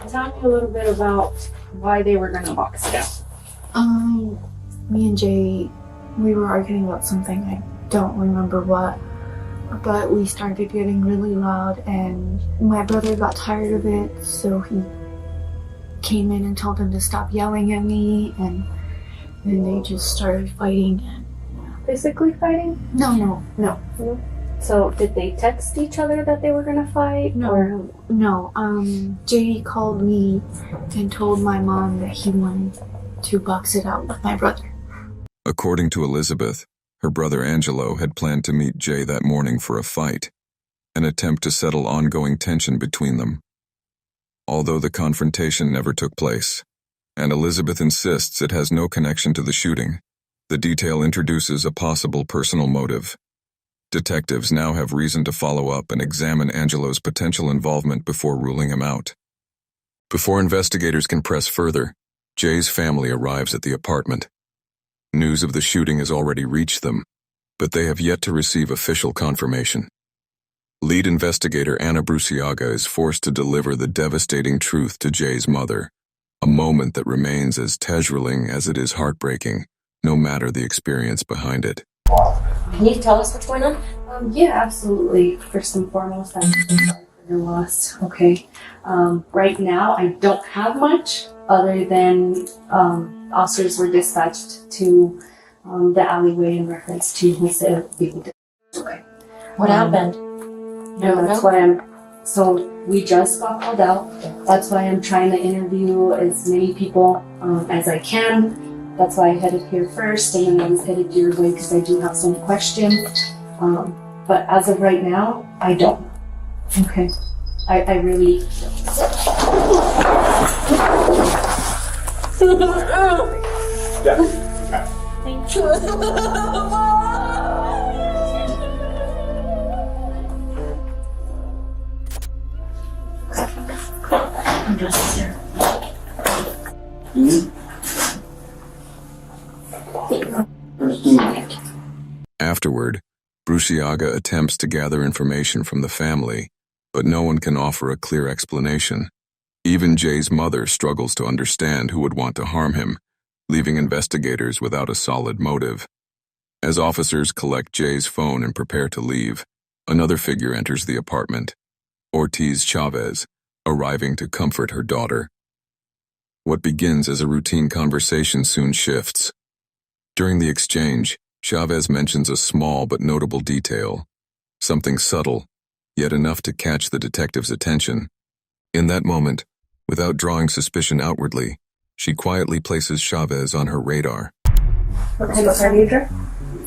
Tell me a little bit about why they were gonna box it out. Me and Jay, we were arguing about something. I don't remember what. But we started getting really loud and my brother got tired of it, so he came in and told him to stop yelling at me, and then they just started fighting. Physically fighting? No. So did they text each other that they were gonna fight? No. Jay called me and told my mom that he wanted to box it out with my brother. According to Elizabeth, her brother Angelo had planned to meet Jay that morning for a fight, an attempt to settle ongoing tension between them. Although the confrontation never took place, and Elizabeth insists it has no connection to the shooting, the detail introduces a possible personal motive. Detectives now have reason to follow up and examine Angelo's potential involvement before ruling him out. Before investigators can press further, Jay's family arrives at the apartment. News of the shooting has already reached them, but they have yet to receive official confirmation. Lead investigator Anna Bruciaga is forced to deliver the devastating truth to Jay's mother, a moment that remains as thrilling as it is heartbreaking, no matter the experience behind it. Can you tell us what's going on? Yeah, absolutely. First and foremost, I'm sorry for your loss. Okay. Right now, I don't have much other than officers were dispatched to the alleyway in reference to his being dead. Okay. What happened? That's why so we just got called out. That's why I'm trying to interview as many people as I can. That's why I headed here first, and then I was headed your way because I do have some questions. But as of right now, I don't. Okay. I really. Thank you. I'm just here. Afterward, Bruciaga attempts to gather information from the family, but no one can offer a clear explanation. Even Jay's mother struggles to understand who would want to harm him, leaving investigators without a solid motive. As officers collect Jay's phone and prepare to leave, another figure enters the apartment, Ortiz Chavez, arriving to comfort her daughter. What begins as a routine conversation soon shifts. During the exchange, Chavez mentions a small but notable detail, something subtle, yet enough to catch the detective's attention. In that moment, without drawing suspicion outwardly, she quietly places Chavez on her radar. What kind of car do you drive?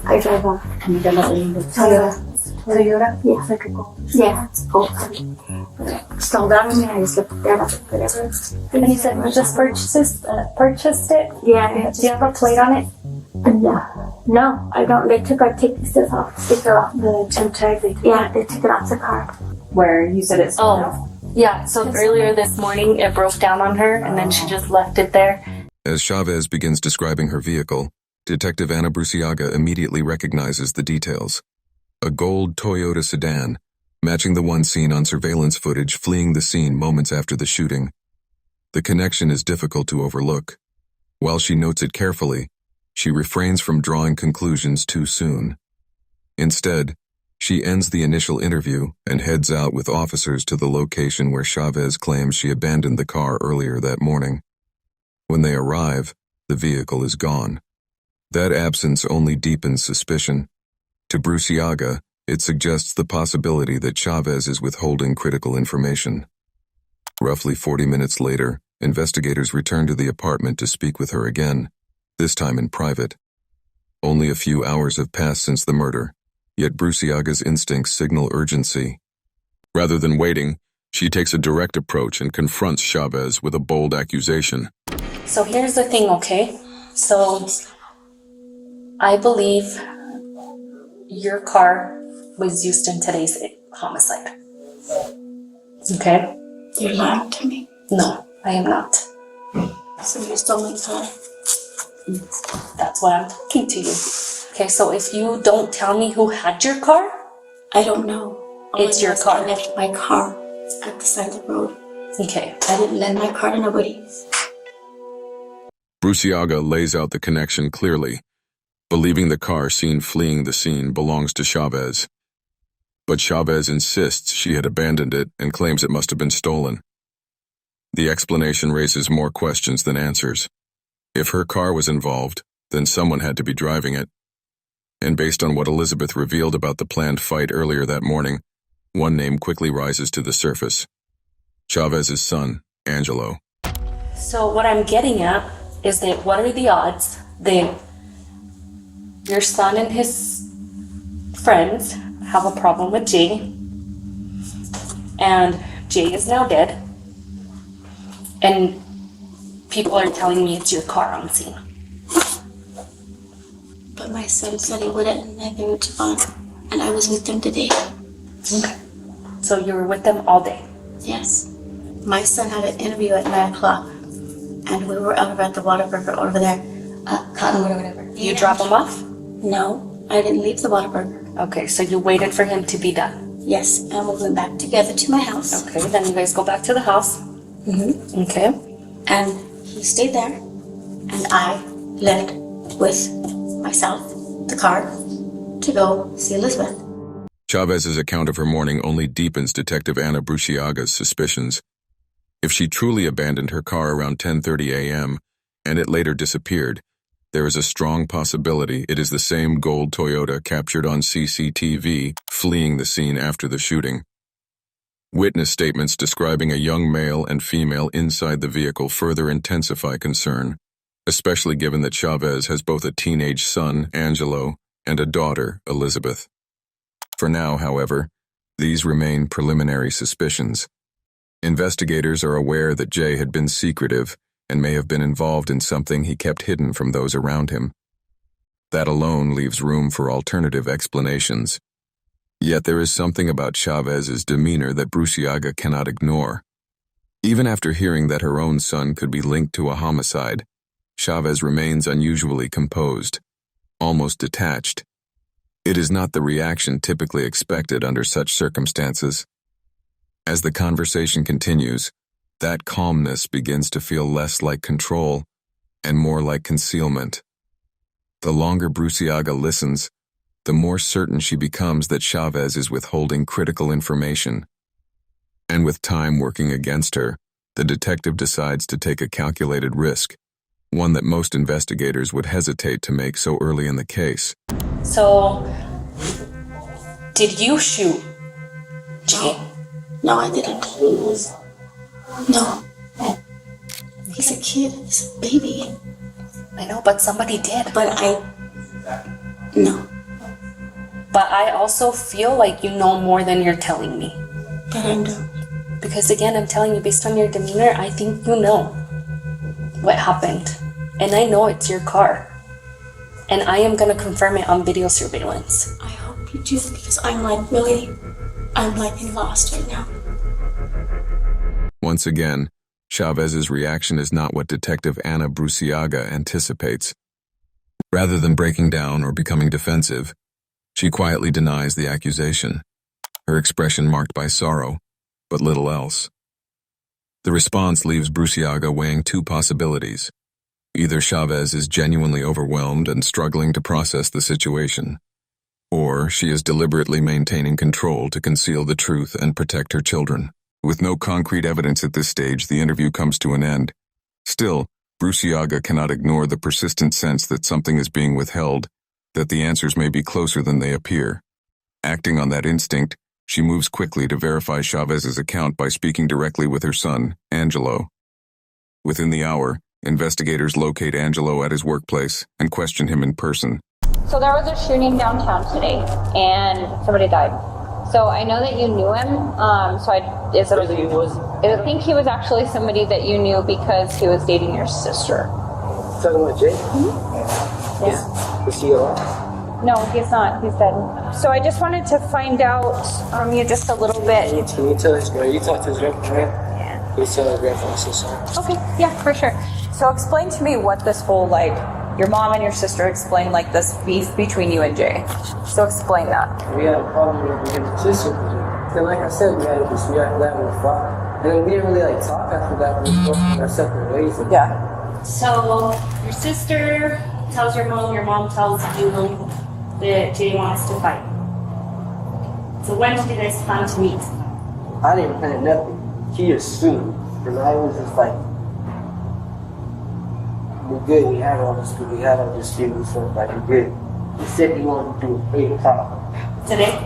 I drive a Toyota. Toyota? Yeah, like a gold. Yeah, it's gold. Stalled out on me, I just looked there, whatever. And you said you just purchased it? Yeah. Do you have a plate on it? Yeah. No, I don't. They took our tickets off. Sticker off the temp tag. Yeah, they took it off the car. Where you said it's. Oh, yeah. So earlier this morning, it broke down on her, and then she just left it there. As Chavez begins describing her vehicle, Detective Ana Bruciaga immediately recognizes the details. A gold Toyota sedan, matching the one seen on surveillance footage fleeing the scene moments after the shooting. The connection is difficult to overlook. While she notes it carefully, she refrains from drawing conclusions too soon. Instead, she ends the initial interview and heads out with officers to the location where Chavez claims she abandoned the car earlier that morning. When they arrive, the vehicle is gone. That absence only deepens suspicion. To Bruciaga, it suggests the possibility that Chavez is withholding critical information. Roughly 40 minutes later, investigators return to the apartment to speak with her again, this time in private. Only a few hours have passed since the murder, yet Bruciaga's instincts signal urgency. Rather than waiting, she takes a direct approach and confronts Chavez with a bold accusation. So here's the thing, okay? So I believe your car was used in today's homicide. Okay? You're lying to me. No, I am not. So you stole my car. That's why I'm talking to you. Okay, so if you don't tell me who had your car, I don't know. It's your car. I left my car at the side of the road. Okay. I didn't lend my car to nobody. Bruciaga lays out the connection clearly, believing the car seen fleeing the scene belongs to Chavez. But Chavez insists she had abandoned it and claims it must have been stolen. The explanation raises more questions than answers. If her car was involved, then someone had to be driving it. And based on what Elizabeth revealed about the planned fight earlier that morning, one name quickly rises to the surface. Chavez's son, Angelo. so what I'm getting at is that what are the odds that your son and his friends have a problem with Jay, and Jay is now dead, and people are telling me it's your car on scene. But my son said he wouldn't, and I gave it to Vaughn. And I was with them today. Okay. So you were with them all day? Yes. My son had an interview at 9 o'clock. And we were over at the Whataburger over there. Cottonwood or whatever. You drop him off? No, I didn't leave the Whataburger. Okay, so you waited for him to be done? Yes, and we went back together to my house. Okay, then you guys go back to the house. Mm-hmm. Okay. And he stayed there. And I left with myself, the car, to go see Elizabeth. Chavez's account of her morning only deepens Detective Ana Bruciaga's suspicions. If she truly abandoned her car around 10:30 a.m. and it later disappeared, there is a strong possibility it is the same gold Toyota captured on CCTV fleeing the scene after the shooting. Witness statements describing a young male and female inside the vehicle further intensify concern, especially given that Chavez has both a teenage son, Angelo, and a daughter, Elizabeth. For now, however, these remain preliminary suspicions. Investigators are aware that Jay had been secretive and may have been involved in something he kept hidden from those around him. That alone leaves room for alternative explanations. Yet there is something about Chavez's demeanor that Bruciaga cannot ignore. Even after hearing that her own son could be linked to a homicide, Chavez remains unusually composed, almost detached. It is not the reaction typically expected under such circumstances. As the conversation continues, that calmness begins to feel less like control and more like concealment. The longer Bruciaga listens, the more certain she becomes that Chavez is withholding critical information. And with time working against her, the detective decides to take a calculated risk, one that most investigators would hesitate to make so early in the case. So, did you shoot Jay? No, I didn't. No. He's a kid. He's a baby. I know, but somebody did. No. But I also feel like you know more than you're telling me. But I don't. Because again, I'm telling you, based on your demeanor, I think you know what happened. And I know it's your car. And I am going to confirm it on video surveillance. I hope you do, because I'm lost right now. Once again, Chavez's reaction is not what Detective Anna Bruciaga anticipates. Rather than breaking down or becoming defensive, she quietly denies the accusation, her expression marked by sorrow, but little else. The response leaves Bruciaga weighing two possibilities. Either Chavez is genuinely overwhelmed and struggling to process the situation, or she is deliberately maintaining control to conceal the truth and protect her children. With no concrete evidence at this stage, the interview comes to an end. Still, Bruciaga cannot ignore the persistent sense that something is being withheld, that the answers may be closer than they appear. Acting on that instinct, she moves quickly to verify Chavez's account by speaking directly with her son, Angelo. Within the hour, investigators locate Angelo at his workplace and question him in person. So there was a shooting downtown today, and somebody died. So I know that you knew him. I think he was actually somebody that you knew because he was dating your sister. Talking about Jay? Mm-hmm. Yeah. Is he alive? No, he's not. He's dead. So I just wanted to find out from you just a little bit. Can you tell his grandpa? You talked to his grandpa, right? Yeah. Can you tell his grandpa I'm so sorry? Okay, yeah, for sure. So explain to me what this whole, your mom and your sister explained, this beef between you and Jay. So explain that. We had a problem with him and his sister. And like I said, we had that with father. And then we didn't really talk after that. We both went our separate ways. Yeah. So, your sister tells your mom tells you that Jay wants to fight. So when did you guys plan to meet? I didn't plan nothing. He assumed. And I was just like, we're good, we had all this good, we had all this shit, so we're good. He said he wanted to do 8 o'clock. Today?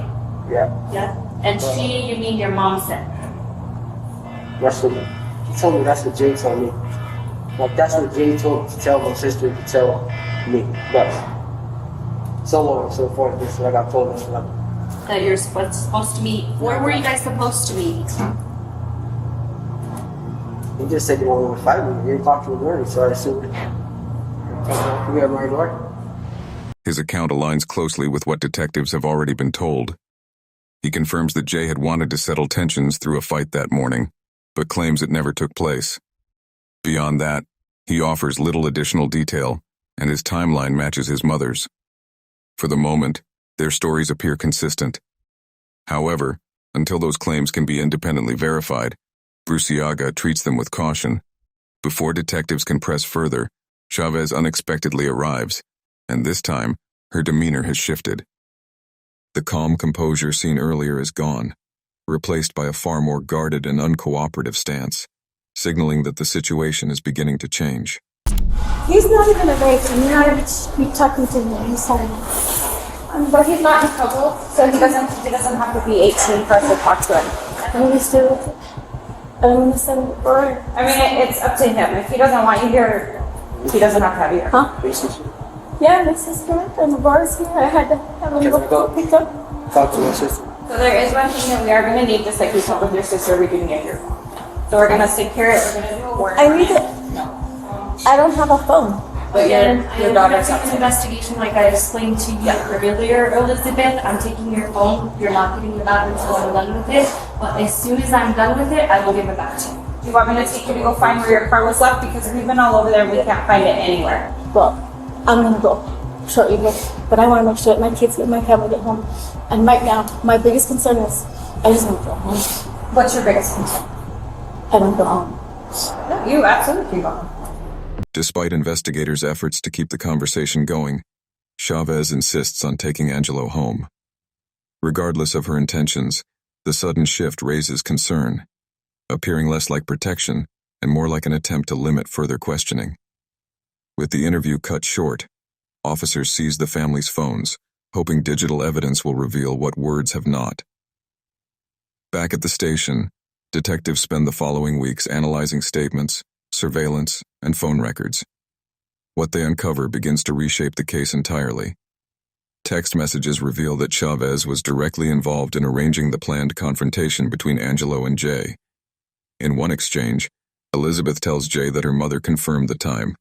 Yeah. Yeah. And she, you mean your mom said? That's what he told me, that's what Jay told me. That's what Jay told to tell my sister to tell me. But so on and so forth, this is what I got told. That you're supposed to meet. Where were you guys supposed to meet? He just said he wanted to fight me. He didn't talk to me early, so I assumed we got my door. His account aligns closely with what detectives have already been told. He confirms that Jay had wanted to settle tensions through a fight that morning, but claims it never took place. Beyond that, he offers little additional detail, and his timeline matches his mother's. For the moment, their stories appear consistent. However, until those claims can be independently verified, Bruciaga treats them with caution. Before detectives can press further, Chavez unexpectedly arrives, and this time, her demeanor has shifted. The calm composure seen earlier is gone, replaced by a far more guarded and uncooperative stance, signaling that the situation is beginning to change. He's not even a rape, and you're not even talking to him. He's telling me. But he's not in trouble, so he doesn't have to be 18 for us to talk to him. I understand. I mean, it's up to him. If he doesn't want you here, He doesn't have to have either. Huh? Yeah, my sister and the bars here. I had to have him go pick up. Talk to my sister. So there is one thing that we are going to need, just like we talked with your sister, we didn't get your phone. So we're going to secure it, we're going to do a word. I need it. I don't have a phone. But your daughter's an investigation, like I explained to you earlier, Elizabeth. I'm taking your phone. You're not getting it back until I'm done with it. But as soon as I'm done with it, I will give it back to you. Do you want me to take you to go find where your car was left? Because we've been all over there and we can't find it anywhere. Well, I'm gonna go shortly, but I want to make sure that my kids get my family get home. And right now, my biggest concern is I just want to go home. What's your biggest concern? I don't go home. No, you absolutely go home. Despite investigators' efforts to keep the conversation going, Chavez insists on taking Angelo home. Regardless of her intentions, the sudden shift raises concern, appearing less like protection and more like an attempt to limit further questioning. With the interview cut short, officers seize the family's phones, hoping digital evidence will reveal what words have not. Back at the station, detectives spend the following weeks analyzing statements, surveillance, and phone records. What they uncover begins to reshape the case entirely. Text messages reveal that Chavez was directly involved in arranging the planned confrontation between Angelo and Jay. In one exchange, Elizabeth tells Jay that her mother confirmed the time.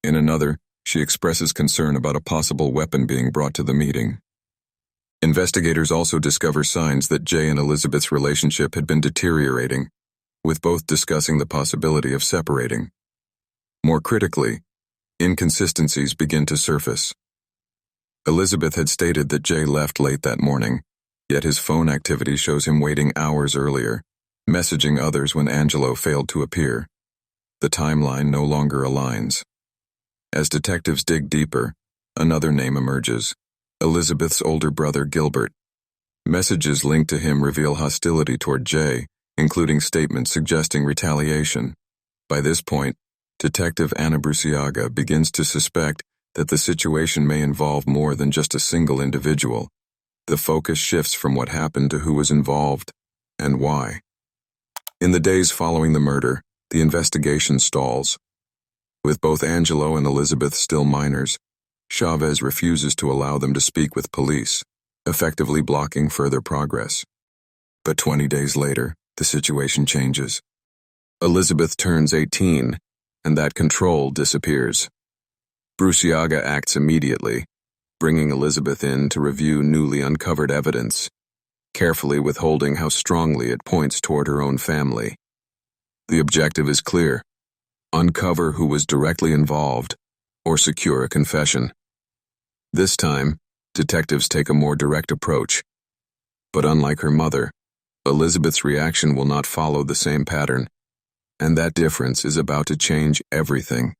In another, she expresses concern about a possible weapon being brought to the meeting. Investigators also discover signs that Jay and Elizabeth's relationship had been deteriorating, with both discussing the possibility of separating. More critically, inconsistencies begin to surface. Elizabeth had stated that Jay left late that morning, yet his phone activity shows him waiting hours earlier, messaging others when Angelo failed to appear. The timeline no longer aligns. As detectives dig deeper, another name emerges: Elizabeth's older brother Gilbert. Messages linked to him reveal hostility toward Jay, including statements suggesting retaliation. By this point, Detective Anna Bruciaga begins to suspect that the situation may involve more than just a single individual. The focus shifts from what happened to who was involved and why. In the days following the murder, the investigation stalls. With both Angelo and Elizabeth still minors, Chavez refuses to allow them to speak with police, effectively blocking further progress. But 20 days later, the situation changes. Elizabeth turns 18, and that control disappears. Bruciaga acts immediately, bringing Elizabeth in to review newly uncovered evidence, carefully withholding how strongly it points toward her own family. The objective is clear: uncover who was directly involved, or secure a confession. This time, detectives take a more direct approach. But unlike her mother, Elizabeth's reaction will not follow the same pattern, and that difference is about to change everything.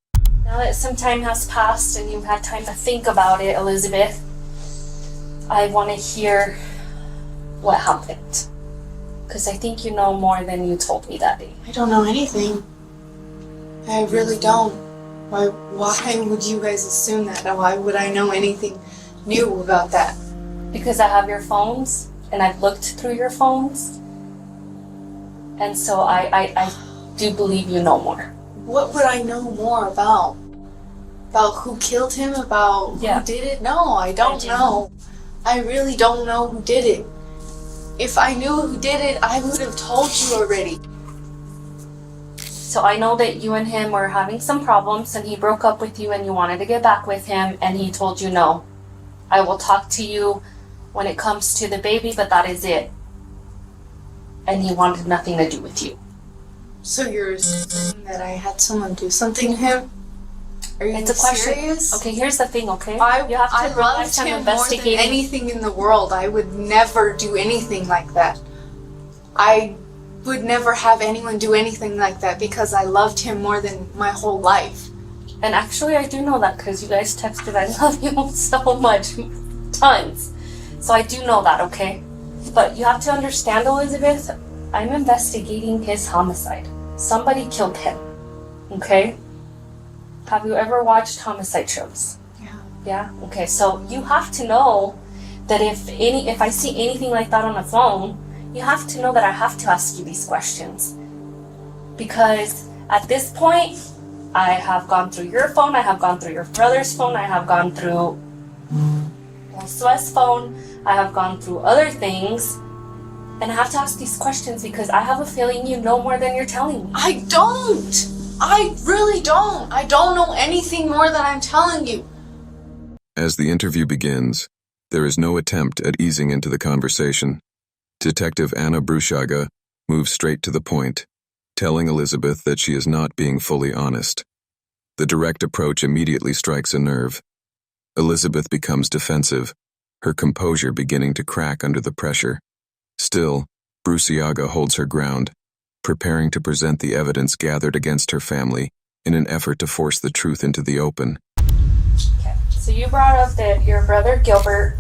Now that some time has passed and you've had time to think about it, Elizabeth, I want to hear what happened. Because I think you know more than you told me that day. I don't know anything. I really don't. Why would you guys assume that? Why would I know anything new about that? Because I have your phones, and I've looked through your phones, and so I do believe you know more. What would I know more about? About who killed him? About who did it? No, I don't know. I really don't know who did it. If I knew who did it, I would have told you already. So I know that you and him were having some problems, and he broke up with you and you wanted to get back with him, and he told you no. I will talk to you when it comes to the baby, but that is it. And he wanted nothing to do with you. So you're saying that I had someone do something to him? Are you It's a question. serious? Okay, here's the thing, okay? I you have to loved realize I'm him more than investigating. anything in the world. I would never do anything like that. I would never have anyone do anything like that because I loved him more than my whole life. And actually, I do know that because you guys texted, I love you so much. Tons. So I do know that, okay? But you have to understand, Elizabeth, I'm investigating his homicide. Somebody killed him, okay? Have you ever watched homicide shows? Yeah. Yeah? Okay, so you have to know that if I see anything like that on the phone, you have to know that I have to ask you these questions. Because at this point, I have gone through your phone, I have gone through your brother's phone, I have gone through Josue's phone, I have gone through other things, and I have to ask these questions because I have a feeling you know more than you're telling me. I don't! I really don't! I don't know anything more than I'm telling you. As the interview begins, there is no attempt at easing into the conversation. Detective Anna Brushaga moves straight to the point, telling Elizabeth that she is not being fully honest. The direct approach immediately strikes a nerve. Elizabeth becomes defensive, her composure beginning to crack under the pressure. Still, Brushaga holds her ground, preparing to present the evidence gathered against her family in an effort to force the truth into the open. Okay. So you brought up that your brother Gilbert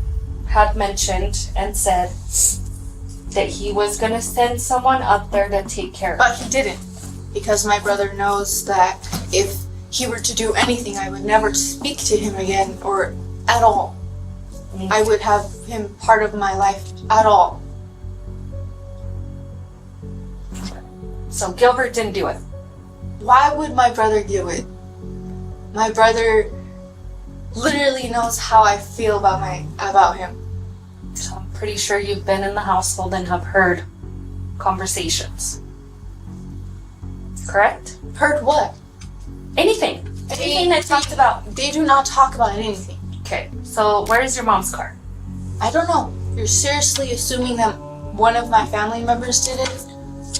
had mentioned and said that he was going to send someone up there to take care of But he didn't, because my brother knows that if he were to do anything, I would never speak to him again or at all. I would have him part of my life at all. So Gilbert didn't do it. Why would my brother do it? My brother literally knows how I feel about him. So I'm pretty sure you've been in the household and have heard conversations. Correct? Heard what? Anything. Anything that talked about. They do not talk about anything. Okay, so where is your mom's car? I don't know. You're seriously assuming that one of my family members did it?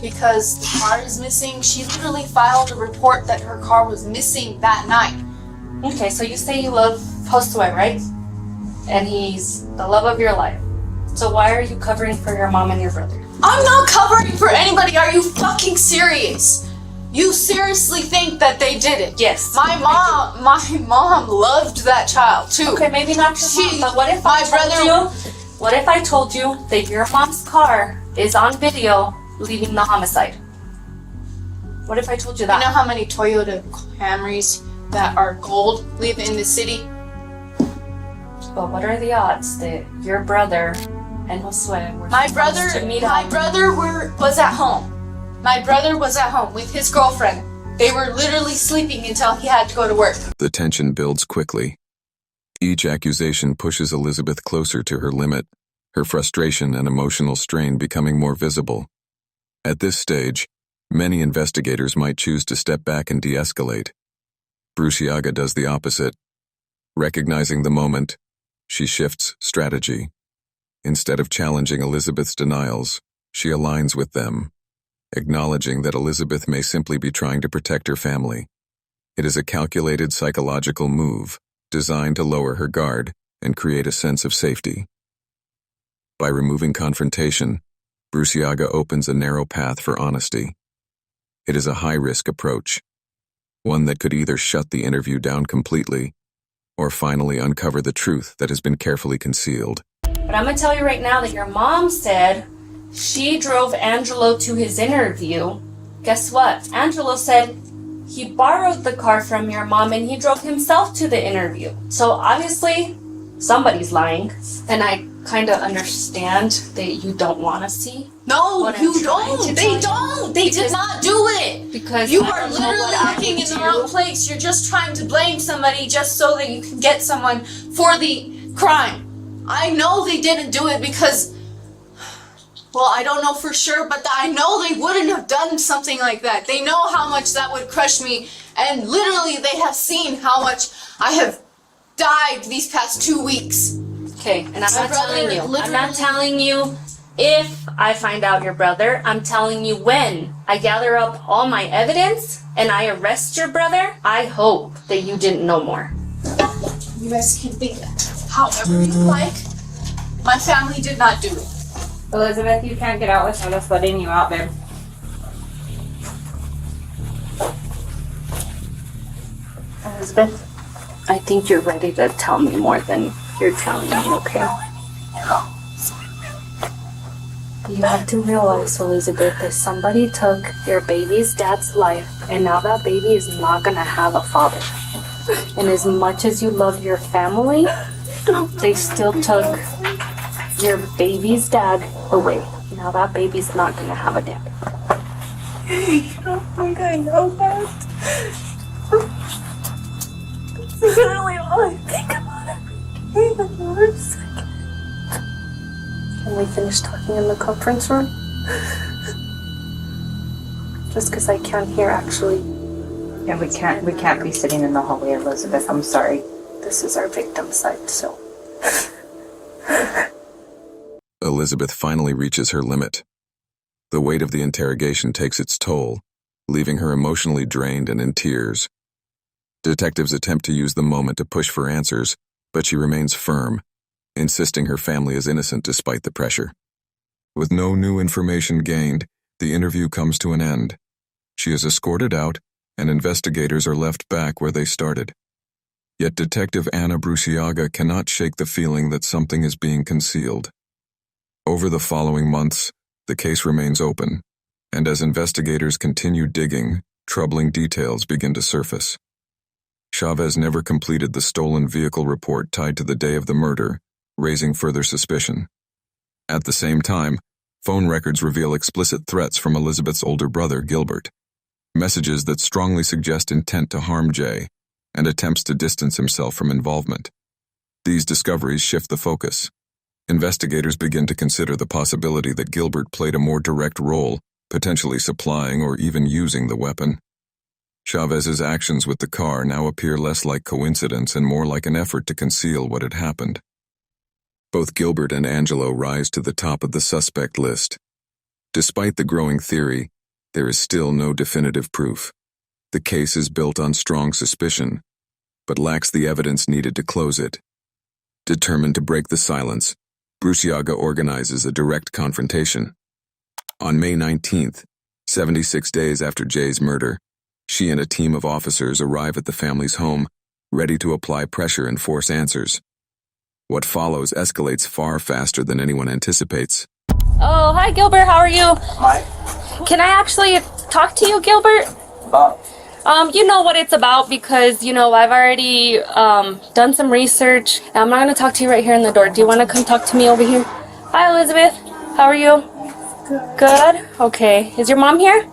Because the car is missing. She literally filed a report that her car was missing that night. Okay, so you say you love Josue, right? And he's the love of your life. So why are you covering for your mom and your brother? I'm not covering for anybody. Are you fucking serious? You seriously think that they did it? Yes. My mom loved that child too. Okay, maybe not your mom, but what if what if I told you that your mom's car is on video leaving the homicide? What if I told you that? You know how many Toyota Camrys that are gold live in the city? But what are the odds that your brother and Josue were supposed to meet up? My brother was at home. My brother was at home with his girlfriend. They were literally sleeping until he had to go to work. The tension builds quickly. Each accusation pushes Elizabeth closer to her limit, her frustration and emotional strain becoming more visible. At this stage, many investigators might choose to step back and de-escalate. Brushaga does the opposite. Recognizing the moment, she shifts strategy. Instead of challenging Elizabeth's denials, she aligns with them, acknowledging that Elizabeth may simply be trying to protect her family. It is a calculated psychological move designed to lower her guard and create a sense of safety. By removing confrontation, Brushaga opens a narrow path for honesty. It is a high-risk approach, one that could either shut the interview down completely or finally uncover the truth that has been carefully concealed. But I'm going to tell you right now that your mom said she drove Angelo to his interview. Guess what? Angelo said he borrowed the car from your mom and he drove himself to the interview. So obviously, somebody's lying. And I kind of understand that you don't want to see. No, you don't. They don't. They did not do it. Because you are literally looking in the wrong place. You're just trying to blame somebody just so that you can get someone for the crime. I know they didn't do it because, well, I don't know for sure, but I know they wouldn't have done something like that. They know how much that would crush me, and literally they have seen how much I have died these past 2 weeks. Okay, and I'm not telling you if I find out your brother. I'm telling you when I gather up all my evidence and I arrest your brother, I hope that you didn't know more. You guys can think however you like. My family did not do it. Elizabeth, you can't get out without us letting you out, babe. Elizabeth, I think you're ready to tell me more than you're telling me, okay? You have to realize, Elizabeth, that somebody took your baby's dad's life, and now that baby is not gonna have a father. And as much as you love your family, they still took your baby's dad away. Now that baby's not gonna have a dad. I don't think I know that. That's literally all I think about every day, the worst. Can we finish talking in the conference room? Just because I can't hear, actually. Yeah, we can't be sitting in the hallway, Elizabeth. I'm sorry. This is our victim side, so. Elizabeth finally reaches her limit. The weight of the interrogation takes its toll, leaving her emotionally drained and in tears. Detectives attempt to use the moment to push for answers, but she remains firm, insisting her family is innocent despite the pressure. With no new information gained, the interview comes to an end. She is escorted out, and investigators are left back where they started. Yet Detective Anna Bruciaga cannot shake the feeling that something is being concealed. Over the following months, the case remains open, and as investigators continue digging, troubling details begin to surface. Chavez never completed the stolen vehicle report tied to the day of the murder, raising further suspicion. At the same time, phone records reveal explicit threats from Elizabeth's older brother, Gilbert. Messages that strongly suggest intent to harm Jay, and attempts to distance himself from involvement. These discoveries shift the focus. Investigators begin to consider the possibility that Gilbert played a more direct role, potentially supplying or even using the weapon. Chavez's actions with the car now appear less like coincidence and more like an effort to conceal what had happened. Both Gilbert and Angelo rise to the top of the suspect list. Despite the growing theory, there is still no definitive proof. The case is built on strong suspicion, but lacks the evidence needed to close it. Determined to break the silence, Bruciaga organizes a direct confrontation. On May 19th, 76 days after Jay's murder, she and a team of officers arrive at the family's home, ready to apply pressure and force answers. What follows escalates far faster than anyone anticipates. Oh, hi Gilbert, how are you? Hi. Can I actually talk to you, Gilbert? You know what it's about because, I've already done some research. I'm not going to talk to you right here in the door. Do you want to come talk to me over here? Hi, Elizabeth. How are you? Good? Okay. Is your mom here?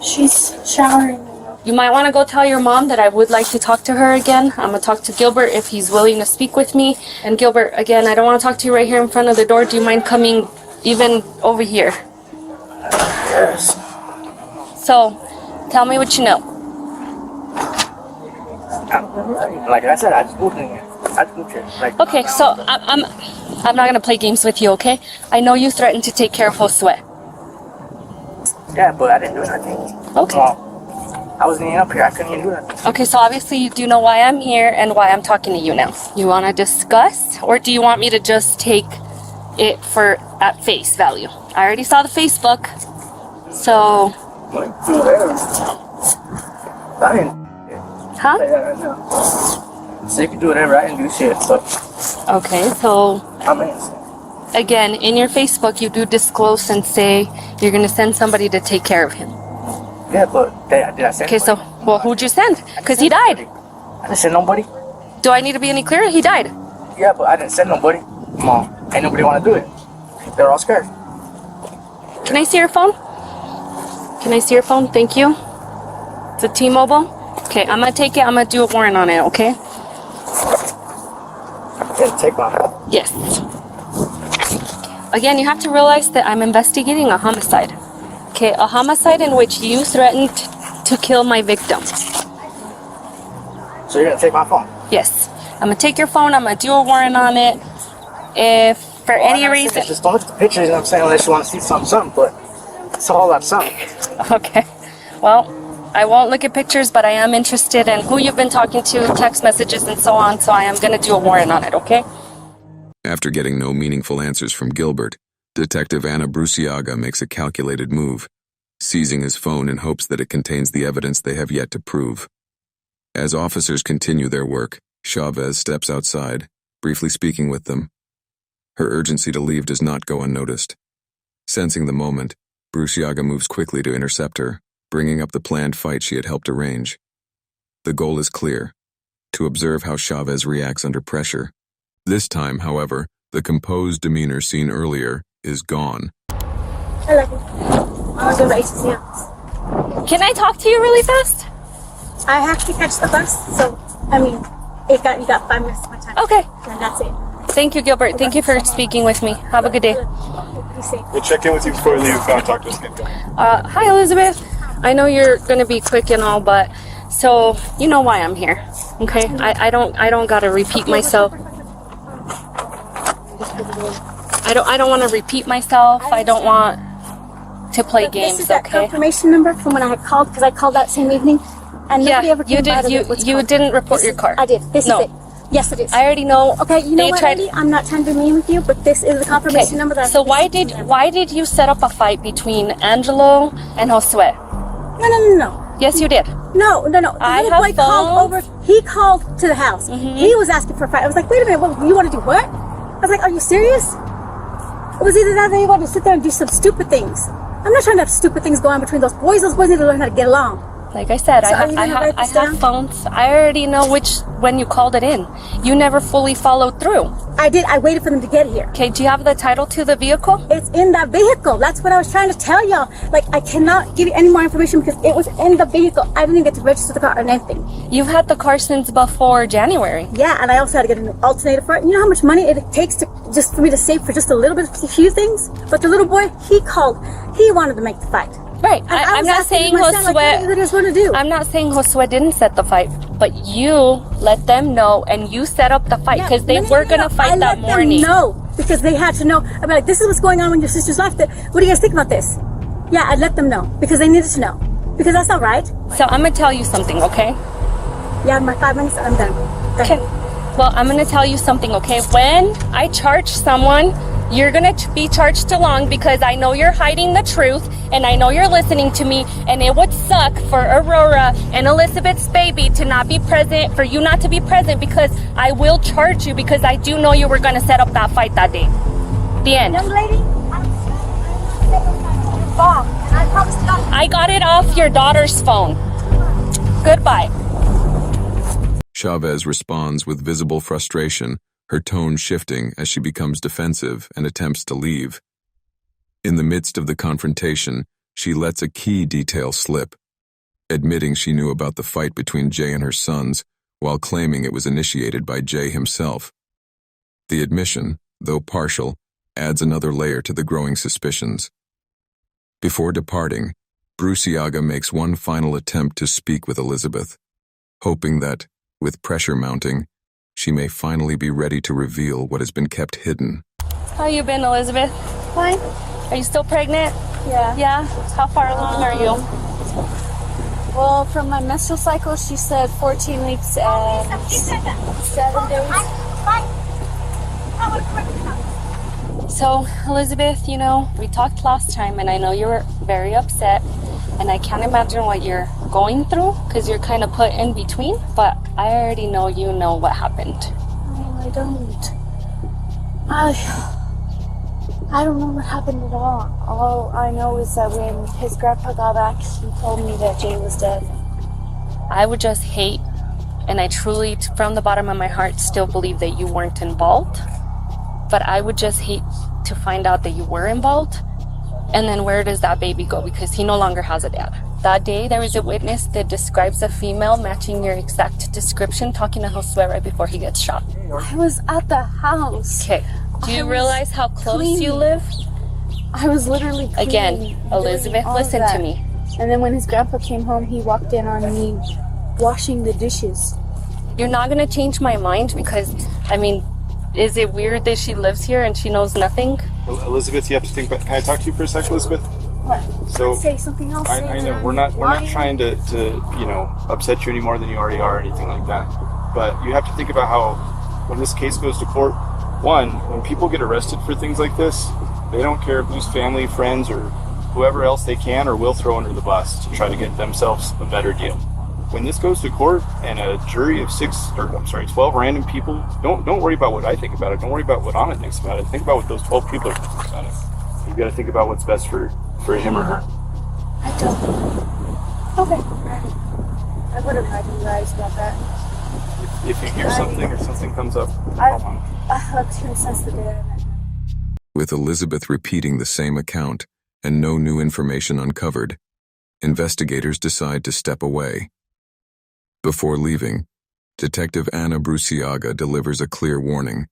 She's showering. You might want to go tell your mom that I would like to talk to her again. I'm going to talk to Gilbert if he's willing to speak with me. And Gilbert, again, I don't want to talk to you right here in front of the door. Do you mind coming even over here? Yes. So, tell me what you know. Like I said, I just moved in here. Okay, so I'm not gonna play games with you, okay? I know you threatened to take care of Josue. Yeah, but I didn't do nothing. Okay. I wasn't even up here. I couldn't even do nothing. Okay, so obviously you do know why I'm here and why I'm talking to you now. You wanna discuss, or do you want me to just take it at face value? I already saw the Facebook, so. I didn't. Huh? So you can do whatever. I didn't do shit. So. Okay, so. I'm innocent. Again, in your Facebook, you do disclose and say you're gonna send somebody to take care of him. Yeah, but did I send? Okay, so who'd you send? Because he died. I didn't send nobody. Do I need to be any clearer? He died. Yeah, but I didn't send nobody. Mom, ain't nobody want to do it. They're all scared. Can I see your phone? Can I see your phone? Thank you. It's a T-Mobile. Okay, I'm gonna take it. I'm gonna do a warrant on it. Okay. Yeah, take my phone. Yes. Again, you have to realize that I'm investigating a homicide. Okay, a homicide in which you threatened to kill my victim. So you're gonna take my phone? Yes. I'm gonna take your phone. I'm gonna do a warrant on it. If for any reason. Just don't look at the pictures. You know what I'm saying? Unless you want to see something. But it's a whole lot of something. Okay. Well, I won't look at pictures, but I am interested in who you've been talking to, text messages, and so on. So I am gonna do a warrant on it. Okay. After getting no meaningful answers from Gilbert, Detective Anna Bruciaga makes a calculated move, seizing his phone in hopes that it contains the evidence they have yet to prove. As officers continue their work, Chavez steps outside, briefly speaking with them. Her urgency to leave does not go unnoticed. Sensing the moment, Bruciaga moves quickly to intercept her, bringing up the planned fight she had helped arrange. The goal is clear: to observe how Chavez reacts under pressure. This time, however, the composed demeanor seen earlier is gone. I love you. I was a racist, yeah. Can I talk to you really fast? I have to catch the bus, so I mean, you got 5 minutes of my time. Okay. And that's it. Thank you, Gilbert. Thank you for speaking with me. Have a good day. We'll check in with you before we leave. Talk to us again. Hi, Elizabeth. I know you're gonna be quick and all, but so you know why I'm here, okay? I don't gotta repeat myself. I don't want to repeat myself. I don't want to play games. This is that okay? confirmation number from when I had called, because I called that same evening, and nobody ever came out of it. You didn't report your car. I did. This No. is it. Yes, it is. I already know. Okay, you know they what, tried- Andy? I'm not trying to be mean with you, but this is the confirmation number that. So why did you set up a fight between Angelo and Josue? No. Yes, you did. No. The I little have boy called over. He called to the house. He was asking for a fight. I was like, wait a minute, you want to do what? I was like, are you serious? It was either that or you want to sit there and do some stupid things. I'm not trying to have stupid things go on between those boys. Those boys need to learn how to get along. Like I said, So are you gonna write I this down? have phones. I already know when you called it in. You never fully followed through. I did. I waited for them to get here. Okay, do you have the title to the vehicle? It's in that vehicle. That's what I was trying to tell y'all. Like, I cannot give you any more information because it was in the vehicle. I didn't even get to register the car or anything. You've had the car since before January. Yeah, and I also had to get an alternator for it. You know how much money it takes to just for me to save for just a little bit of a few things? But the little boy, he called. He wanted to make the fight. Right. And I I'm was not asking saying myself, like, what do you guys want to do? I'm not saying Josue didn't set the fight, but you let them know and you set up the fight because they were gonna fight that morning. No, because they had to know. I'm like, this is what's going on when your sister's left. What do you guys think about this? Yeah, I let them know because they needed to know. Because that's not right. So I'm gonna tell you something, okay? Yeah, my 5 minutes, I'm done. Okay. Well, I'm gonna tell you something, okay? When I charge someone, you're gonna be charged along because I know you're hiding the truth and I know you're listening to me, and it would suck for Aurora and Elizabeth's baby to not be present, for you not to be present, because I will charge you because I do know you were gonna set up that fight that day. The end. Young lady, I got it off your daughter's phone. Goodbye. Chavez responds with visible frustration, her tone shifting as she becomes defensive and attempts to leave. In the midst of the confrontation, she lets a key detail slip, admitting she knew about the fight between Jay and her sons, while claiming it was initiated by Jay himself. The admission, though partial, adds another layer to the growing suspicions. Before departing, Bruciaga makes one final attempt to speak with Elizabeth, hoping that, with pressure mounting, she may finally be ready to reveal what has been kept hidden. How you been, Elizabeth? Fine. Are you still pregnant? Yeah. Yeah? How far along are you? Well, from my menstrual cycle, she said 14 weeks and 7 days. So, Elizabeth, you know, we talked last time and I know you were very upset and I can't imagine what you're going through because you're kind of put in between, but I already know you know what happened. Oh, I don't. I don't know what happened at all. All I know is that when his grandpa got back, he told me that Jay was dead. I would just hate, and I truly, from the bottom of my heart, still believe that you weren't involved. But I would just hate to find out that you were involved. And then where does that baby go? Because he no longer has a dad. That day, there was a witness that describes a female matching your exact description, talking to Josue right before he gets shot. I was at the house. Okay. Do you realize how close you live? I was literally cleaning, Again, Elizabeth, doing all of listen that. to me. And then when his grandpa came home, he walked in on me washing the dishes. You're not going to change my mind because, I mean, is it weird that she lives here and she knows nothing? Elizabeth, you have to think about. Can I talk to you for a sec, Elizabeth? What? So Say something else. I know we're not trying to upset you any more than you already are or anything like that. But you have to think about how when this case goes to court, one, when people get arrested for things like this, they don't care whose family, friends, or whoever else they can or will throw under the bus to try to get themselves a better deal. When this goes to court and a jury of 12 random people, don't worry about what I think about it. Don't worry about what Anna thinks about it. Think about what those 12 people are thinking about it. You've got to think about what's best for him or her. I don't. Okay. I would have had you guys about that. If you hear something or something comes up, Let's sense the data. With Elizabeth repeating the same account and no new information uncovered, investigators decide to step away. Before leaving, Detective Anna Bruciaga delivers a clear warning.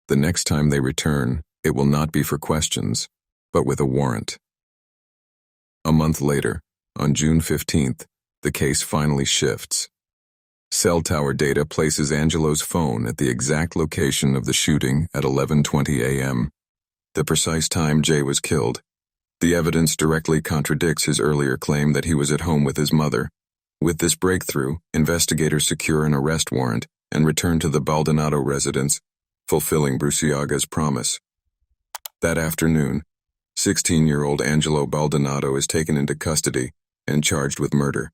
The next time they return, it will not be for questions, but with a warrant. A month later, on June 15th, the case finally shifts. Cell tower data places Angelo's phone at the exact location of the shooting at 11:20 a.m., the precise time Jay was killed. The evidence directly contradicts his earlier claim that he was at home with his mother. With this breakthrough, investigators secure an arrest warrant and return to the Baldonado residence, fulfilling Bruciaga's promise. That afternoon, 16-year-old Angelo Baldonado is taken into custody and charged with murder.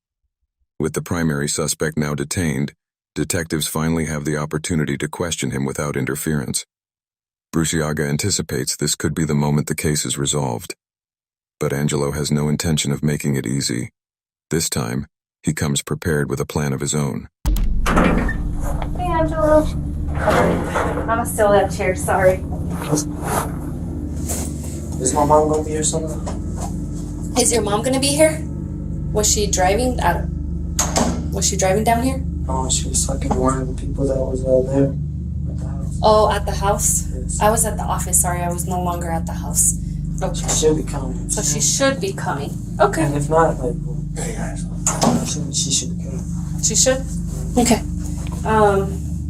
With the primary suspect now detained, detectives finally have the opportunity to question him without interference. Bruciaga anticipates this could be the moment the case is resolved. But Angelo has no intention of making it easy. This time, he comes prepared with a plan of his own. Hey, Angelo. I'm still that chair, sorry. Is my mom gonna be here sometime? Is your mom gonna be here? Was she driving? Was she driving down here? Oh, she was talking to one of the people that was there at the house. Oh, at the house? Yes. I was at the office, sorry, I was no longer at the house. Okay. She should be coming. So she should be coming. Okay. And if not, like, hey guys, she should be coming. She should? Okay.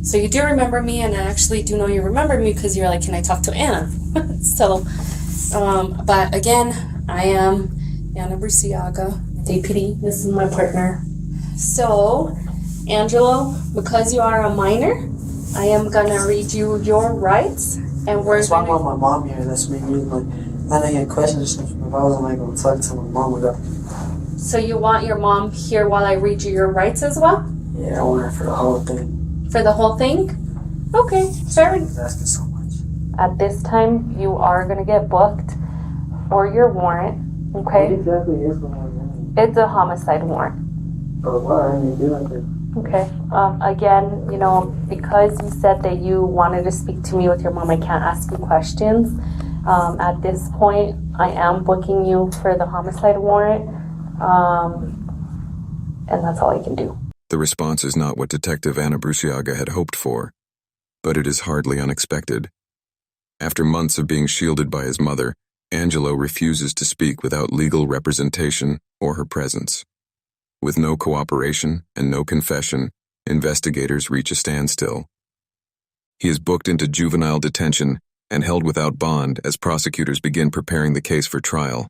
So you do remember me, and I actually do know you remember me because you're like, can I talk to Anna? So, but again, I am Anna Bruciaga, deputy. This is my partner. So, Angelo, because you are a minor, I am gonna read you your rights, and we're That's why I want my mom here. That's me. Like, I know you had questions or something. If I wasn't like gonna talk to my mom about. So you want your mom here while I read you your rights as well? Yeah, I want her for the whole thing. For the whole thing? Okay, fair enough. She's asking so much. At this time, you are going to get booked for your warrant, okay? What exactly is the warrant? It's a homicide warrant. But why? I mean, do like that. Okay. Again, you know, because you said that you wanted to speak to me with your mom, I can't ask you questions. At this point, I am booking you for the homicide warrant, and that's all I can do. The response is not what Detective Anna Bruciaga had hoped for, but it is hardly unexpected. After months of being shielded by his mother, Angelo refuses to speak without legal representation or her presence. With no cooperation and no confession, investigators reach a standstill. He is booked into juvenile detention and held without bond as prosecutors begin preparing the case for trial.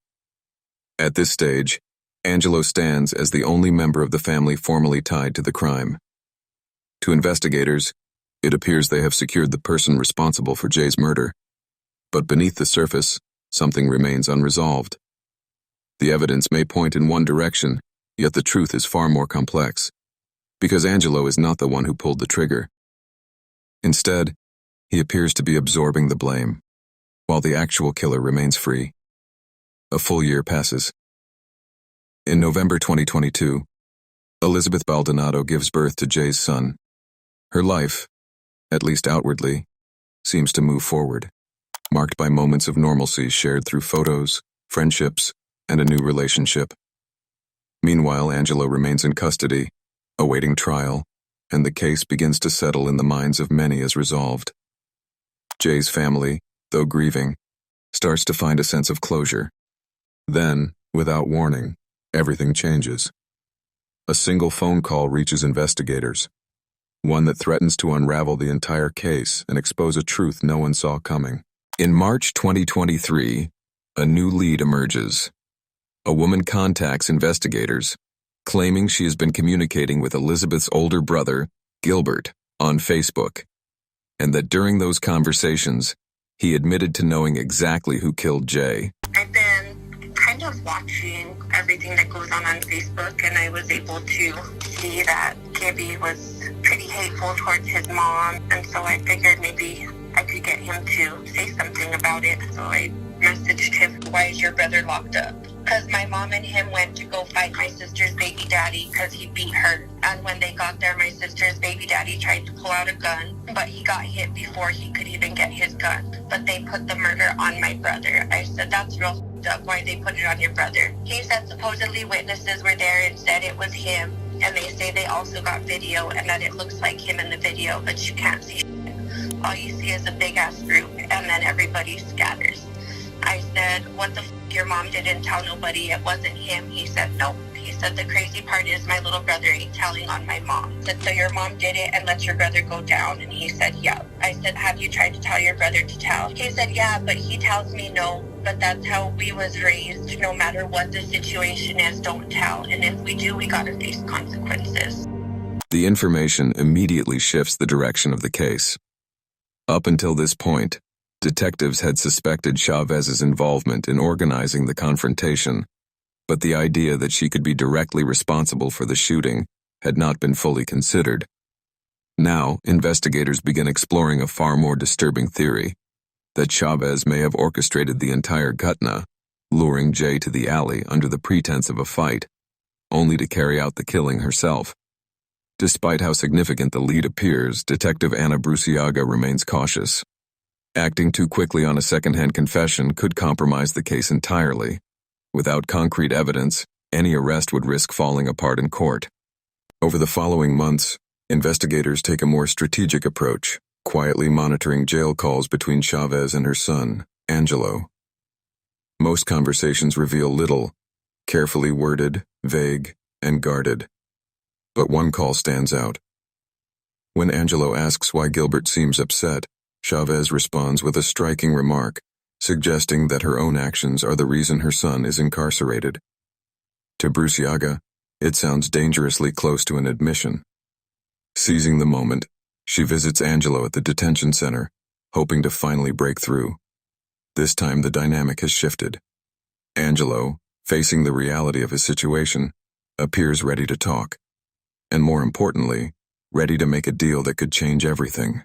At this stage, Angelo stands as the only member of the family formally tied to the crime. To investigators, it appears they have secured the person responsible for Jay's murder. But beneath the surface, something remains unresolved. The evidence may point in one direction, yet the truth is far more complex, because Angelo is not the one who pulled the trigger. Instead, he appears to be absorbing the blame, while the actual killer remains free. A full year passes. In November 2022, Elizabeth Baldonado gives birth to Jay's son. Her life, at least outwardly, seems to move forward, marked by moments of normalcy shared through photos, friendships, and a new relationship. Meanwhile, Angelo remains in custody, awaiting trial, and the case begins to settle in the minds of many as resolved. Jay's family, though grieving, starts to find a sense of closure. Then, without warning, everything changes. A single phone call reaches investigators, one that threatens to unravel the entire case and expose a truth no one saw coming. In March 2023, a new lead emerges. A woman contacts investigators, claiming she has been communicating with Elizabeth's older brother, Gilbert, on Facebook, and that during those conversations, he admitted to knowing exactly who killed Jay. I've been kind of watching everything that goes on Facebook, and I was able to see that Gibby was pretty hateful towards his mom, and so I figured maybe I could get him to say something about it. So I messaged him, "Why is your brother locked up?" Because my mom and him went to go fight my sister's baby daddy because he beat her. And when they got there, my sister's baby daddy tried to pull out a gun, but he got hit before he could even get his gun. But they put the murder on my brother. I said, that's real up why they put it on your brother. He said supposedly witnesses were there and said it was him, and they say they also got video and that it looks like him in the video, but you can't see shit. All you see is a big ass group, and then everybody scatters. I said, what the f***, your mom didn't tell nobody it wasn't him? He said, nope. He said, the crazy part is my little brother ain't telling on my mom. I said, so your mom did it and let your brother go down? And he said, yeah. I said, have you tried to tell your brother to tell? He said, yeah, but he tells me no. But that's how we was raised. No matter what the situation is, don't tell. And if we do, we gotta face consequences. The information immediately shifts the direction of the case. Up until this point, detectives had suspected Chavez's involvement in organizing the confrontation, but the idea that she could be directly responsible for the shooting had not been fully considered. Now, investigators begin exploring a far more disturbing theory, that Chavez may have orchestrated the entire Gutna, luring Jay to the alley under the pretense of a fight, only to carry out the killing herself. Despite how significant the lead appears, Detective Anna Bruciaga remains cautious. Acting too quickly on a second-hand confession could compromise the case entirely. Without concrete evidence, any arrest would risk falling apart in court. Over the following months, investigators take a more strategic approach, quietly monitoring jail calls between Chavez and her son, Angelo. Most conversations reveal little, carefully worded, vague, and guarded. But one call stands out. When Angelo asks why Gilbert seems upset, Chavez responds with a striking remark, suggesting that her own actions are the reason her son is incarcerated. To Bruciaga, it sounds dangerously close to an admission. Seizing the moment, she visits Angelo at the detention center, hoping to finally break through. This time the dynamic has shifted. Angelo, facing the reality of his situation, appears ready to talk. And more importantly, ready to make a deal that could change everything.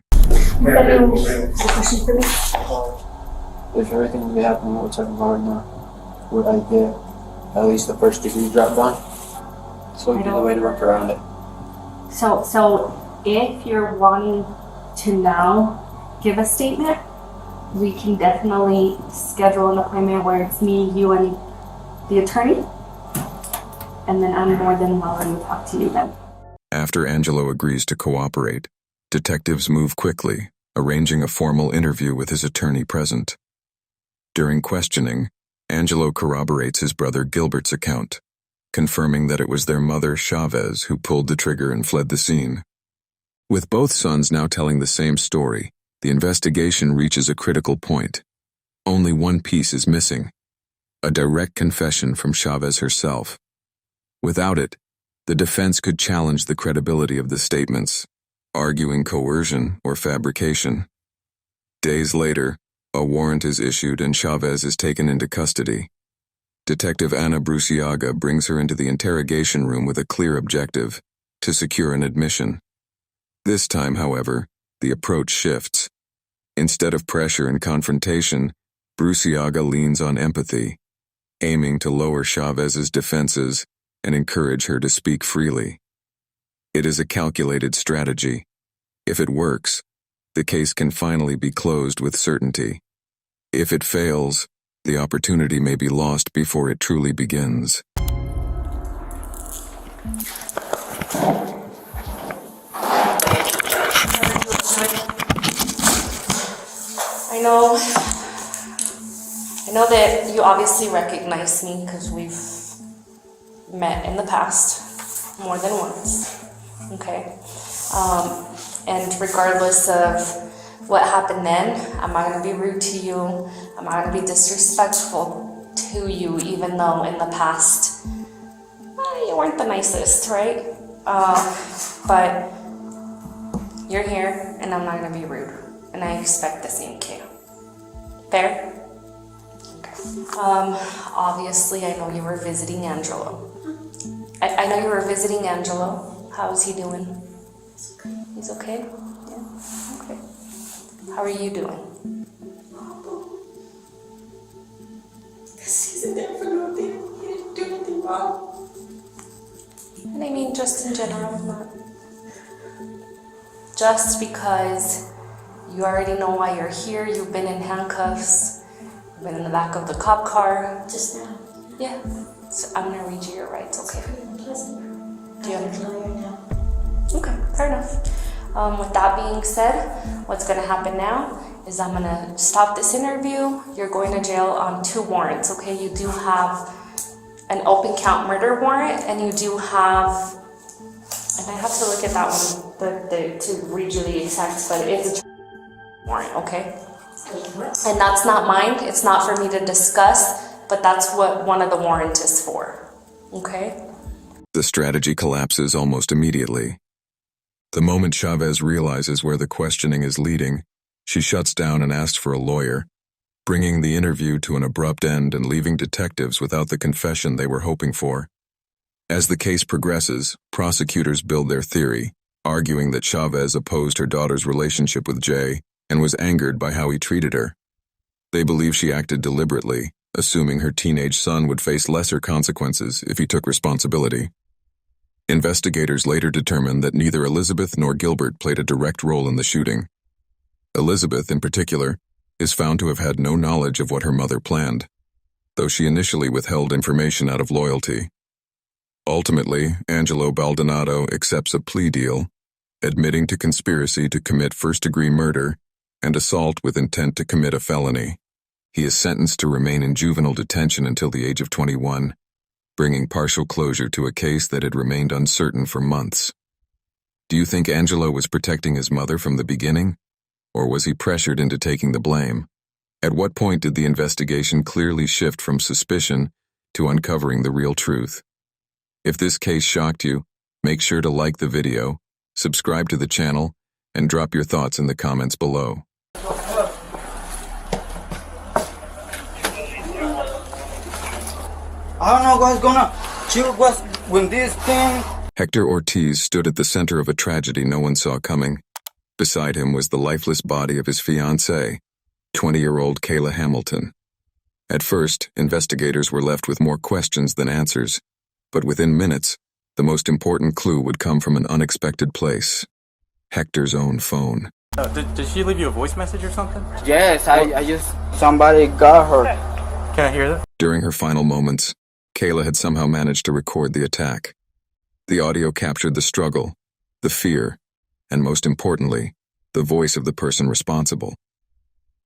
If everything would be happening what we're talking about right now, would I get at least the first degree dropped on? So we do the way to work around it. So if you're wanting to now give a statement, we can definitely schedule an appointment where it's me, you, and the attorney. And then I'm more than willing to talk to you then. After Angelo agrees to cooperate, detectives move quickly, arranging a formal interview with his attorney present. During questioning, Angelo corroborates his brother Gilbert's account, confirming that it was their mother, Chavez, who pulled the trigger and fled the scene. With both sons now telling the same story, the investigation reaches a critical point. Only one piece is missing: a direct confession from Chavez herself. Without it, the defense could challenge the credibility of the statements, arguing coercion or fabrication. Days later, a warrant is issued and Chavez is taken into custody. Detective Anna Bruciaga brings her into the interrogation room with a clear objective: to secure an admission. This time, however, the approach shifts. Instead of pressure and confrontation, Bruciaga leans on empathy, aiming to lower Chavez's defenses and encourage her to speak freely. It is a calculated strategy. If it works, the case can finally be closed with certainty. If it fails, the opportunity may be lost before it truly begins. I know that you obviously recognize me because we've met in the past more than once, okay? And regardless of what happened then, I'm not going to be rude to you. I'm not going to be disrespectful to you, even though in the past you weren't the nicest, right? But you're here, and I'm not going to be rude. And I expect the same too. Fair? Okay. Obviously, I know you were visiting Angelo. I know you were visiting Angelo. How's he doing? He's okay? Yeah? Okay. How are you doing? He's in there for nothing. He didn't do anything wrong. And I mean just in general, not just because you already know why you're here, you've been in handcuffs, Been in the back of the cop car. Just now. Yeah. So I'm gonna read you your rights, okay? Do you understand? Okay, fair enough. With that being said, what's gonna happen now is I'm gonna stop this interview. You're going to jail on 2 warrants, okay? You do have an open count murder warrant, and you do have, and I have to look at that one to read you the exact, but it's a warrant, okay? And that's not mine. It's not for me to discuss, but that's what one of the warrants is for, okay? The strategy collapses almost immediately. The moment Chavez realizes where the questioning is leading, she shuts down and asks for a lawyer, bringing the interview to an abrupt end and leaving detectives without the confession they were hoping for. As the case progresses, prosecutors build their theory, arguing that Chavez opposed her daughter's relationship with Jay and was angered by how he treated her. They believe she acted deliberately, assuming her teenage son would face lesser consequences if he took responsibility. Investigators later determined that neither Elizabeth nor Gilbert played a direct role in the shooting. Elizabeth, in particular, is found to have had no knowledge of what her mother planned, though she initially withheld information out of loyalty. Ultimately, Angelo Baldonado accepts a plea deal, admitting to conspiracy to commit first-degree murder and assault with intent to commit a felony. He is sentenced to remain in juvenile detention until the age of 21, bringing partial closure to a case that had remained uncertain for months. Do you think Angelo was protecting his mother from the beginning, or was he pressured into taking the blame? At what point did the investigation clearly shift from suspicion to uncovering the real truth? If this case shocked you, make sure to like the video, subscribe to the channel, and drop your thoughts in the comments below. I don't know what's gonna shoot what's when this thing. Hector Ortiz stood at the center of a tragedy no one saw coming. Beside him was the lifeless body of his fiancée, 20-year-old Kayla Hamilton. At first, investigators were left with more questions than answers, but within minutes, the most important clue would come from an unexpected place: Hector's own phone. Did she leave you a voice message or something? Yes, I just somebody got her. Can I hear that? During her final moments, Kayla had somehow managed to record the attack. The audio captured the struggle, the fear, and most importantly, the voice of the person responsible.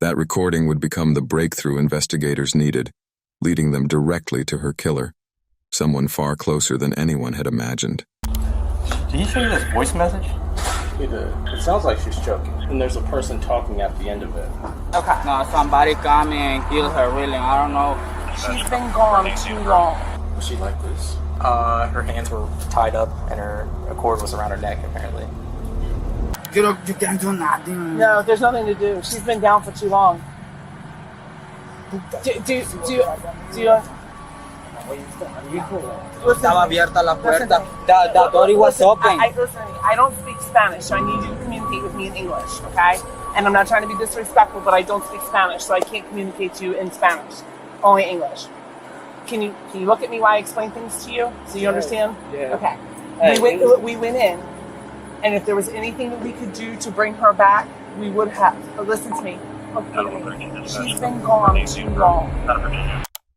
That recording would become the breakthrough investigators needed, leading them directly to her killer, someone far closer than anyone had imagined. Did he show you this voice message? It sounds like she's choking, and there's a person talking at the end of it. Okay. No, somebody come and kill her, really. I don't know. She's been gone too long. Was she like this? Her hands were tied up, and a cord was around her neck, apparently. Get up, you can't do nothing. No, there's nothing to do. She's been down for too long. Do you... Estaba abierta la puerta. The door was open. Listen, I don't speak Spanish, so I need you to communicate with me in English, okay? And I'm not trying to be disrespectful, but I don't speak Spanish, so I can't communicate to you in Spanish. Only English. Can you look at me while I explain things to you, so you understand? Yeah. Okay. Hey, we went in, and if there was anything that we could do to bring her back, we would have. But listen to me. Okay. She's been gone too long.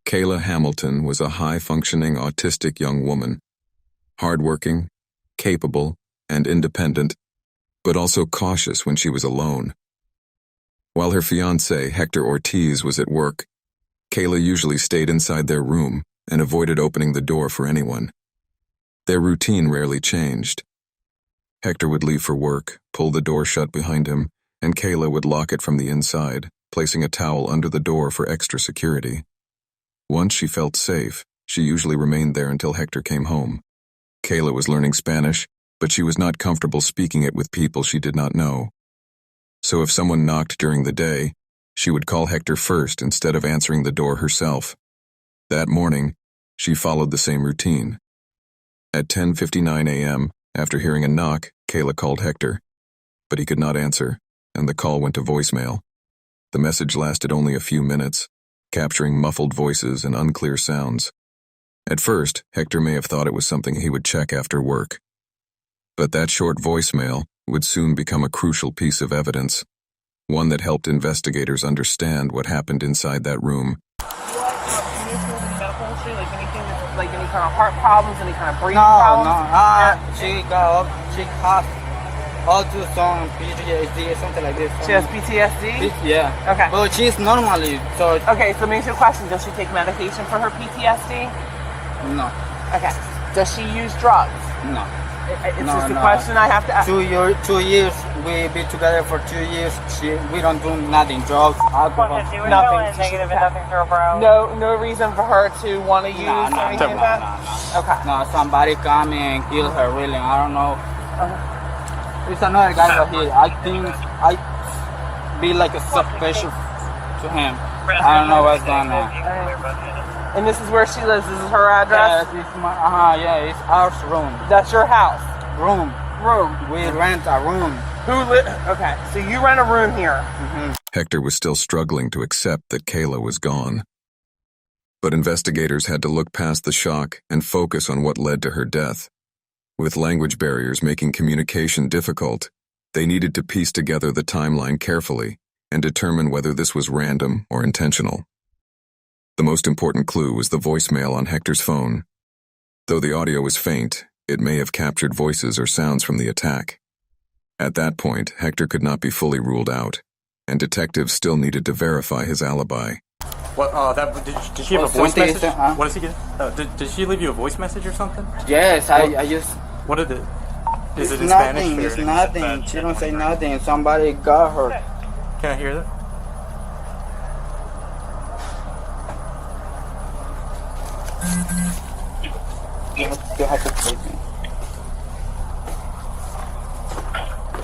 Kayla Hamilton was a high-functioning autistic young woman, hardworking, capable, and independent, but also cautious when she was alone. While her fiancé, Hector Ortiz, was at work, Kayla usually stayed inside their room and avoided opening the door for anyone. Their routine rarely changed. Hector would leave for work, pull the door shut behind him, and Kayla would lock it from the inside, placing a towel under the door for extra security. Once she felt safe, she usually remained there until Hector came home. Kayla was learning Spanish, but she was not comfortable speaking it with people she did not know. So if someone knocked during the day, she would call Hector first instead of answering the door herself. That morning, she followed the same routine. At 10:59 a.m., after hearing a knock, Kayla called Hector, but he could not answer, and the call went to voicemail. The message lasted only a few minutes, capturing muffled voices and unclear sounds. At first, Hector may have thought it was something he would check after work. But that short voicemail would soon become a crucial piece of evidence. one that helped investigators understand what happened inside that room. Medical history, like anything, like any kind of heart problems, any kind of breathing No, problems? she has also some PTSD or something like this. She has PTSD? Yeah. Okay. But she's normally, so. Okay, so me your question, does she take medication for her PTSD? No. Okay. Does she use drugs? No. It's just a question I have to ask. 2 years, we be together for 2 years. We don't do nothing, drugs, alcohol, Nothing. No reason for her to want to use anything like that? Okay. No, somebody come and kill her, really. I don't know. It's another guy right here. I think I be like a suspicious to him. I don't know what's going on. And this is where she lives. This is her address? Yeah, it's my, it's our room. That's your house? Room. We rent a room. Okay, so you rent a room here. Hector was still struggling to accept that Kayla was gone. But investigators had to look past the shock and focus on what led to her death. With language barriers making communication difficult, they needed to piece together the timeline carefully and determine whether this was random or intentional. The most important clue was the voicemail on Hector's phone. Though the audio was faint, it may have captured voices or sounds from the attack. At that point, Hector could not be fully ruled out, and detectives still needed to verify his alibi. What? Did she have a voice message? What did she get? Did she leave you a voice message or something? Yes, I just. What did it? Is it in nothing, Spanish? It's nothing. She don't say nothing. Somebody got her. Can I hear that?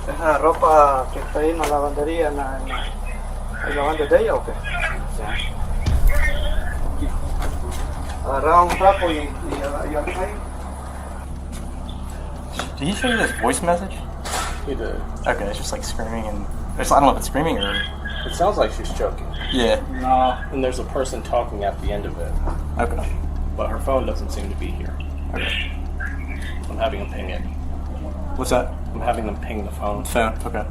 ¿Esa ropa que está ahí en la lavandería, en la lavanda de ella o qué? Agarraba un trapo y ahí. Did he show you this voice message? He did. Okay, it's just like screaming and... I don't know if it's screaming or... It sounds like she's choking. Yeah. No. And there's a person talking at the end of it. Okay. But her phone doesn't seem to be here. Okay. I'm having them ping it. What's that? I'm having them ping the phone. Okay.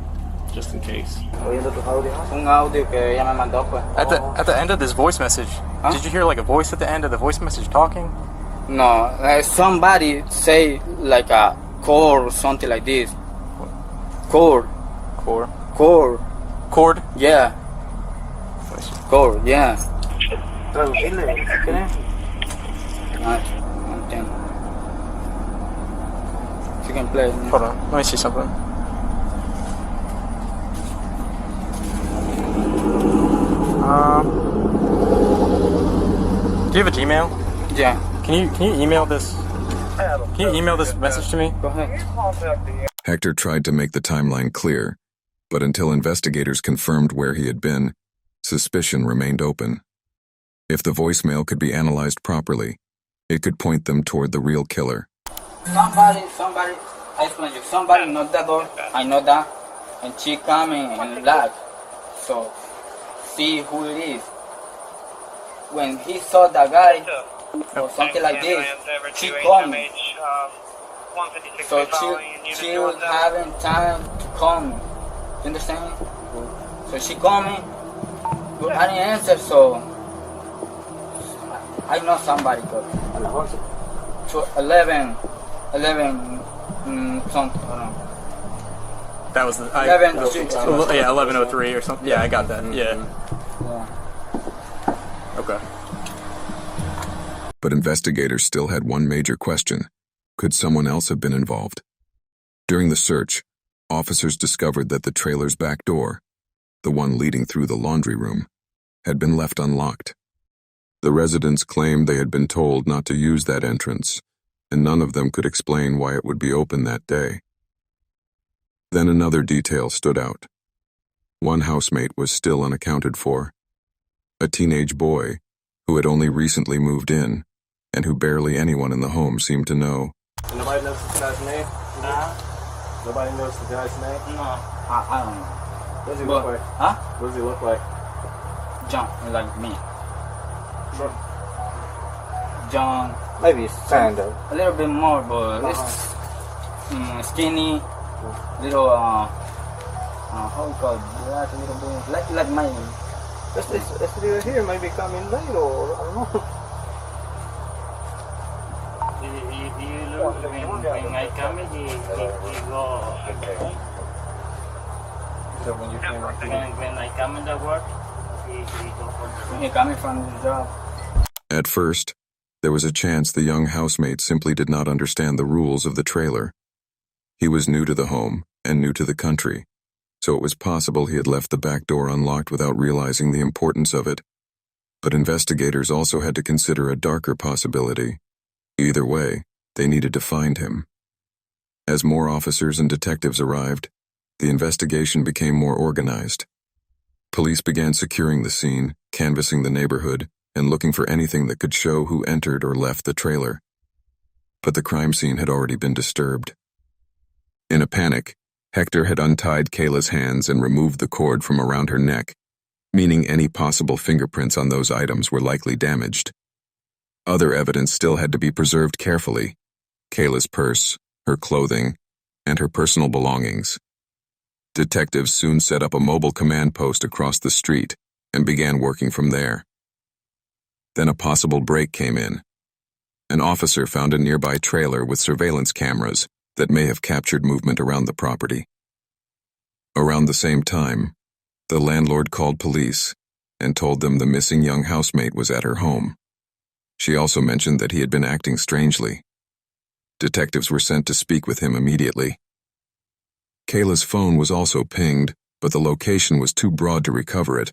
Just in case. Un audio que ella me mandó, pues. At the end of this voice message, did you hear like a voice at the end of the voice message talking? No, somebody say like a core or something like this. Core. Yeah. Core, yeah. Traducirle, si quieren. No entiendo. You can play. Hold on, let me see something. Do you have a Gmail? Yeah. Can you email this? Can you email this message to me? Go ahead. Hector tried to make the timeline clear, but until investigators confirmed where he had been, suspicion remained open. If the voicemail could be analyzed properly, it could point them toward the real killer. Somebody, I explain you. Somebody knocked the door. I know that, and she come and lock. So, see who it is. When he saw the guy or something like this, she called me. So she was having time to call me. You understand? So she called me, but I didn't answer. So I know somebody got to 11 something. I don't know. That was the 11:03 or something. Yeah, I got that. Yeah. Okay. But investigators still had one major question. Could someone else have been involved? During the search, officers discovered that the trailer's back door, the one leading through the laundry room, had been left unlocked. The residents claimed they had been told not to use that entrance, and none of them could explain why it would be open that day. Then another detail stood out. One housemate was still unaccounted for. A teenage boy who had only recently moved in and who barely anyone in the home seemed to know. Nobody knows this guy's name? Nah. Nobody knows the guy's name? No. I don't know. What does he look like? Huh? What does he look like? John, like me. John. Maybe Sandal. A little bit more, but it's skinny, little, how we call that little bit like mine. This little here might be coming late, or I don't know. When I come, he go. So when you came up When I come in the work, he go When he coming from the job. At first, there was a chance the young housemate simply did not understand the rules of the trailer. He was new to the home and new to the country, so it was possible he had left the back door unlocked without realizing the importance of it. But investigators also had to consider a darker possibility. Either way, they needed to find him. As more officers and detectives arrived, the investigation became more organized. Police began securing the scene, canvassing the neighborhood, and looking for anything that could show who entered or left the trailer. But the crime scene had already been disturbed. In a panic, Hector had untied Kayla's hands and removed the cord from around her neck, meaning any possible fingerprints on those items were likely damaged. Other evidence still had to be preserved carefully: Kayla's purse, her clothing, and her personal belongings. Detectives soon set up a mobile command post across the street and began working from there. Then a possible break came in. An officer found a nearby trailer with surveillance cameras that may have captured movement around the property. Around the same time, the landlord called police and told them the missing young housemate was at her home. She also mentioned that he had been acting strangely. Detectives were sent to speak with him immediately. Kayla's phone was also pinged, but the location was too broad to recover it.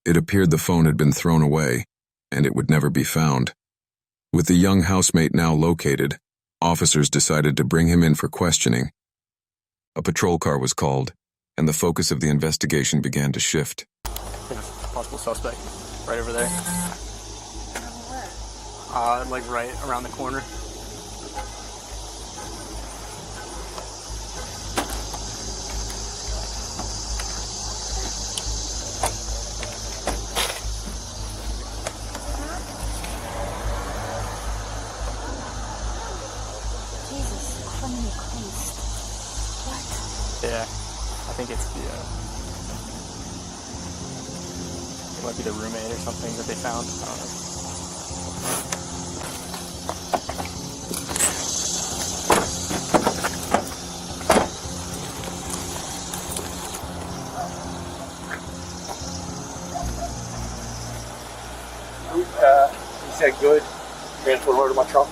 It appeared the phone had been thrown away, and it would never be found. With the young housemate now located, officers decided to bring him in for questioning. A patrol car was called, and the focus of the investigation began to shift. Possible suspect, right over there. Like right around the corner. Yeah, I think it's the, it might be the roommate or something that they found. I don't know. He said good. Transfer her to my truck.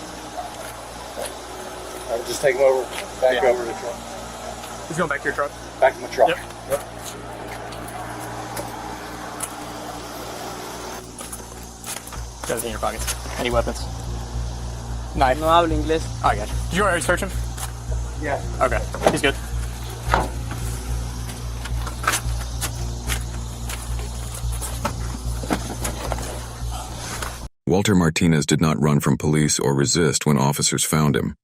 I'll just take him over, back over to the truck. He's going back to your truck? Back to my truck. Yep. Got it in your pockets. Any weapons? Knife? No hablo inglés. Oh, I got you. Did you already search him? Yeah. Okay, he's good. Walter Martinez did not run from police or resist when officers found him,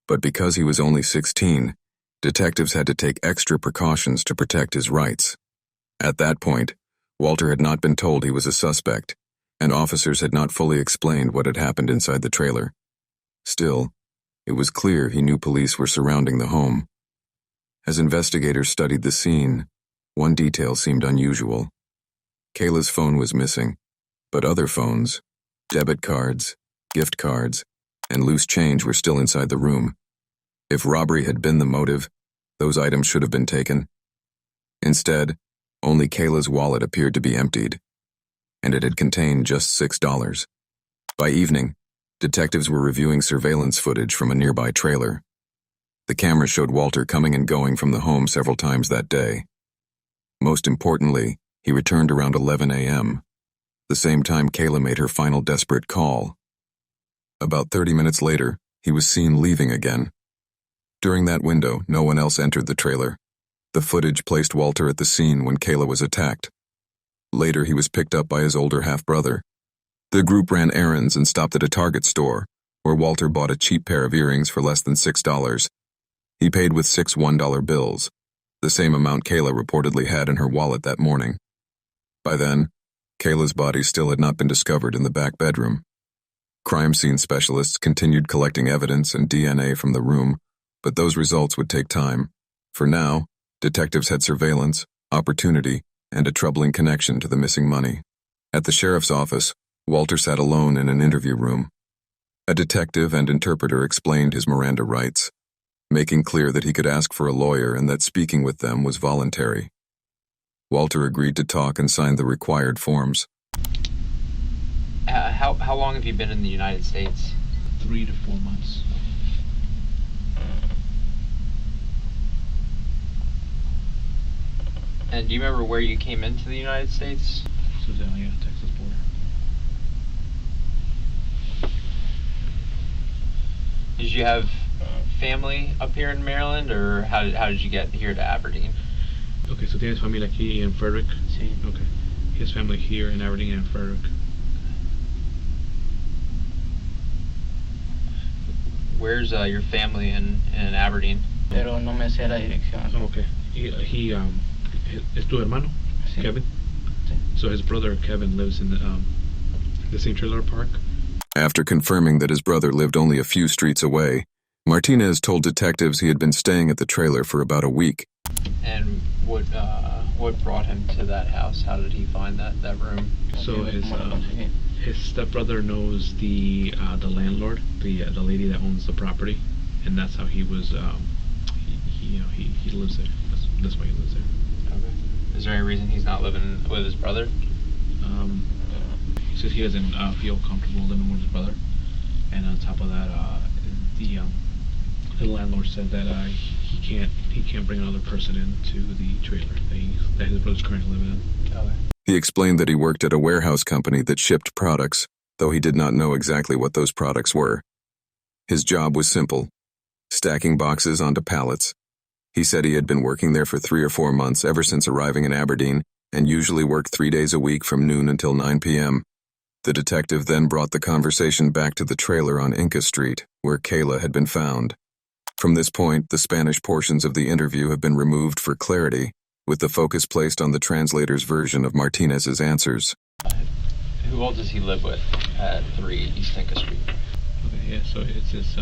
but because he was only 16, detectives had to take extra precautions to protect his rights. At that point, Walter had not been told he was a suspect, and officers had not fully explained what had happened inside the trailer. Still, it was clear he knew police were surrounding the home. As investigators studied the scene, one detail seemed unusual. Kayla's phone was missing, but other phones, debit cards, gift cards, and loose change were still inside the room. If robbery had been the motive, those items should have been taken. Instead, only Kayla's wallet appeared to be emptied, and it had contained just $6. By evening, detectives were reviewing surveillance footage from a nearby trailer. The camera showed Walter coming and going from the home several times that day. Most importantly, he returned around 11 a.m., the same time Kayla made her final desperate call. About 30 minutes later, he was seen leaving again. During that window, no one else entered the trailer. The footage placed Walter at the scene when Kayla was attacked. Later, he was picked up by his older half-brother. The group ran errands and stopped at a Target store, where Walter bought a cheap pair of earrings for less than $6. He paid with 6 $1 bills, the same amount Kayla reportedly had in her wallet that morning. By then, Kayla's body still had not been discovered in the back bedroom. Crime scene specialists continued collecting evidence and DNA from the room, but those results would take time. For now, Detectives had surveillance, opportunity, and a troubling connection to the missing money. At the sheriff's office, Walter sat alone in an interview room. A detective and interpreter explained his Miranda rights, making clear that he could ask for a lawyer and that speaking with them was voluntary. Walter agreed to talk and signed the required forms. How long have you been in the United States? 3 to 4 months. And do you remember where you came into the United States? So yeah, Texas border. Did you have family up here in Maryland, or how did you get here to Aberdeen? Okay, so tienes familia aquí en Frederick? Sí. Okay. He has family here in Aberdeen and Frederick. Where's your family in Aberdeen? Pero no me sé la dirección. Oh, okay. He es tu hermano, sí. Kevin? Sí. So his brother Kevin lives in the same trailer park. After confirming that his brother lived only a few streets away, Martinez told detectives he had been staying at the trailer for about a week. And what brought him to that house? How did he find that room? So his stepbrother knows the landlord, the lady that owns the property, and that's how he was. He lives there. That's why he lives there. Okay. Is there any reason he's not living with his brother? He says he doesn't feel comfortable living with his brother, and on top of that, the landlord said that he can't bring another person into the trailer that his brother's currently living in. Okay. He explained that he worked at a warehouse company that shipped products, though he did not know exactly what those products were. His job was simple: stacking boxes onto pallets. He said he had been working there for 3 or 4 months ever since arriving in Aberdeen, and usually worked 3 days a week from noon until 9 p.m. The detective then brought the conversation back to the trailer on Inca Street, where Kayla had been found. From this point, the Spanish portions of the interview have been removed for clarity, with the focus placed on the translator's version of Martinez's answers. Who all does he live with at 3 East Inca Street? Okay, yeah, so it's this,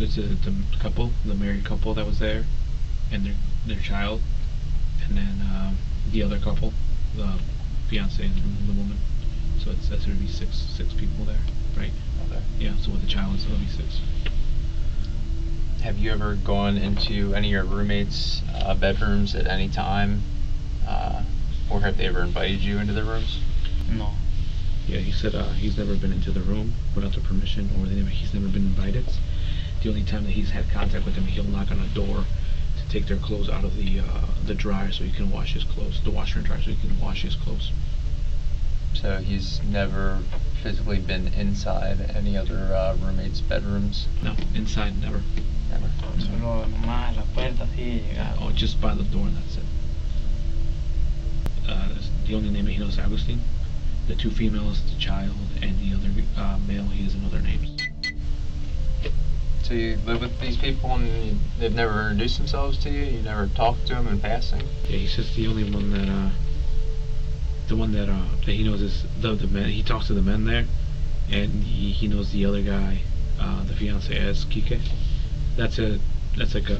it's the couple, the married couple that was there, and their child, and then the other couple, the fiance and the woman. So that's going to be six people there, right? Okay. Yeah, so with the child, so it'll be 6. Have you ever gone into any of your roommates' bedrooms at any time? Or have they ever invited you into their rooms? No. Yeah, he said he's never been into the room without their permission, or he's never been invited. The only time that he's had contact with them, he'll knock on a door to take their clothes out of the dryer so he can wash his clothes, the washer and dryer so he can wash his clothes. So he's never physically been inside any other roommates' bedrooms? No, inside, never. Never. Solo nomás la puerta así llegado. Oh, just by the door, and that's it. The only name he knows is Agustin. The 2 females, the child, and the other male, he doesn't know their names. So you live with these people and they've never introduced themselves to you? You never talked to them in passing? Yeah, he says the only one that that he knows is the men. He talks to the men there, and he knows the other guy, the fiance, as Kike. That's like a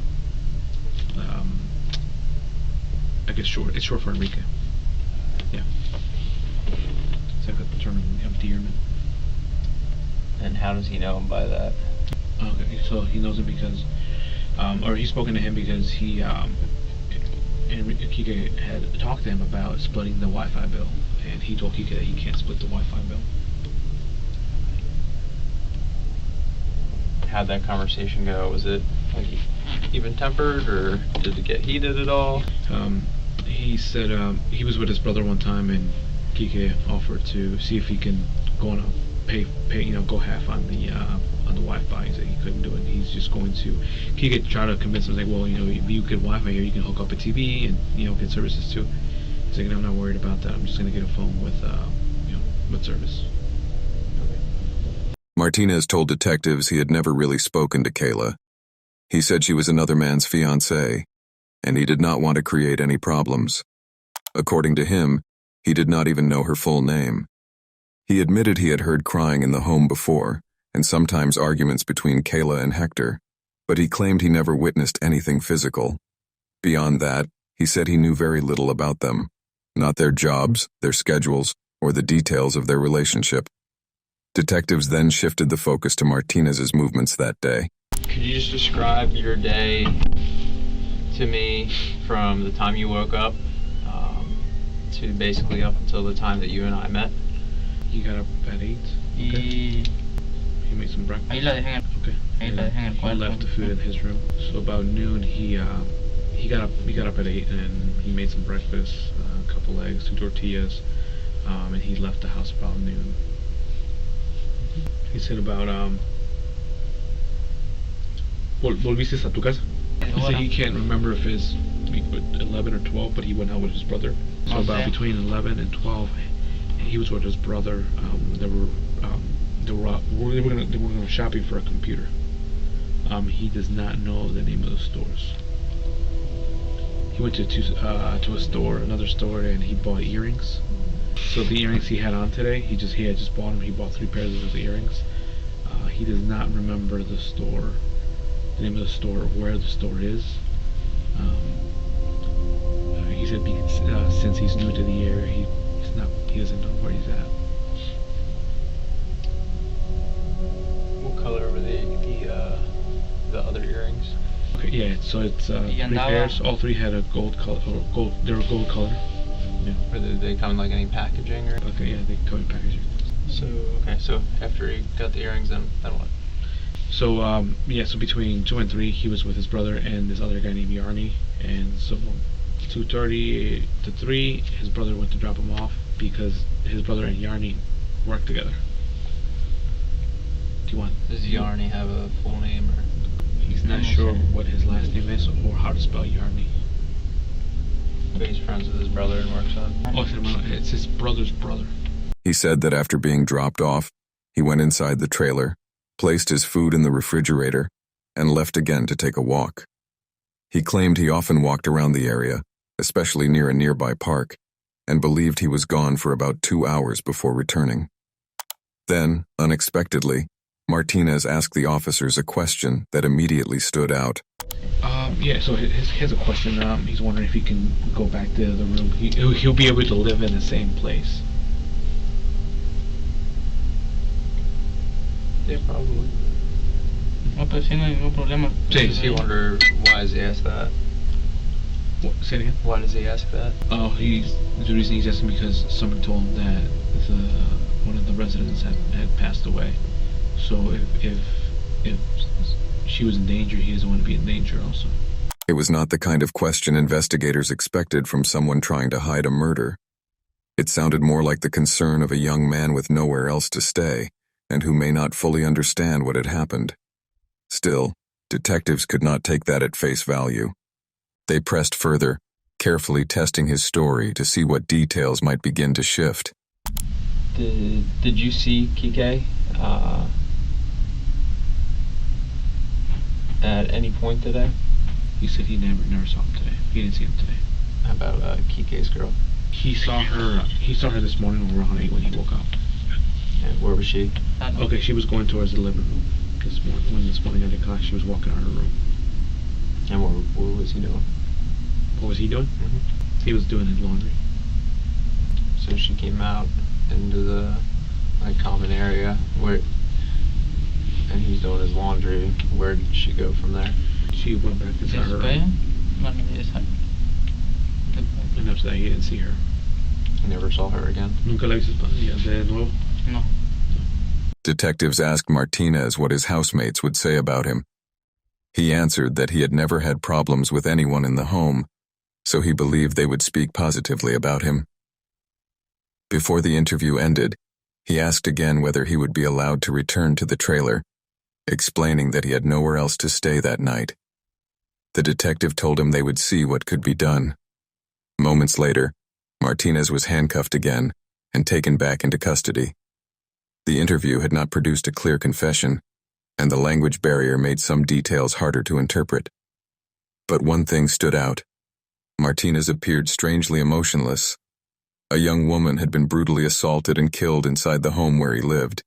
I guess short. It's short for Enrique. Yeah, it's like a term of endearment. And how does he know him by that? Okay, so he knows him because, or he's spoken to him because he, and Kike had talked to him about splitting the Wi-Fi bill, and he told Kike that he can't split the Wi-Fi bill. How'd that conversation go? Was it like even-tempered, or did it get heated at all? He said he was with his brother one time, and Kike offered to see if he can go on a pay, go half on the Wi-Fi. He said he couldn't do it. He's just going to. Kike tried to convince him, like, well, if you get Wi-Fi here, you can hook up a TV and get services too. He's like, I'm not worried about that. I'm just going to get a phone with with service. Martinez told detectives he had never really spoken to Kayla. He said she was another man's fiancée, and he did not want to create any problems. According to him, he did not even know her full name. He admitted he had heard crying in the home before, and sometimes arguments between Kayla and Hector, but he claimed he never witnessed anything physical. Beyond that, he said he knew very little about them, not their jobs, their schedules, or the details of their relationship. Detectives then shifted the focus to Martinez's movements that day. Could you just describe your day to me from the time you woke up to basically up until the time that you and I met? He got up at 8. Okay. He made some breakfast. Okay. He left the food in his room. So about noon, he got up at 8 and he made some breakfast, a couple eggs, 2 tortillas, and he left the house about noon. He said about ¿Volviste a tu casa? He said he can't remember if it's 11 or 12, but he went out with his brother. So about between 11 and 12, he was with his brother. They were going to go shopping for a computer. He does not know the name of the stores. He went to a store, another store, and he bought earrings. So the earrings he had on today, he had just bought them. He bought 3 pairs of those earrings. He does not remember the store, the name of the store, or where the store is. He said since he's new to the area, he doesn't know where he's at. What color were the other earrings? Okay, yeah, so it's 3 pairs. All 3 had a gold color, they were gold color. Yeah. Or did they come in like any packaging or? Okay, yeah, they come in packaging. So after he got the earrings, then what? So so between 2 and 3, he was with his brother and this other guy named Yarny, and so 2:30 to 3, his brother went to drop him off because his brother and Yarny work together. Do you want? Does Yarny have a full name or? He's not sure what his last name is or how to spell Yarny. But he's friends with his brother and works on. Oh, it's his brother's brother. He said that after being dropped off, he went inside the trailer, placed his food in the refrigerator, and left again to take a walk. He claimed he often walked around the area, especially near a nearby park, and believed he was gone for about 2 hours before returning. Then, unexpectedly, Martinez asked the officers a question that immediately stood out. So he has a question. He's wondering if he can go back to the room. He'll be able to live in the same place. Yeah, probably. No, pues sí, no hay ningún problema. Does he wonder why does he ask that? What, say it again? Why does he ask that? Oh, the reason he's asking because someone told him that one of the residents had passed away. So if she was in danger, he doesn't want to be in danger also. It was not the kind of question investigators expected from someone trying to hide a murder. It sounded more like the concern of a young man with nowhere else to stay, and who may not fully understand what had happened. Still, detectives could not take that at face value. They pressed further, carefully testing his story to see what details might begin to shift. Did you see Kike at any point today? He said he never saw him today. He didn't see him today. How about Kike's girl? He saw her this morning around 8 when he woke up. And where was she? Okay, she was going towards the living room this morning at the class. She was walking out of her room. And what was he doing? What was he doing? Mm-hmm. He was doing his laundry. So she came out into the common area and he's doing his laundry. Where did she go from there? She went back inside her room. And after that, he didn't see her. He never saw her again? Nunca la viste de nuevo? No. Detectives asked Martinez what his housemates would say about him. He answered that he had never had problems with anyone in the home, so he believed they would speak positively about him. Before the interview ended, he asked again whether he would be allowed to return to the trailer, explaining that he had nowhere else to stay that night. The detective told him they would see what could be done. Moments later, Martinez was handcuffed again and taken back into custody. The interview had not produced a clear confession, and the language barrier made some details harder to interpret. But one thing stood out. Martinez appeared strangely emotionless. A young woman had been brutally assaulted and killed inside the home where he lived,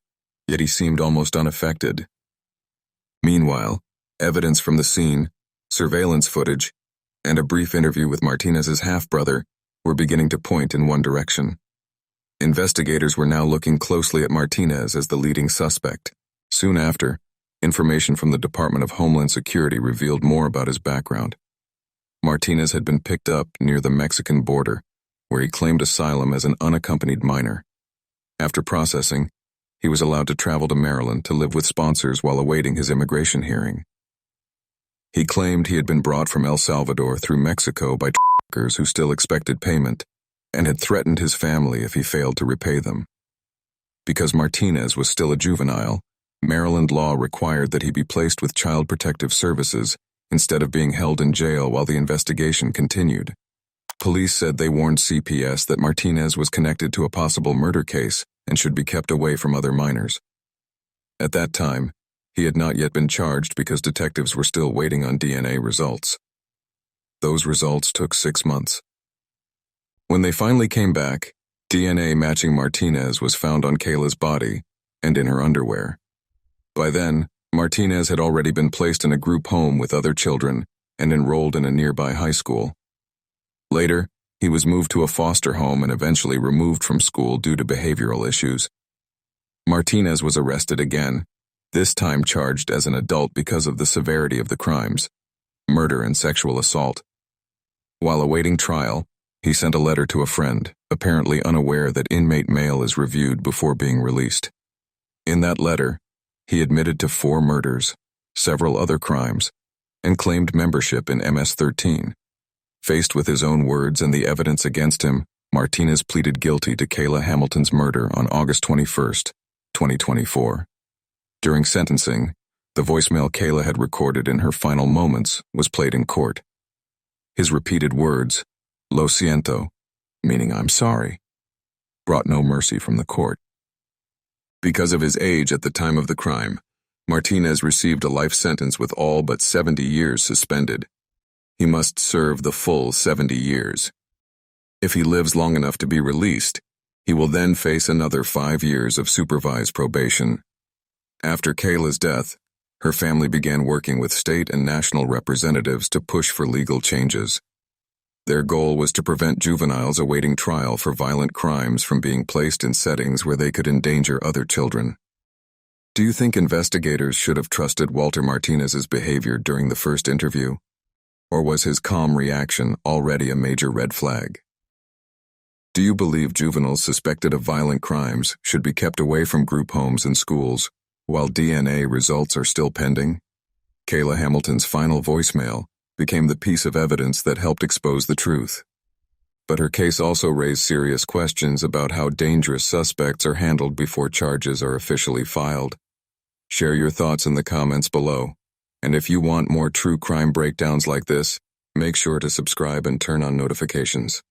yet he seemed almost unaffected. Meanwhile, Evidence from the scene, surveillance footage, and a brief interview with Martinez's half-brother were beginning to point in one direction. Investigators were now looking closely at Martinez as the leading suspect. Soon after, information from the Department of Homeland Security revealed more about his background. Martinez had been picked up near the Mexican border, where he claimed asylum as an unaccompanied minor. After processing, he was allowed to travel to Maryland to live with sponsors while awaiting his immigration hearing. He claimed he had been brought from El Salvador through Mexico by truckers who still expected payment, and had threatened his family if he failed to repay them. Because Martinez was still a juvenile, Maryland law required that he be placed with Child Protective Services instead of being held in jail while the investigation continued. Police said they warned CPS that Martinez was connected to a possible murder case and should be kept away from other minors. At that time, he had not yet been charged because detectives were still waiting on DNA results. Those results took 6 months. When they finally came back, DNA matching Martinez was found on Kayla's body and in her underwear. By then, Martinez had already been placed in a group home with other children and enrolled in a nearby high school. Later, he was moved to a foster home and eventually removed from school due to behavioral issues. Martinez was arrested again, this time charged as an adult because of the severity of the crimes, murder and sexual assault. While awaiting trial, he sent a letter to a friend, apparently unaware that inmate mail is reviewed before being released. In that letter, he admitted to 4 murders, several other crimes, and claimed membership in MS-13. Faced with his own words and the evidence against him, Martinez pleaded guilty to Kayla Hamilton's murder on August 21, 2024. During sentencing, the voicemail Kayla had recorded in her final moments was played in court. His repeated words, "Lo siento," meaning "I'm sorry," brought no mercy from the court. Because of his age at the time of the crime, Martinez received a life sentence with all but 70 years suspended. He must serve the full 70 years. If he lives long enough to be released, he will then face another 5 years of supervised probation. After Kayla's death, her family began working with state and national representatives to push for legal changes. Their goal was to prevent juveniles awaiting trial for violent crimes from being placed in settings where they could endanger other children. Do you think investigators should have trusted Walter Martinez's behavior during the first interview? Or was his calm reaction already a major red flag? Do you believe juveniles suspected of violent crimes should be kept away from group homes and schools while DNA results are still pending? Kayla Hamilton's final voicemail became the piece of evidence that helped expose the truth. But her case also raised serious questions about how dangerous suspects are handled before charges are officially filed. Share your thoughts in the comments below. And if you want more true crime breakdowns like this, make sure to subscribe and turn on notifications.